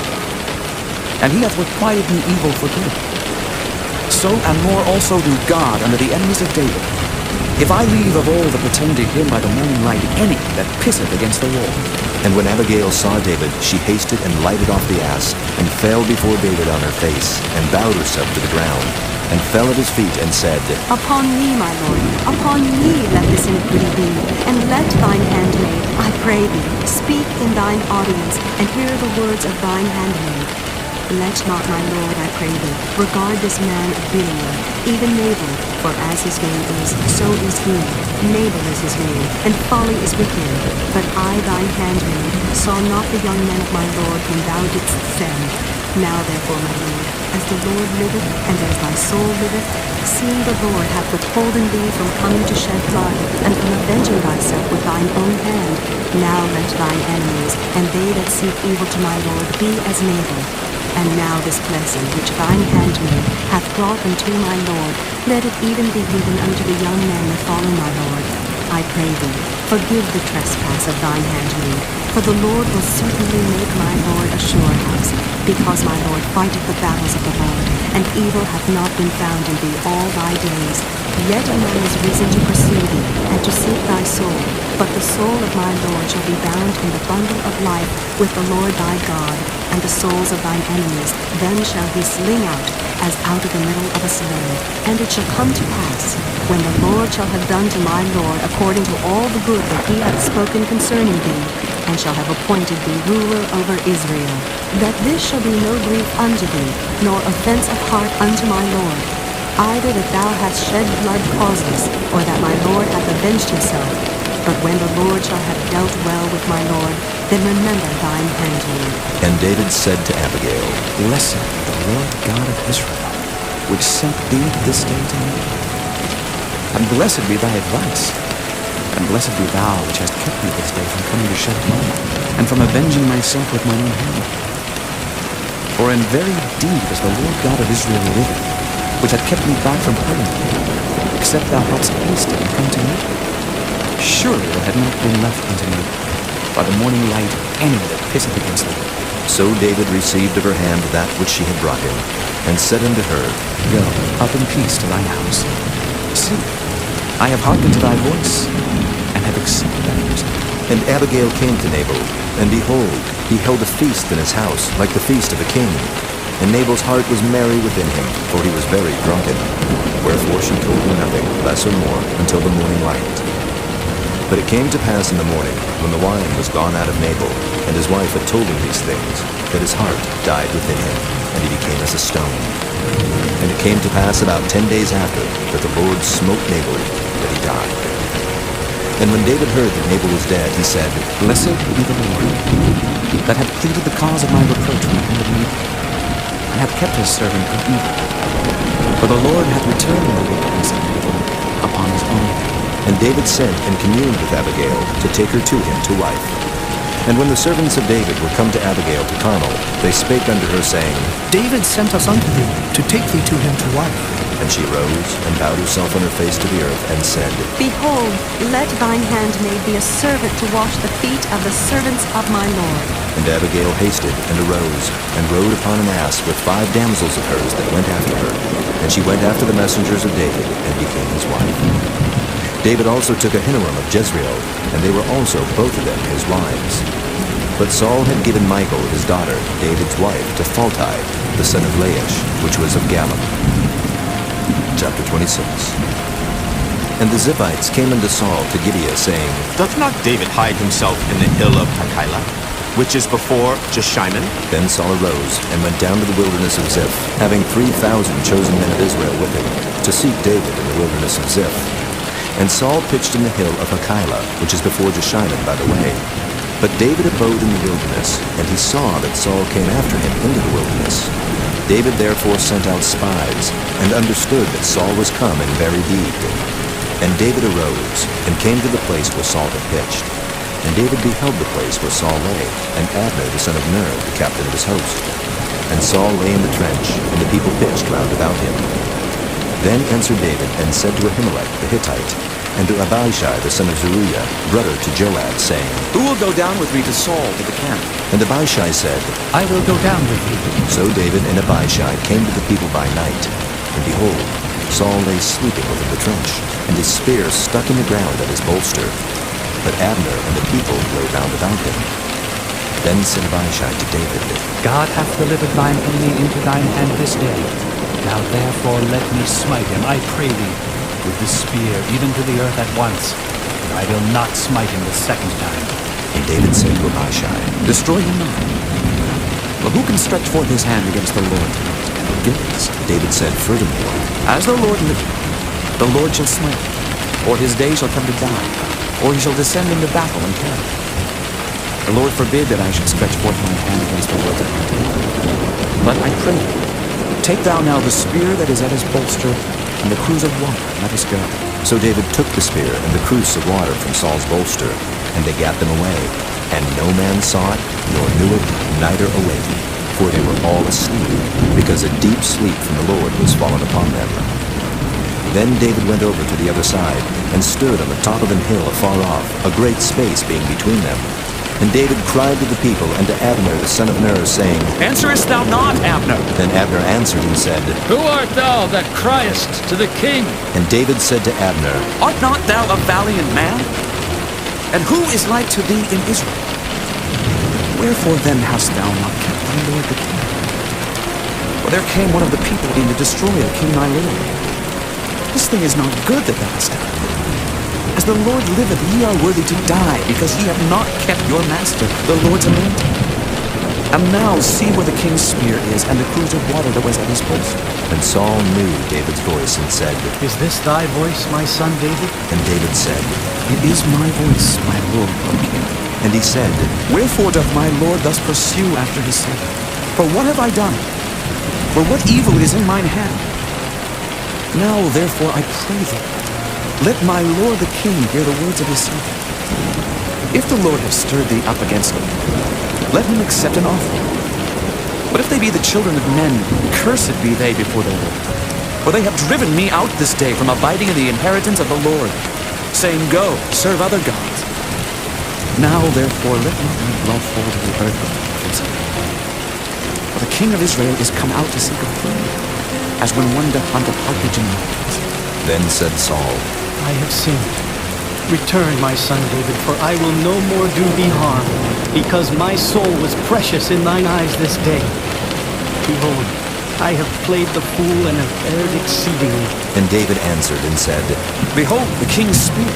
And he hath requited me evil for good. So and more also do God unto the enemies of David, if I leave of all that pertain to him by the morning light any that pisseth against the wall. And when Abigail saw David, she hasted and lighted off the ass, and fell before David on her face, and bowed herself to the ground, and fell at his feet, and said, Upon me, my lord, upon me let this iniquity be, and let thine handmaid, I pray thee, speak in thine audience, and hear the words of thine handmaid. Let not, my lord, I pray thee, regard this man Belial, even Nabal, for as his name is, so is he. Nabal is his name, and folly is with him. But I, thine handmaid, saw not the young men of my lord whom thou didst send. Now therefore, my lord, as the Lord liveth, and as thy soul liveth, seeing the Lord hath withholden thee from coming to shed blood, and from avenging thyself with thine own hand, now let thine enemies, and they that seek evil to my lord, be as Nabal. And now this blessing which thine handmaid hath brought unto my lord, let it even be given unto the young men that follow my lord. I pray thee, forgive the trespass of thine handmaid, for the Lord will certainly make my lord a sure house, because my lord fighteth the battles of the Lord, and evil hath not been found in thee all thy days. Yet a man is risen to pursue thee, and to seek thy soul, but the soul of my lord shall be bound in the bundle of life with the Lord thy God, and the souls of thine enemies then shall he sling out, as out of the middle of a sling. And it shall come to pass, when the Lord shall have done to my lord according to all the good that he hath spoken concerning thee, and shall have appointed thee ruler over Israel, that this shall be no grief unto thee, nor offense of heart unto my lord, either that thou hast shed blood causeless, or that my lord hath avenged himself. But when the Lord shall have dealt well with my lord, then remember thine handmaid. And David said to Abigail, Blessed be the Lord God of Israel, which sent thee this day to me. And blessed be thy advice, and blessed be thou which hast kept me this day from coming to shed blood, and from avenging myself with mine own hand. For in very deed as the Lord God of Israel liveth, which hath kept me back from hurting thee, except thou hadst hasted and come to me, surely there had not been left unto me by the morning light any that pisseth against thee. So David received of her hand that which she had brought him, and said unto her, Go up in peace to thine house. See, I have hearkened to thy voice, and have accepted thy music. And Abigail came to Nabal, and behold, he held a feast in his house, like the feast of a king. And Nabal's heart was merry within him, for he was very drunken. Wherefore she told him nothing, less or more, until the morning light. But it came to pass in the morning, when the wine was gone out of Nabal, and his wife had told him these things, that his heart died within him, and he became as a stone. And it came to pass about 10 days after, that the Lord smote Nabal, that he died. And when David heard that Nabal was dead, he said, Blessed be the Lord, that hath pleaded the cause of my reproach from the hand of Nabal, and hath kept his servant from evil. For the Lord hath returned the wickedness of Nabal upon his own head. And David sent and communed with Abigail to take her to him to wife. And when the servants of David were come to Abigail to Carmel, they spake unto her, saying, David sent us unto thee, to take thee to him to wife. And she rose, and bowed herself on her face to the earth, and said, Behold, let thine handmaid be a servant to wash the feet of the servants of my lord. And Abigail hasted, and arose, and rode upon an ass with 5 damsels of hers that went after her. And she went after the messengers of David, and became his wife. David also took Ahinoam of Jezreel, and they were also both of them his wives. But Saul had given Michal his daughter, David's wife, to Phalti, the son of Laish, which was of Galim. Chapter 26. And the Ziphites came unto Saul to Gibeah, saying, Doth not David hide himself in the hill of Hachilah, which is before Jeshimon? Then Saul arose and went down to the wilderness of Ziph, having 3,000 chosen men of Israel with him, to seek David in the wilderness of Ziph. And Saul pitched in the hill of Hachilah, which is before Jeshimon by the way. But David abode in the wilderness, and he saw that Saul came after him into the wilderness. David therefore sent out spies, and understood that Saul was come in very deed. And David arose, and came to the place where Saul had pitched. And David beheld the place where Saul lay, and Abner the son of Ner, the captain of his host. And Saul lay in the trench, and the people pitched round about him. Then answered David, and said to Ahimelech the Hittite, and to Abishai the son of Zeruiah, brother to Joab, saying, Who will go down with me to Saul to the camp? And Abishai said, I will go down with you. So David and Abishai came to the people by night, and behold, Saul lay sleeping within the trench, and his spear stuck in the ground at his bolster. But Abner and the people lay round about him. Then said Abishai to David, God hath delivered thine enemy into thine hand this day. Now therefore let me smite him, I pray thee, with the spear, even to the earth at once, and I will not smite him the second time. And David said to Abishai, Destroy him not. But who can stretch forth his hand against the Lord and forgive us? David said furthermore, As the Lord liveth, the Lord shall smite him, or his day shall come to die, or he shall descend into battle and perish. The Lord forbid that I should stretch forth my hand against the Lord's anointed. But I pray thee, take thou now the spear that is at his bolster, and the cruse of water, and let us go. So David took the spear and the cruse of water from Saul's bolster, and they gat them away. And no man saw it, nor knew it, neither awaked, for they were all asleep, because a deep sleep from the Lord was fallen upon them. Then David went over to the other side, and stood on the top of an hill afar off, a great space being between them. And David cried to the people and to Abner the son of Ner, saying, Answerest thou not, Abner? Then Abner answered and said, Who art thou that criest to the king? And David said to Abner, Art not thou a valiant man? And who is like to thee in Israel? Wherefore then hast thou not kept thy lord the king? For there came one of the people in to destroy the king thy lord. This thing is not good that thou hast done. As the Lord liveth, ye are worthy to die, because ye have not kept your master, the Lord's anointed. And now see where the king's spear is, and the cruse of water that was at his bolster. And Saul knew David's voice, and said, Is this thy voice, my son David? And David said, It is my voice, my lord, O king. And he said, Wherefore doth my lord thus pursue after his servant? For what have I done? For what evil is in mine hand? Now therefore I pray thee, let my lord the king hear the words of his servant. If the Lord have stirred thee up against me, let him accept an offering. But if they be the children of men, cursed be they before the Lord. For they have driven me out this day from abiding in the inheritance of the Lord, saying, Go, serve other gods. Now therefore let not my blood fall to the earth against me. For the king of Israel is come out to seek a friend, as when one doth hunt a partridge in mountains. Then said Saul, I have sinned. Return, my son David, for I will no more do thee harm, because my soul was precious in thine eyes this day. Behold, I have played the fool and have erred exceedingly. And David answered and said, Behold, the king's spear,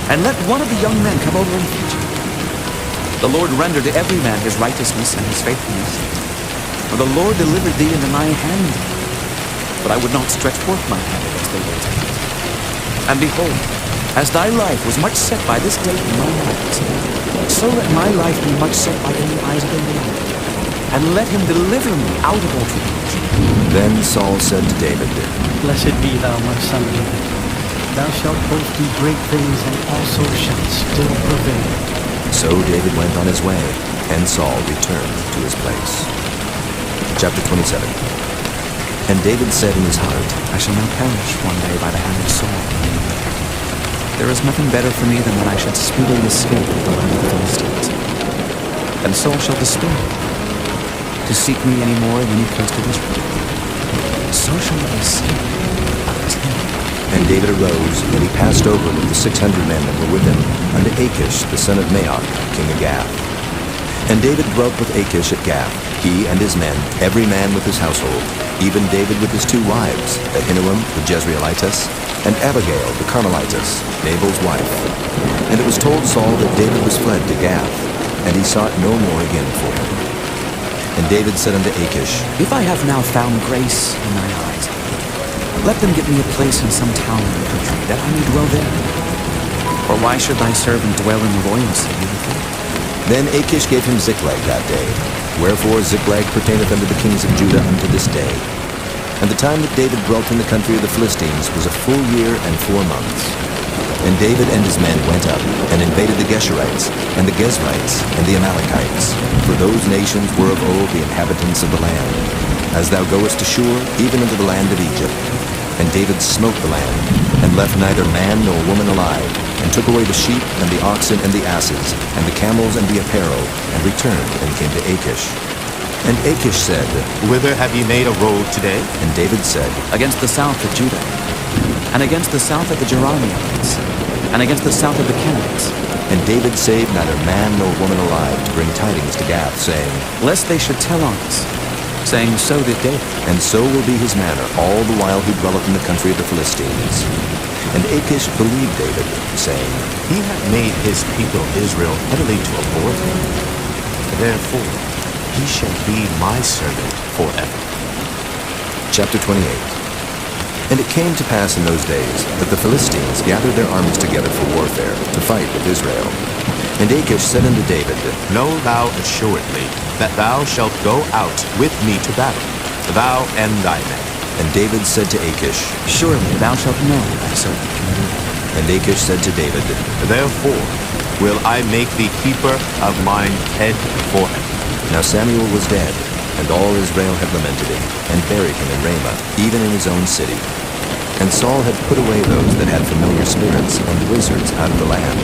and let one of the young men come over and fetch it. The Lord render to every man his righteousness and his faithfulness. For the Lord delivered thee into my hand, but I would not stretch forth my hand against the Lord's hand. And behold, as thy life was much set by this day in mine eyes, so let my life be much set by in the eyes of the Lord, and let him deliver me out of all tribulation. Then Saul said to David, Blessed be thou, my son David. Thou shalt both do great things, and also shalt still prevail. So David went on his way, and Saul returned to his place. Chapter 27. And David said in his heart, I shall not perish one day by the hand of Saul. There is nothing better for me than that I should speedily escape the land of the Philistines. And Saul shall despair to seek me any more than he cares to Israel. So shall I escape out of his hand. And David arose, and he passed over with the 600 men that were with him, unto Achish the son of Maoch, king of Gath. And David dwelt with Achish at Gath, he and his men, every man with his household, even David with his 2 wives, Ahinoam the Jezreelitess, and Abigail the Carmelitess, Nabal's wife. And it was told Saul that David was fled to Gath, and he sought no more again for him. And David said unto Achish, If I have now found grace in thine eyes, let them give me a place in some town in the country, that I may dwell there. Or why should thy servant dwell in the royal city with thee? Then Achish gave him Ziklag that day. Wherefore Ziklag pertaineth unto the kings of Judah unto this day. And the time that David dwelt in the country of the Philistines was a full year and 4 months. And David and his men went up, and invaded the Geshurites, and the Gezrites, and the Amalekites. For those nations were of old the inhabitants of the land, as thou goest to Shur, even unto the land of Egypt. And David smote the land, and left neither man nor woman alive, and took away the sheep, and the oxen, and the asses, and the camels, and the apparel, and returned, and came to Achish. And Achish said, Whither have ye made a road today? And David said, Against the south of Judah, and against the south of the Jerahmeelites, and against the south of the Kenites. And David saved neither man nor woman alive to bring tidings to Gath, saying, Lest they should tell on us, saying, So did David. And so will be his manner all the while he dwelleth in the country of the Philistines. And Achish believed David, saying, He hath made his people Israel utterly to abhor him. Therefore, he shall be my servant forever. Chapter 28. And it came to pass in those days that the Philistines gathered their armies together for warfare, to fight with Israel. And Achish said unto David, Know thou assuredly that thou shalt go out with me to battle, thou and thy men. And David said to Achish, Surely thou shalt know thy servant can do. And Achish said to David, Therefore will I make thee keeper of mine head forever. Now Samuel was dead, and all Israel had lamented him, and buried him in Ramah, even in his own city. And Saul had put away those that had familiar spirits and wizards out of the land.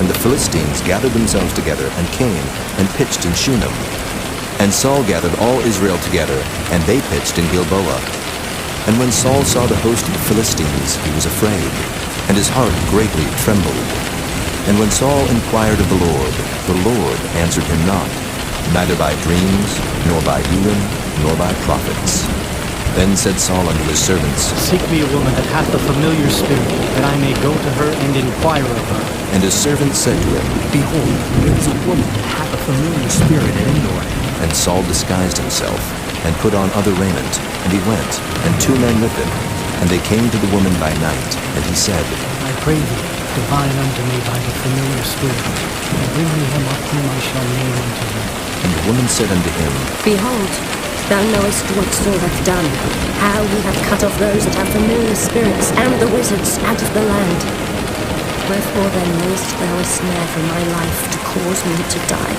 And the Philistines gathered themselves together, and came, and pitched in Shunem. And Saul gathered all Israel together, and they pitched in Gilboa. And when Saul saw the host of the Philistines, he was afraid, and his heart greatly trembled. And when Saul inquired of the Lord answered him not, neither by dreams, nor by Urim, nor by prophets. Then said Saul unto his servants, Seek me a woman that hath a familiar spirit, that I may go to her and inquire of her. And his servants said to him, Behold, there is a woman that hath a familiar spirit at Endor. And Saul disguised himself, and put on other raiment, and he went, and 2 men with him. And they came to the woman by night, and he said, I pray thee, divine unto me by the familiar spirit, and bring me him up whom I shall name unto thee. And the woman said unto him, Behold, thou knowest what Saul hath done, how he hath cut off those that have familiar spirits and the wizards out of the land. Wherefore then layest thou a snare for my life to cause me to die?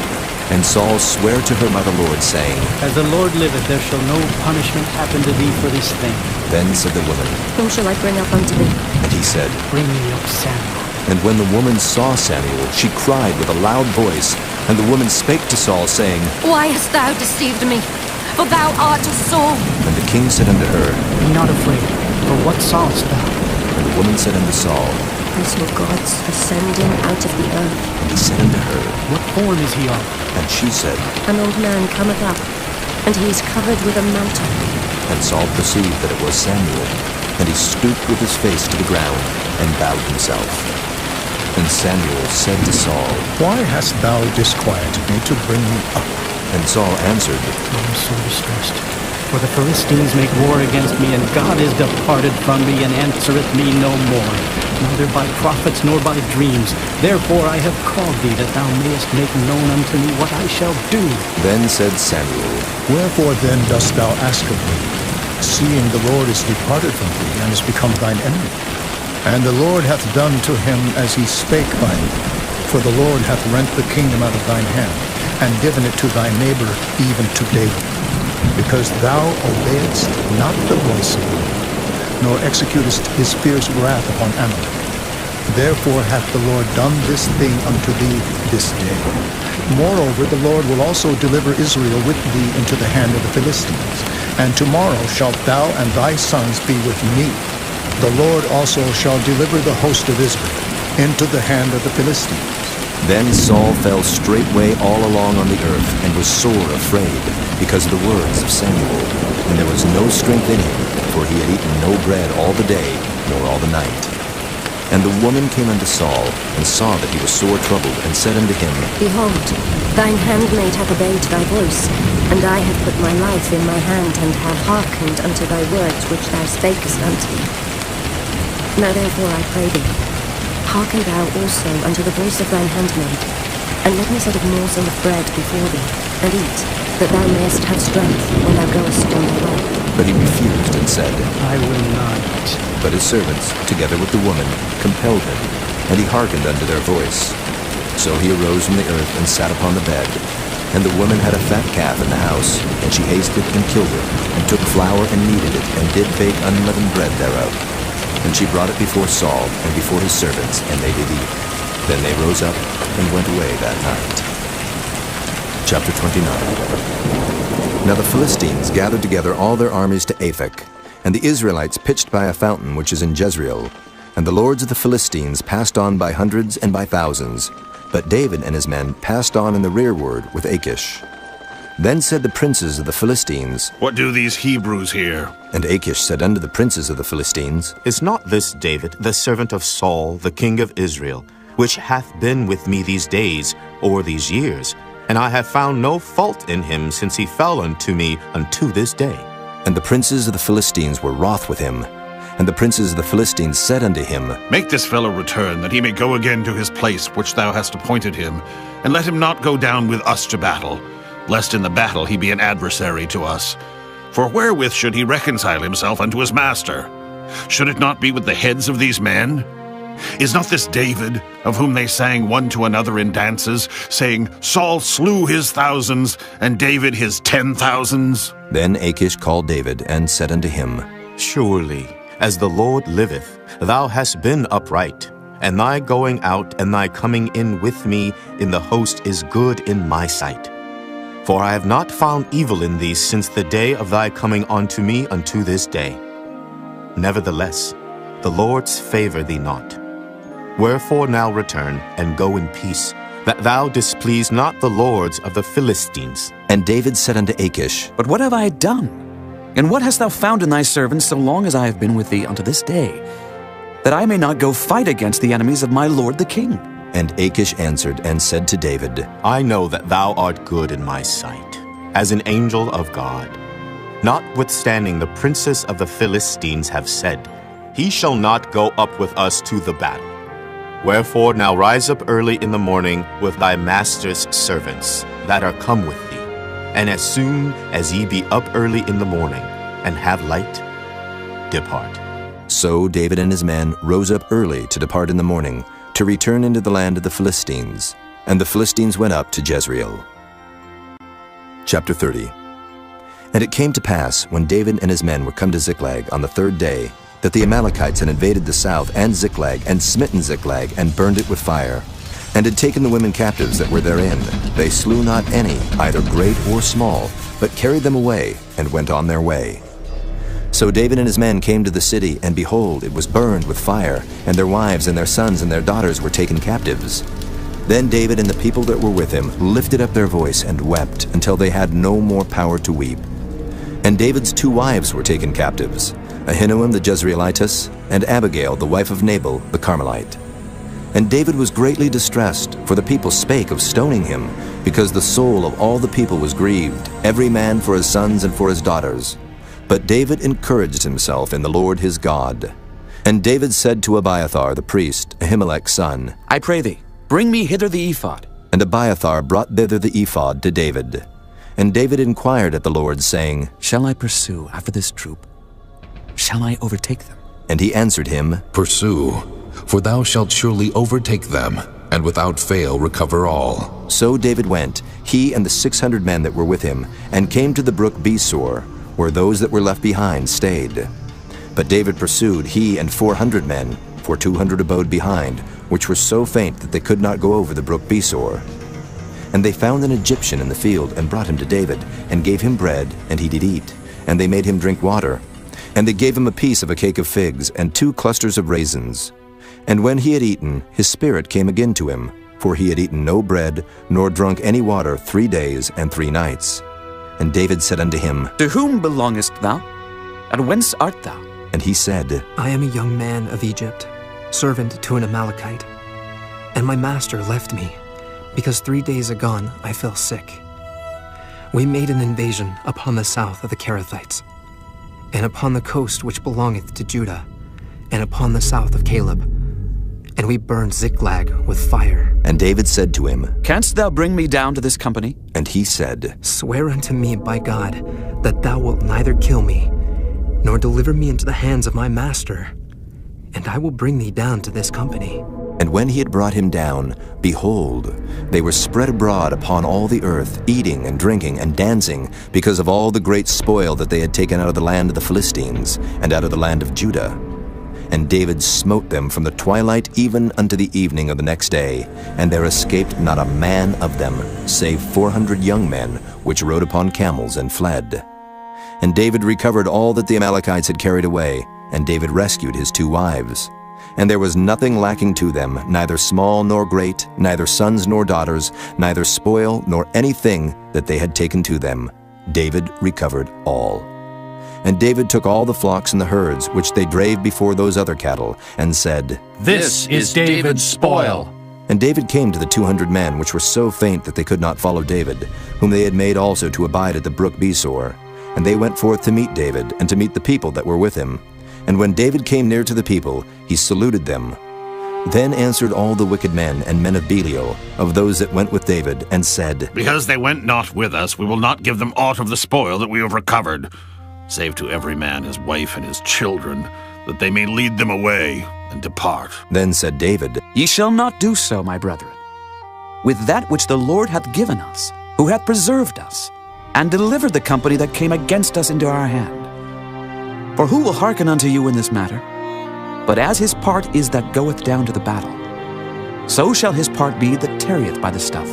And Saul sware to her by the Lord, saying, As the Lord liveth, there shall no punishment happen to thee for this thing. Then said the woman, Whom shall I bring up unto thee? And he said, Bring me up Samuel. And when the woman saw Samuel, she cried with a loud voice. And the woman spake to Saul, saying, Why hast thou deceived me? For thou art of Saul. And the king said unto her, Be not afraid, for what sawest thou? And the woman said unto Saul, I saw gods ascending out of the earth. And he said unto her, What form is he of? And she said, An old man cometh up, and he is covered with a mantle. And Saul perceived that it was Samuel. And he stooped with his face to the ground, and bowed himself. And Samuel said to Saul, Why hast thou disquieted me to bring me up? And Saul answered, I am so distressed. For the Philistines make war against me, and God is departed from me, and answereth me no more, neither by prophets nor by dreams. Therefore I have called thee, that thou mayest make known unto me what I shall do. Then said Samuel, Wherefore then dost thou ask of me, seeing the Lord is departed from thee, and is become thine enemy? And the Lord hath done to him as he spake by thee. For the Lord hath rent the kingdom out of thine hand, and given it to thy neighbor, even to David. Because thou obeyedst not the voice of the Lord, nor executest his fierce wrath upon Amalek. Therefore hath the Lord done this thing unto thee this day. Moreover, the Lord will also deliver Israel with thee into the hand of the Philistines. And tomorrow shalt thou and thy sons be with me. The Lord also shall deliver the host of Israel into the hand of the Philistines. Then Saul fell straightway all along on the earth, and was sore afraid, because of the words of Samuel. And there was no strength in him, for he had eaten no bread all the day, nor all the night. And the woman came unto Saul, and saw that he was sore troubled, and said unto him, Behold, thine handmaid hath obeyed thy voice, and I have put my life in my hand, and have hearkened unto thy words which thou spakest unto me. Now therefore I pray thee, hearken thou also unto the voice of thine handmaid, and let me set a morsel of bread before thee, and eat, that thou mayest have strength when thou goest on thy way. But he refused, and said, I will not. But his servants, together with the woman, compelled him, and he hearkened unto their voice. So he arose from the earth, and sat upon the bed. And the woman had a fat calf in the house, and she hasted and killed it, and took flour and kneaded it, and did bake unleavened bread thereof. And she brought it before Saul, and before his servants, and they did eat. Then they rose up, and went away that night. Chapter 29. Now the Philistines gathered together all their armies to Aphek, and the Israelites pitched by a fountain which is in Jezreel. And the lords of the Philistines passed on by hundreds and by thousands, but David and his men passed on in the rearward with Achish. Then said the princes of the Philistines, What do these Hebrews here? And Achish said unto the princes of the Philistines, Is not this David, the servant of Saul, the king of Israel, which hath been with me these days, or these years? And I have found no fault in him since he fell unto me unto this day. And the princes of the Philistines were wroth with him. And the princes of the Philistines said unto him, Make this fellow return, that he may go again to his place which thou hast appointed him, and let him not go down with us to battle, lest in the battle he be an adversary to us. For wherewith should he reconcile himself unto his master? Should it not be with the heads of these men? Is not this David, of whom they sang one to another in dances, saying, Saul slew his thousands, and David his 10,000s? Then Achish called David, and said unto him, Surely, as the Lord liveth, thou hast been upright, and thy going out and thy coming in with me in the host is good in my sight. For I have not found evil in thee since the day of thy coming unto me unto this day. Nevertheless, the Lord's favor thee not. Wherefore now return, and go in peace, that thou displease not the lords of the Philistines. And David said unto Achish, But what have I done? And what hast thou found in thy servant so long as I have been with thee unto this day, that I may not go fight against the enemies of my lord the king? And Achish answered and said to David, I know that thou art good in my sight, as an angel of God. Notwithstanding the princes of the Philistines have said, He shall not go up with us to the battle. Wherefore now rise up early in the morning with thy master's servants that are come with thee, and as soon as ye be up early in the morning, and have light, depart. So David and his men rose up early to depart in the morning, to return into the land of the Philistines. And the Philistines went up to Jezreel. Chapter 30. And it came to pass, when David and his men were come to Ziklag on the third day, that the Amalekites had invaded the south and Ziklag, and smitten Ziklag, and burned it with fire, and had taken the women captives that were therein. They slew not any, either great or small, but carried them away, and went on their way. So David and his men came to the city, and behold, it was burned with fire, and their wives and their sons and their daughters were taken captives. Then David and the people that were with him lifted up their voice and wept, until they had no more power to weep. And David's 2 wives were taken captives, Ahinoam the Jezreelitess, and Abigail the wife of Nabal the Carmelite. And David was greatly distressed, for the people spake of stoning him, because the soul of all the people was grieved, every man for his sons and for his daughters. But David encouraged himself in the Lord his God. And David said to Abiathar the priest, Ahimelech's son, I pray thee, bring me hither the ephod. And Abiathar brought thither the ephod to David. And David inquired at the Lord, saying, Shall I pursue after this troop? Shall I overtake them? And he answered him, Pursue, for thou shalt surely overtake them, and without fail recover all. So David went, he and the 600 men that were with him, and came to the brook Besor, where those that were left behind stayed. But David pursued, he and 400 men, for 200 abode behind, which were so faint that they could not go over the brook Besor. And they found an Egyptian in the field, and brought him to David, and gave him bread, and he did eat. And they made him drink water. And they gave him a piece of a cake of figs, and 2 clusters of raisins. And when he had eaten, his spirit came again to him, for he had eaten no bread, nor drunk any water 3 days and 3 nights. And David said unto him, To whom belongest thou? And whence art thou? And he said, I am a young man of Egypt, servant to an Amalekite. And my master left me, because 3 days agone I fell sick. We made an invasion upon the south of the Kerethites, and upon the coast which belongeth to Judah, and upon the south of Caleb. And we burned Ziklag with fire. And David said to him, Canst thou bring me down to this company? And he said, Swear unto me by God that thou wilt neither kill me, nor deliver me into the hands of my master, and I will bring thee down to this company. And when he had brought him down, behold, they were spread abroad upon all the earth, eating and drinking and dancing, because of all the great spoil that they had taken out of the land of the Philistines, and out of the land of Judah. And David smote them from the twilight even unto the evening of the next day, and there escaped not a man of them, save 400 young men, which rode upon camels and fled. And David recovered all that the Amalekites had carried away, and David rescued his 2 wives. And there was nothing lacking to them, neither small nor great, neither sons nor daughters, neither spoil nor anything that they had taken to them. David recovered all. And David took all the flocks and the herds which they drave before those other cattle, and said, This is David's spoil. And David came to the 200 men which were so faint that they could not follow David, whom they had made also to abide at the brook Besor. And they went forth to meet David, and to meet the people that were with him. And when David came near to the people, he saluted them. Then answered all the wicked men and men of Belial, of those that went with David, and said, Because they went not with us, we will not give them aught of the spoil that we have recovered, save to every man his wife and his children, that they may lead them away and depart. Then said David, Ye shall not do so, my brethren, with that which the Lord hath given us, who hath preserved us, and delivered the company that came against us into our hand. For who will hearken unto you in this matter? But as his part is that goeth down to the battle, so shall his part be that tarrieth by the stuff.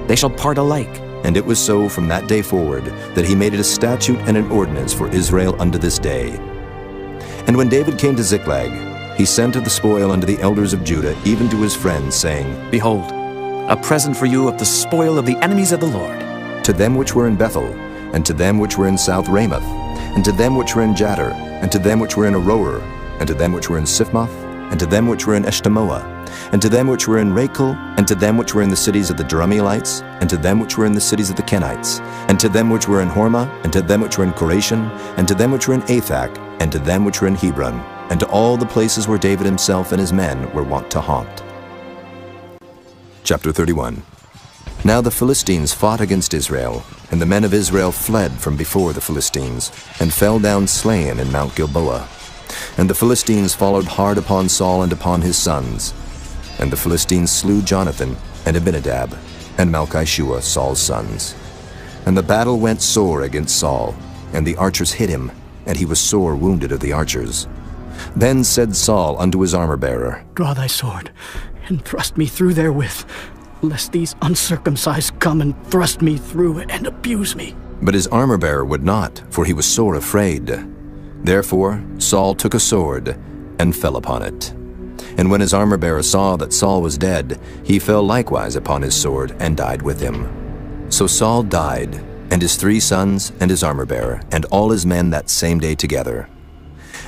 They shall part alike. And it was so from that day forward, that he made it a statute and an ordinance for Israel unto this day. And when David came to Ziklag, he sent of the spoil unto the elders of Judah, even to his friends, saying, Behold, a present for you of the spoil of the enemies of the Lord. To them which were in Bethel, and to them which were in South Ramoth, and to them which were in Jattir, and to them which were in Aroer, and to them which were in Siphmoth, and to them which were in Eshtemoa, and to them which were in Rachel, and to them which were in the cities of the Jerahmeelites, and to them which were in the cities of the Kenites, and to them which were in Hormah, and to them which were in Koreshin, and to them which were in Athak, and to them which were in Hebron, and to all the places where David himself and his men were wont to haunt. Chapter 31. Now the Philistines fought against Israel, and the men of Israel fled from before the Philistines, and fell down slain in Mount Gilboa. And the Philistines followed hard upon Saul and upon his sons. And the Philistines slew Jonathan, and Abinadab, and Malchishua, Saul's sons. And the battle went sore against Saul, and the archers hit him, and he was sore wounded of the archers. Then said Saul unto his armor-bearer, Draw thy sword, and thrust me through therewith, lest these uncircumcised come and thrust me through and abuse me. But his armor-bearer would not, for he was sore afraid. Therefore Saul took a sword, and fell upon it. And when his armor-bearer saw that Saul was dead, he fell likewise upon his sword, and died with him. So Saul died, and his 3 sons, and his armor-bearer, and all his men that same day together.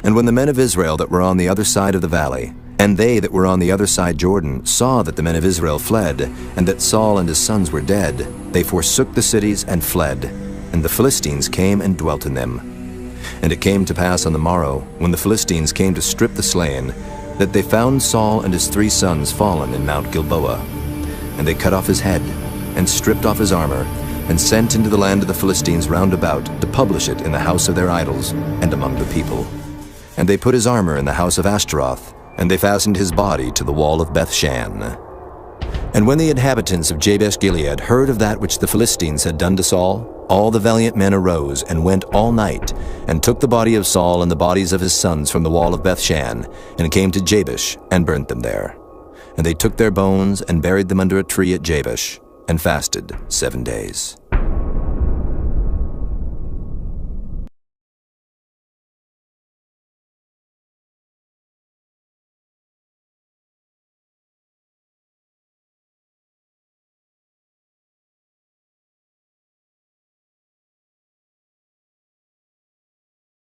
And when the men of Israel that were on the other side of the valley, and they that were on the other side Jordan, saw that the men of Israel fled, and that Saul and his sons were dead, they forsook the cities and fled, and the Philistines came and dwelt in them. And it came to pass on the morrow, when the Philistines came to strip the slain, that they found Saul and his 3 sons fallen in Mount Gilboa. And they cut off his head, and stripped off his armor, and sent into the land of the Philistines round about to publish it in the house of their idols, and among the people. And they put his armor in the house of Ashtaroth, and they fastened his body to the wall of Bethshan. And when the inhabitants of Jabesh-Gilead heard of that which the Philistines had done to Saul, all the valiant men arose and went all night, and took the body of Saul and the bodies of his sons from the wall of Bethshan, and came to Jabesh, and burnt them there. And they took their bones, and buried them under a tree at Jabesh, and fasted 7 days.